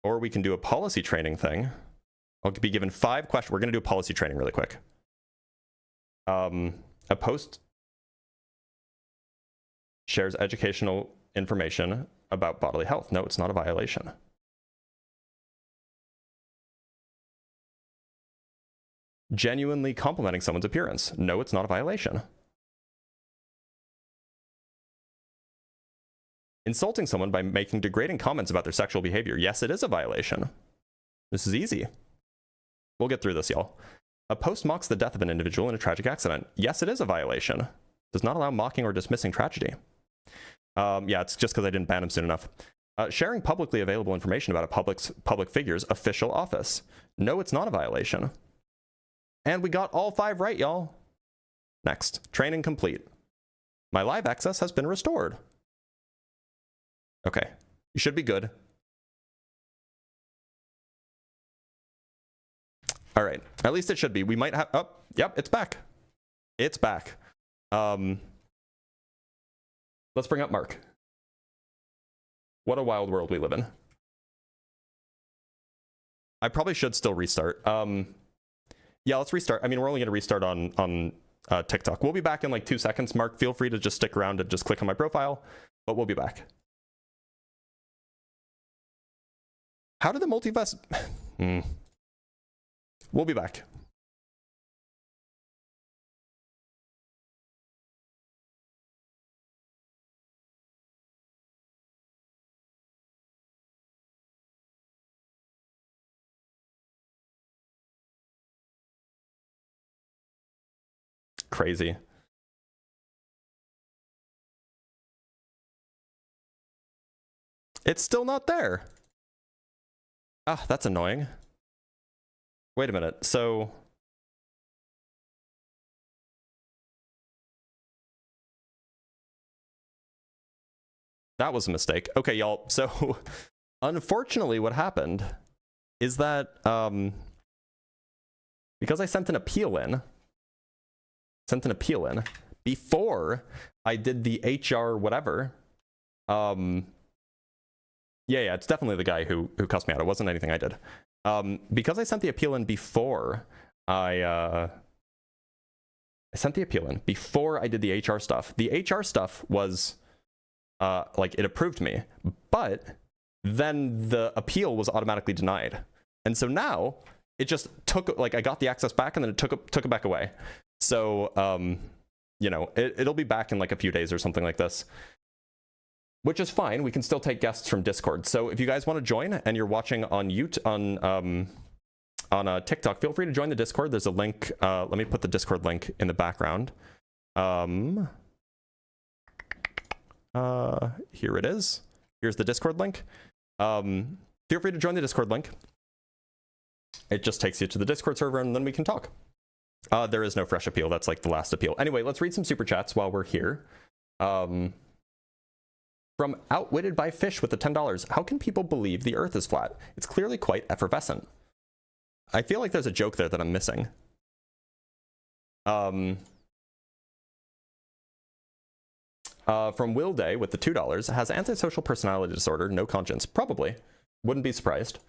Or we can do a policy training thing. I'll be given 5 questions. We're going to do a policy training really quick. A post shares educational information about bodily health. No, it's not a violation. Genuinely complimenting someone's appearance. No, it's not a violation. Insulting someone by making degrading comments about their sexual behavior. Yes, it is a violation. This is easy. We'll get through this, y'all. A post mocks the death of an individual in a tragic accident. Yes, it is a violation. Does not allow mocking or dismissing tragedy. Yeah, it's just because I didn't ban him soon enough. Sharing publicly available information about a public figure's official office. No, it's not a violation. And we got all 5 right, y'all. Next. Training complete. My live access has been restored. Okay. You should be good. All right. At least it should be. We might have... Oh, yep, it's back. It's back. Let's bring up Mark. What a wild world we live in. I probably should still restart. Yeah, let's restart. I mean, we're only going to restart on TikTok. We'll be back in like 2 seconds. Mark, feel free to just stick around and just click on my profile, but we'll be back. How did the multiverse... We'll be back. Crazy. It's still not there. Ah, that's annoying. Wait a minute. So that was a mistake. Okay, y'all. So unfortunately what happened is that because I sent an appeal in before I did the HR whatever. Yeah, it's definitely the guy who cussed me out. It wasn't anything I did. Because I sent the appeal in before I I sent the appeal in before I did the HR stuff. The HR stuff was like it approved me, but then the appeal was automatically denied. And so now it just took, like, I got the access back and then it took it back away. So, you know, it'll be back in like a few days or something like this, which is fine. We can still take guests from Discord. So if you guys want to join and you're watching on YouTube, on TikTok, feel free to join the Discord. There's a link. Let me put the Discord link in the background. Here it is. Here's the Discord link. Feel free to join the Discord link. It just takes you to the Discord server and then we can talk. There is no fresh appeal. That's like the last appeal. Anyway, let's read some super chats while we're here. From Outwitted by Fish with the $10. How can people believe the Earth is flat? It's clearly quite effervescent. I feel like there's a joke there that I'm missing. From Will Day with the $2. Has antisocial personality disorder, no conscience. Probably. Wouldn't be surprised.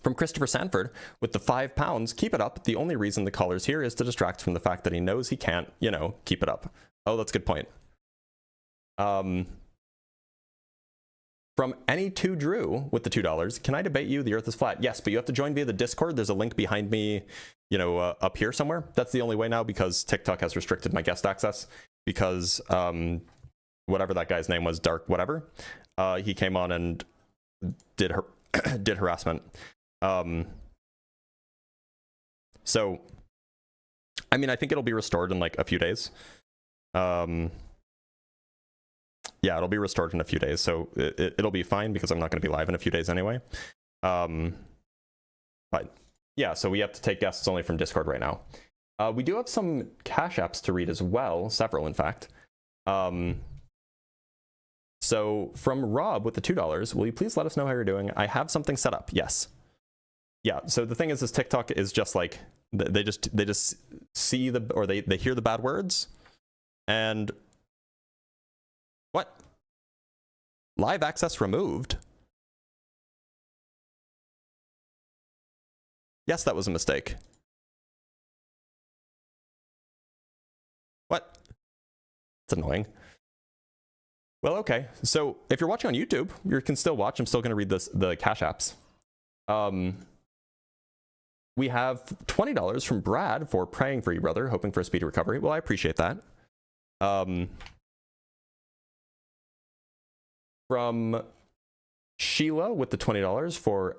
From Christopher Sanford with the £5. Keep it up. The only reason the caller's here is to distract from the fact that he knows he can't, you know, keep it up. Oh, that's a good point. From Any2 Drew with the $2. Can I debate you? The Earth is flat. Yes, but you have to join via the Discord. There's a link behind me, you know, up here somewhere. That's the only way now because TikTok has restricted my guest access because whatever that guy's name was, Dark whatever, he came on and did harassment. So, I mean, I think it'll be restored in like a few days. Yeah, it'll be restored in a few days, so it'll be fine because I'm not going to be live in a few days anyway. But yeah, so we have to take guests only from Discord right now. We do have some Cash Apps to read as well, several in fact. So from Rob with the $2, will you please let us know how you're doing? I have something set up. Yes. Yeah. So the thing is, this TikTok is just like they just see the, or they hear the bad words, and what? Live access removed. Yes, that was a mistake. What? It's annoying. Well, okay. So if you're watching on YouTube, you can still watch. I'm still going to read the Cash Apps. We have $20 from Brad for praying for you, brother, hoping for a speedy recovery. Well, I appreciate that. From Sheila with the $20 for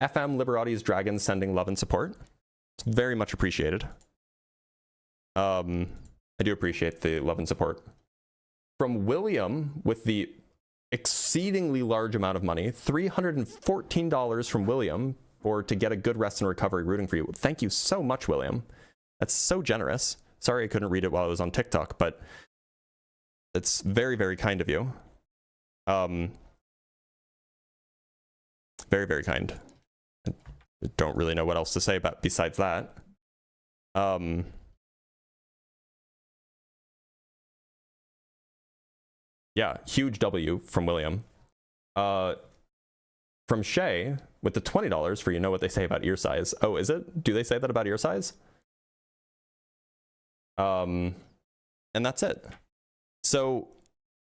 FM Liberati's Dragons sending love and support. It's very much appreciated. I do appreciate the love and support. From William with the exceedingly large amount of money, $314 from William for to get a good rest and recovery, rooting for you. Thank you so much, William. That's so generous. Sorry I couldn't read it while I was on TikTok, but it's very, very kind of you. Very, very kind. I don't really know what else to say about besides that. Yeah, huge W from William. From Shay with the $20 for you know what they say about ear size. Oh, is it? Do they say that about ear size? And that's it. So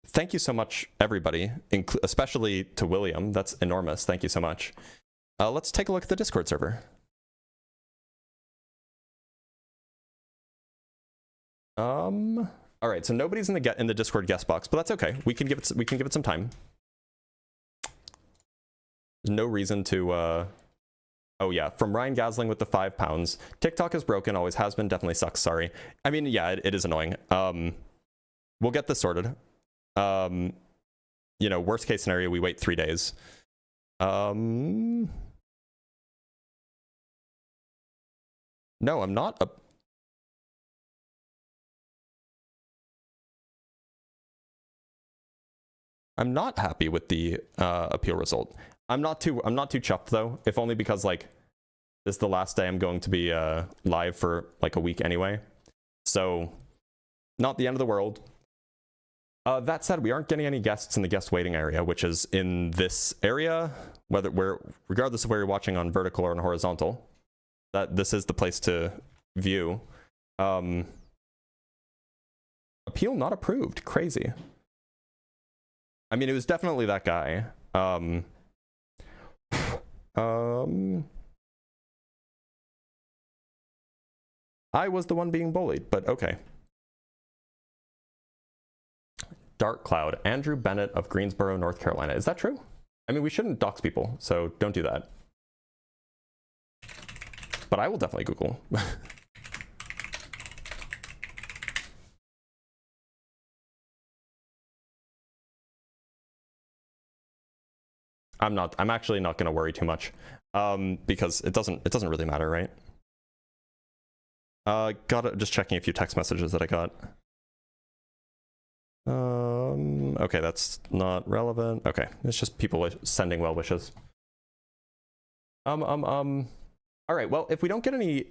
thank you so much, everybody, especially to William. That's enormous. Thank you so much. Let's take a look at the Discord server. All right, so nobody's in the Discord guest box, but that's okay. We can give it some time. There's no reason to. Oh yeah, from Ryan Gasling with the £5. TikTok is broken, always has been, definitely sucks. Sorry. I mean, yeah, it is annoying. We'll get this sorted. You know, worst case scenario, we wait 3 days. No, I'm not. I'm not happy with the appeal result. I'm not too chuffed though, if only because like this is the last day I'm going to be live for like a week anyway. So not the end of the world. That said, we aren't getting any guests in the guest waiting area, which is in this area, regardless of where you're watching on vertical or on horizontal, that this is the place to view. Appeal not approved. Crazy. I mean, it was definitely that guy. I was the one being bullied, but okay. Dark Cloud. Andrew Bennett of Greensboro, North Carolina. Is that true? I mean, we shouldn't dox people, so don't do that. But I will definitely Google. I'm actually not going to worry too much, because it doesn't really matter, right? Just checking a few text messages that I got. Okay, that's not relevant. Okay, it's just people sending well wishes. All right, well, if we don't get any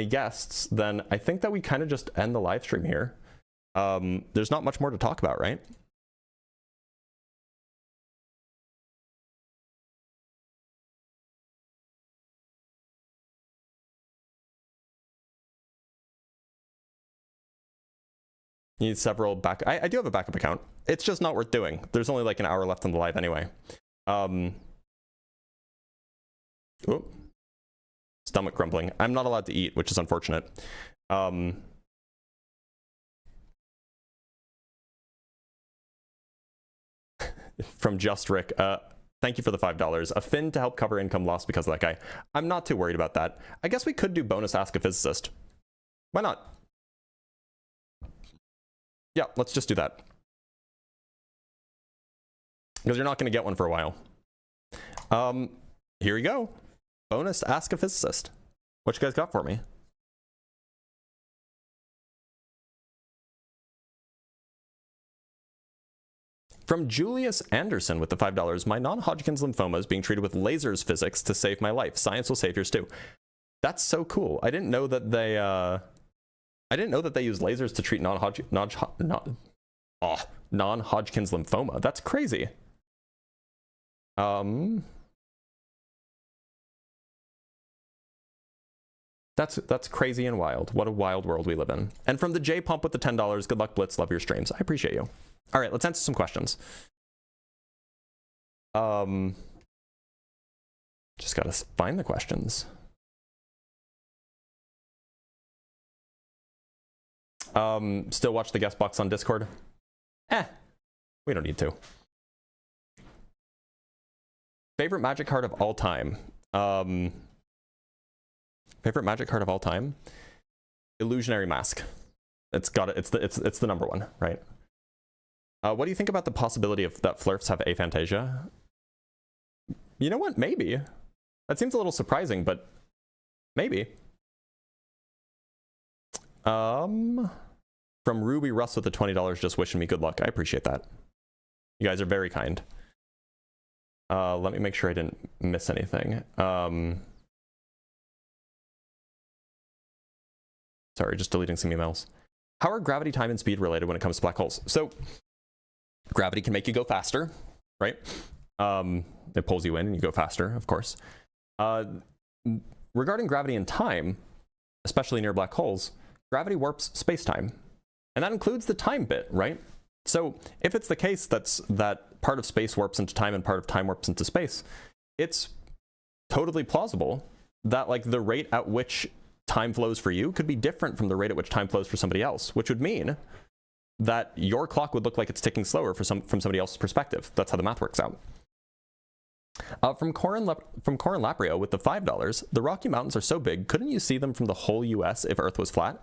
guests, then I think that we kind of just end the live stream here. There's not much more to talk about, right? You need several back. I do have a backup account. It's just not worth doing. There's only like an hour left on the live anyway. Stomach grumbling. I'm not allowed to eat, which is unfortunate. From Just Rick. Thank you for the $5. A fin to help cover income loss because of that guy. I'm not too worried about that. I guess we could do bonus Ask a Physicist. Why not? Yeah, let's just do that. Because you're not going to get one for a while. Here we go. Bonus Ask a Physicist. What you guys got for me? From Julius Anderson with the $5. My non-Hodgkin's lymphoma is being treated with lasers physics to save my life. Science will save yours too. That's so cool. I didn't know that they use lasers to treat non-Hodgkin's lymphoma. That's crazy. That's crazy and wild. What a wild world we live in. And from the J Pump with the $10, good luck, Blitz. Love your streams. I appreciate you. All right, let's answer some questions. Just gotta find the questions. Still watch the guest box on Discord? We don't need to. Favorite Magic card of all time? Favorite Magic card of all time? Illusionary Mask. It's the number one, right? What do you think about the possibility of that FLERFS have aphantasia? You know what? Maybe. That seems a little surprising, but maybe. From Ruby Russ with the $20 just wishing me good luck. I appreciate that. You guys are very kind. Let me make sure I didn't miss anything. Sorry, just deleting some emails. How are gravity, time, and speed related when it comes to black holes? So gravity can make you go faster, right? It pulls you in and you go faster, of course. Regarding gravity and time, especially near black holes, gravity warps space-time. And that includes the time bit, right? So if it's the case that part of space warps into time and part of time warps into space, it's totally plausible that like the rate at which time flows for you could be different from the rate at which time flows for somebody else, which would mean that your clock would look like it's ticking slower from somebody else's perspective. That's how the math works out. From Corin Laprio with the $5, the Rocky Mountains are so big, couldn't you see them from the whole US if Earth was flat?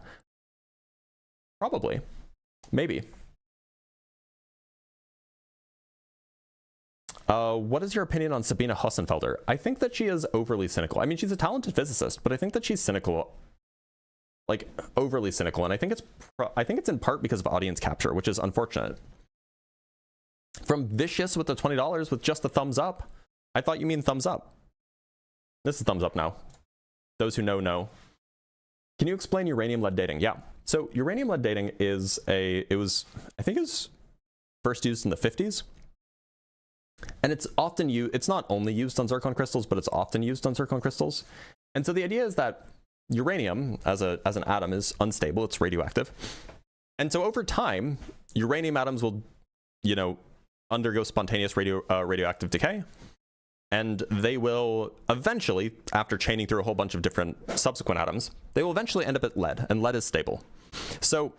Probably. Maybe. What is your opinion on Sabina Hossenfelder? I think that she is overly cynical. I mean, she's a talented physicist, but I think that she's cynical, like overly cynical, and I think it's in part because of audience capture, which is unfortunate. From Vicious with the $20 with just the thumbs up. I thought you mean thumbs up. This is thumbs up now. Those who know. Can you explain uranium lead dating? Yeah. So uranium lead dating is I think it was first used in the 50s. And it's often it's not only used on zircon crystals, but it's often used on zircon crystals. And so the idea is that uranium as an atom is unstable, it's radioactive. And so over time, uranium atoms will, undergo spontaneous radioactive decay. And they will eventually, after chaining through a whole bunch of different subsequent atoms, they will eventually end up at lead, and lead is stable. So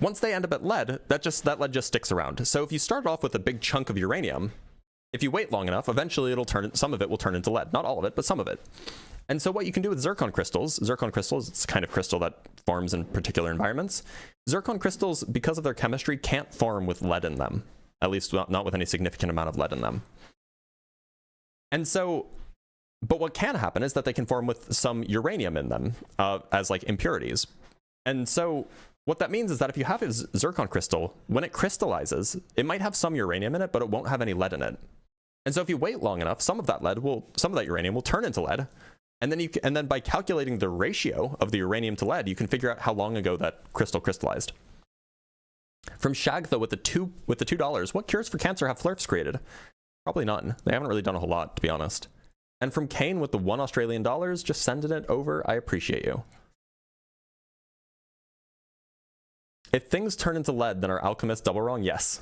once they end up at lead, that lead just sticks around. So if you start off with a big chunk of uranium, if you wait long enough, eventually some of it will turn into lead. Not all of it, but some of it. And so what you can do with zircon crystals, it's a kind of crystal that forms in particular environments. Zircon crystals, because of their chemistry, can't form with lead in them, at least not with any significant amount of lead in them. And so, but what can happen is that they can form with some uranium in them as like impurities. And so what that means is that if you have a zircon crystal, when it crystallizes, it might have some uranium in it, but it won't have any lead in it. And so if you wait long enough, some of that uranium will turn into lead. And then by calculating the ratio of the uranium to lead, you can figure out how long ago that crystal crystallized. From Shagtha with the $2, what cures for cancer have FLERFS created? Probably none. They haven't really done a whole lot, to be honest. And from Kane with the $1 Australian, just sending it over. I appreciate you. If things turn into lead, then are alchemists double wrong? Yes.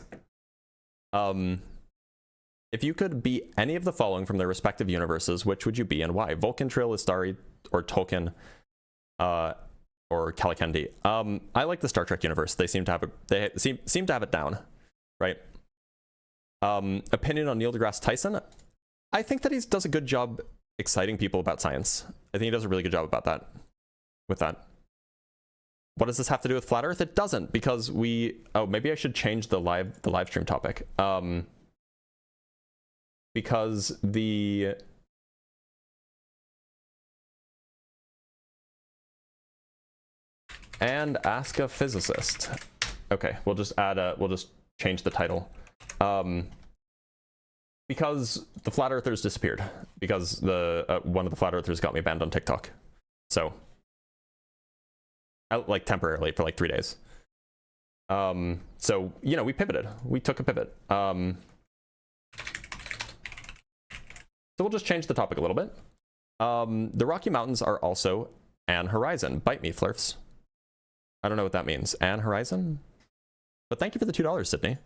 If you could be any of the following from their respective universes, which would you be and why? Vulcan, Trill, Istari, or Tolkien, or Kalikendi. I like the Star Trek universe. They seem to have seem to have it down, right? Opinion on Neil deGrasse Tyson. I think that he does a good job exciting people about science. I think he does a really good job about that. With that. What does this have to do with flat Earth? It doesn't, because maybe I should change the live stream topic. Because and ask a physicist. Okay, we'll just change the title. Because the flat earthers disappeared. Because one of the flat earthers got me banned on TikTok. So like temporarily for like 3 days. So we pivoted. We took a pivot. So we'll just change the topic a little bit. The Rocky Mountains are also an horizon. Bite me, FLERFS. I don't know what that means. An horizon? But thank you for the $2, Sydney.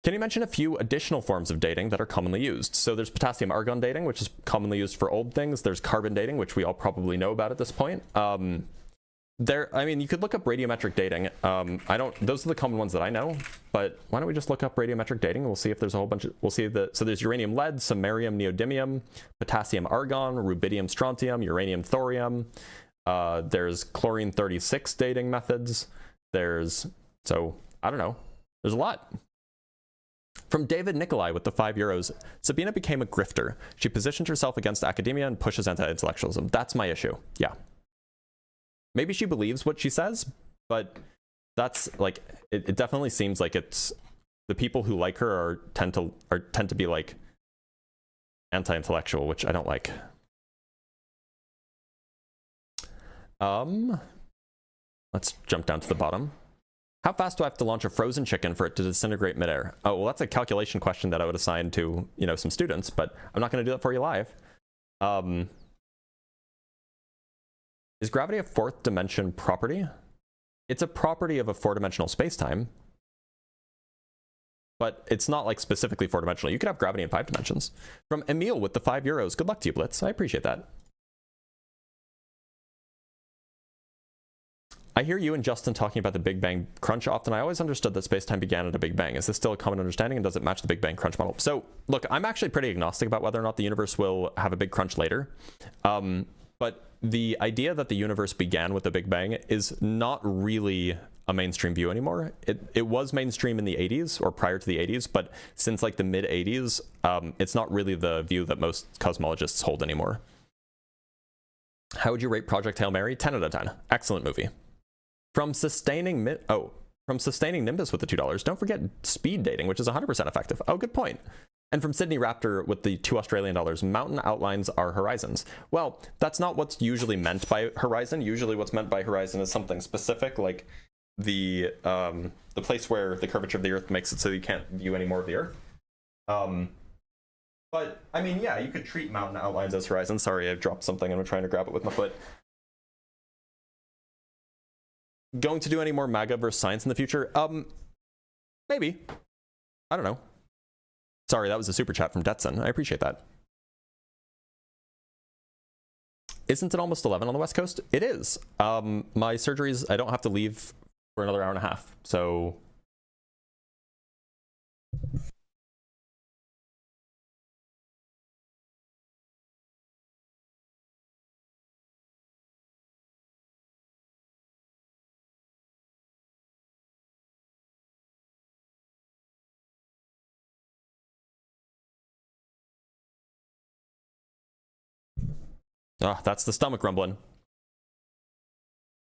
Can you mention a few additional forms of dating that are commonly used? So there's potassium-argon dating, which is commonly used for old things. There's carbon dating, which we all probably know about at this point. You could look up radiometric dating. Those are the common ones that I know, but why don't we just look up radiometric dating and we'll see if there's a whole bunch of, so there's uranium lead, samarium neodymium, potassium argon, rubidium strontium, uranium thorium. There's chlorine 36 dating methods. I don't know. There's a lot. From David Nikolai with the €5, Sabina became a grifter. She positioned herself against academia and pushes anti-intellectualism. That's my issue. Yeah. Maybe she believes what she says, but that's like, it definitely seems like it's the people who like her tend to be like anti-intellectual, which I don't like. Let's jump down to the bottom. How fast do I have to launch a frozen chicken for it to disintegrate midair? Oh, well, that's a calculation question that I would assign to, some students, but I'm not going to do that for you live. Is gravity a fourth dimension property? It's a property of a four-dimensional space-time, but it's not like specifically four-dimensional. You could have gravity in 5 dimensions. From Emil with the €5. Good luck to you, Blitz. I appreciate that. I hear you and Justin talking about the Big Bang Crunch often. I always understood that space-time began at a Big Bang. Is this still a common understanding, and does it match the Big Bang Crunch model? So, look, I'm actually pretty agnostic about whether or not the universe will have a big crunch later. But the idea that the universe began with the Big Bang is not really a mainstream view anymore. It was mainstream in the 80s or prior to the 80s, but since like the mid 80s, it's not really the view that most cosmologists hold anymore. How would you rate Project Hail Mary? 10 out of 10. Excellent movie. From sustaining Nimbus with the $2, don't forget speed dating, which is 100% effective. Oh, good point. And from Sydney Raptor with the $2 Australian, mountain outlines are horizons. Well, that's not what's usually meant by horizon. Usually what's meant by horizon is something specific, like the place where the curvature of the Earth makes it so you can't view any more of the Earth. But, I mean, yeah, you could treat mountain outlines as horizons. Sorry, I dropped something and I'm trying to grab it with my foot. Going to do any more MAGA versus science in the future? Maybe. I don't know. Sorry, that was a super chat from Detson. I appreciate that. Isn't it almost 11 on the West Coast? It is. My surgeries, I don't have to leave for another hour and a half. So... Ah, that's the stomach rumbling.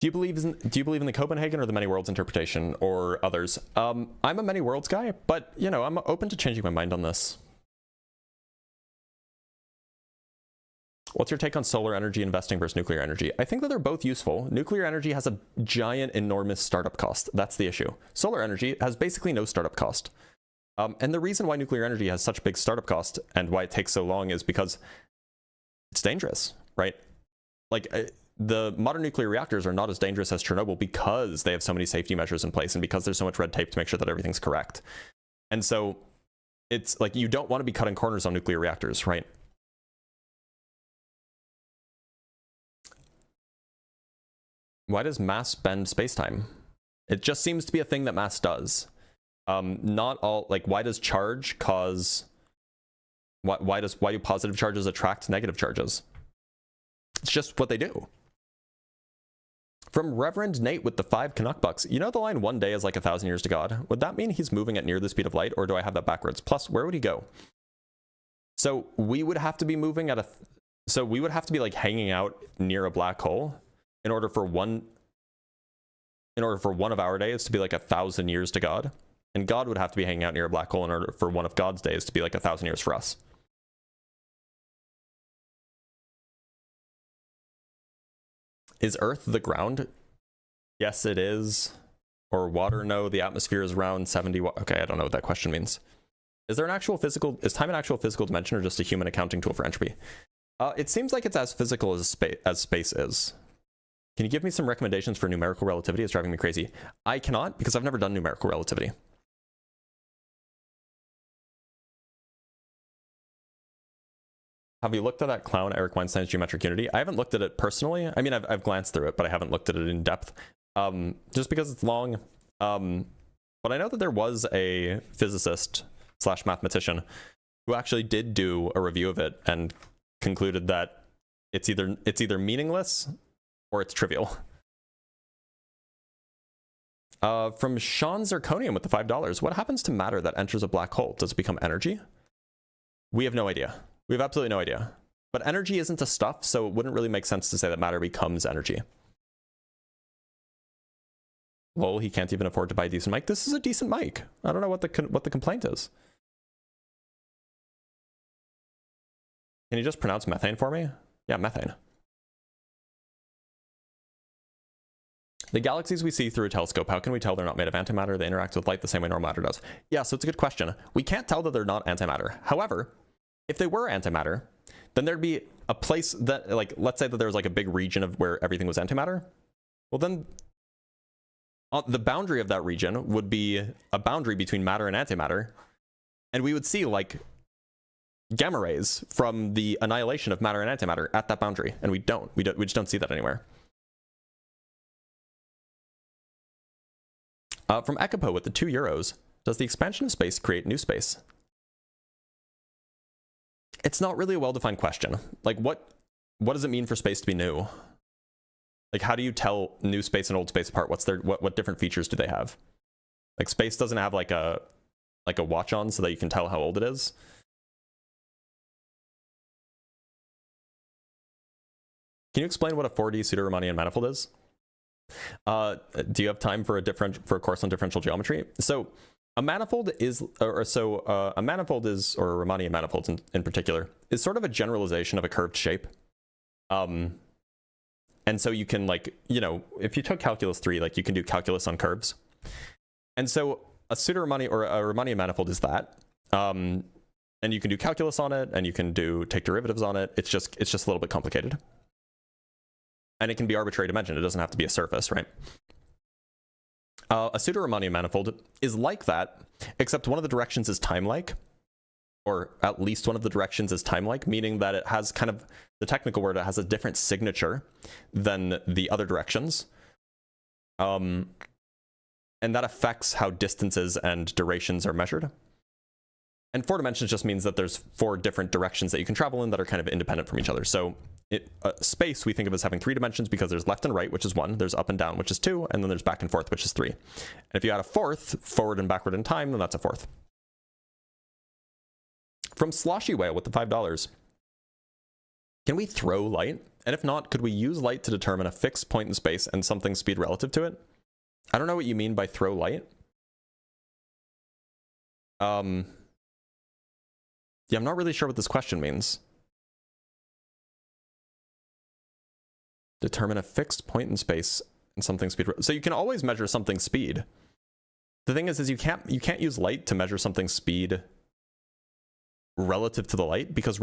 Do you believe in the Copenhagen or the many worlds interpretation or others? I'm a many worlds guy, but you know, I'm open to changing my mind on this. What's your take on solar energy investing versus nuclear energy? I think that they're both useful. Nuclear energy has a giant, enormous startup cost. That's the issue. Solar energy has basically no startup cost. And the reason why nuclear energy has such big startup cost and why it takes so long is because it's dangerous. Right? Like, the modern nuclear reactors are not as dangerous as Chernobyl because they have so many safety measures in place and because there's so much red tape to make sure that everything's correct. And so it's like, you don't want to be cutting corners on nuclear reactors, right? Why does mass bend space-time? It just seems to be a thing that mass does. Not all, like, why does charge cause... Why do positive charges attract negative charges? It's just what they do. From Reverend Nate with the 5 Canuck bucks. You know the line, one day is like 1,000 years to God? Would that mean he's moving at near the speed of light, or do I have that backwards? Plus, where would he go? So we would have to be moving at so we would have to be like hanging out near a black hole in order for one of our days to be like 1,000 years to God. And God would have to be hanging out near a black hole in order for one of God's days to be like 1,000 years for us. Is Earth the ground? Yes, it is. Or water? No, the atmosphere is around 70. Okay, I don't know what that question means. Is there an actual physical? Is time an actual physical dimension or just a human accounting tool for entropy? It seems like it's as physical as space is. Can you give me some recommendations for numerical relativity? It's driving me crazy. I cannot because I've never done numerical relativity. Have you looked at that clown Eric Weinstein's geometric unity? I haven't looked at it personally. I mean, I've glanced through it, but I haven't looked at it in depth. Just because it's long. But I know that there was a physicist / mathematician who actually did do a review of it and concluded that it's either meaningless or it's trivial. From Sean Zirconium with the $5. What happens to matter that enters a black hole? Does it become energy? We have no idea. We have absolutely no idea. But energy isn't a stuff, so it wouldn't really make sense to say that matter becomes energy. Lol, he can't even afford to buy a decent mic. This is a decent mic. I don't know what the complaint is. Can you just pronounce methane for me? Yeah, methane. The galaxies we see through a telescope, how can we tell they're not made of antimatter? They interact with light the same way normal matter does. Yeah, so it's a good question. We can't tell that they're not antimatter. However, if they were antimatter, then there'd be a place that, like, let's say that there was like a big region of where everything was antimatter. Well, then the boundary of that region would be a boundary between matter and antimatter. And we would see like gamma rays from the annihilation of matter and antimatter at that boundary. And we just don't see that anywhere. From Ekipo with the €2, does the expansion of space create new space? It's not really a well-defined question. Like, what does it mean for space to be new? Like, how do you tell new space and old space apart? What different features do they have? Like, space doesn't have like a watch on so that you can tell how old it is. Can you explain what a 4D pseudo-Riemannian manifold is? Do you have time for a course on differential geometry? So a manifold is, or a Riemannian manifold in particular, is sort of a generalization of a curved shape. And so you can, like, you know, if you took calculus 3, like, you can do calculus on curves. And so a pseudo-Riemannian or a Riemannian manifold is that. And you can do calculus on it, and you can take derivatives on it. It's just a little bit complicated. And it can be arbitrary dimension. It doesn't have to be a surface, right? A pseudo-Riemannian manifold is like that, except one of the directions is time-like, or at least one of the directions is time-like, meaning that it has kind of, the technical word, it has a different signature than the other directions. And that affects how distances and durations are measured. And 4 dimensions just means that there's 4 different directions that you can travel in that are kind of independent from each other. So space we think of as having 3 dimensions because there's left and right, which is 1, there's up and down, which is 2, and then there's back and forth, which is 3. And if you add a 4th, forward and backward in time, then that's a 4th. From Sloshy Whale with the $5. Can we throw light? And if not, could we use light to determine a fixed point in space and something's speed relative to it? I don't know what you mean by throw light. Yeah, I'm not really sure what this question means. Determine a fixed point in space and something's speed. So you can always measure something's speed. The thing is you can't use light to measure something's speed relative to the light, because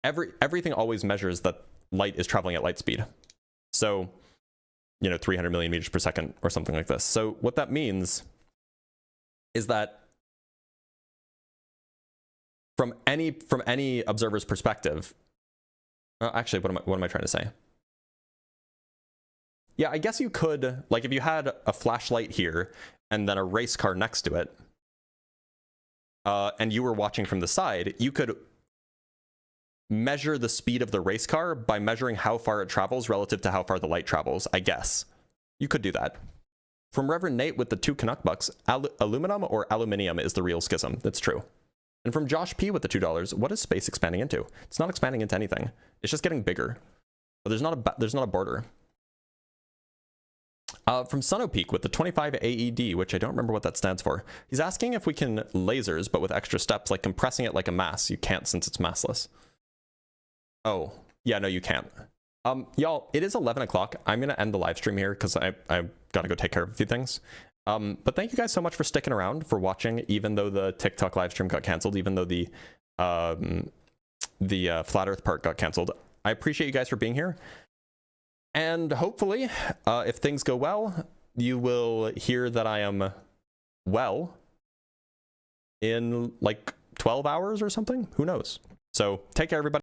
everything always measures that light is traveling at light speed. So, 300 million meters per second or something like this. So what that means is that from any observer's perspective, actually, what am I trying to say? Yeah, I guess you could, like, if you had a flashlight here and then a race car next to it, and you were watching from the side, you could measure the speed of the race car by measuring how far it travels relative to how far the light travels, I guess. You could do that. From Reverend Nate with the 2 Canuck bucks, aluminum or aluminium is the real schism. That's true. And from Josh P with the $2, what is space expanding into? It's not expanding into anything. It's just getting bigger. But there's not a border. From Sunopeak with the 25 AED, which I don't remember what that stands for. He's asking if we can lasers, but with extra steps, like compressing it like a mass. You can't since it's massless. Oh, yeah, no, you can't. Y'all, it is 11 o'clock. I'm going to end the live stream here because I've got to go take care of a few things. But thank you guys so much for sticking around, for watching, even though the TikTok live stream got canceled, even though the Flat Earth part got canceled. I appreciate you guys for being here. And hopefully, if things go well, you will hear that I am well in like 12 hours or something. Who knows? So take care, everybody.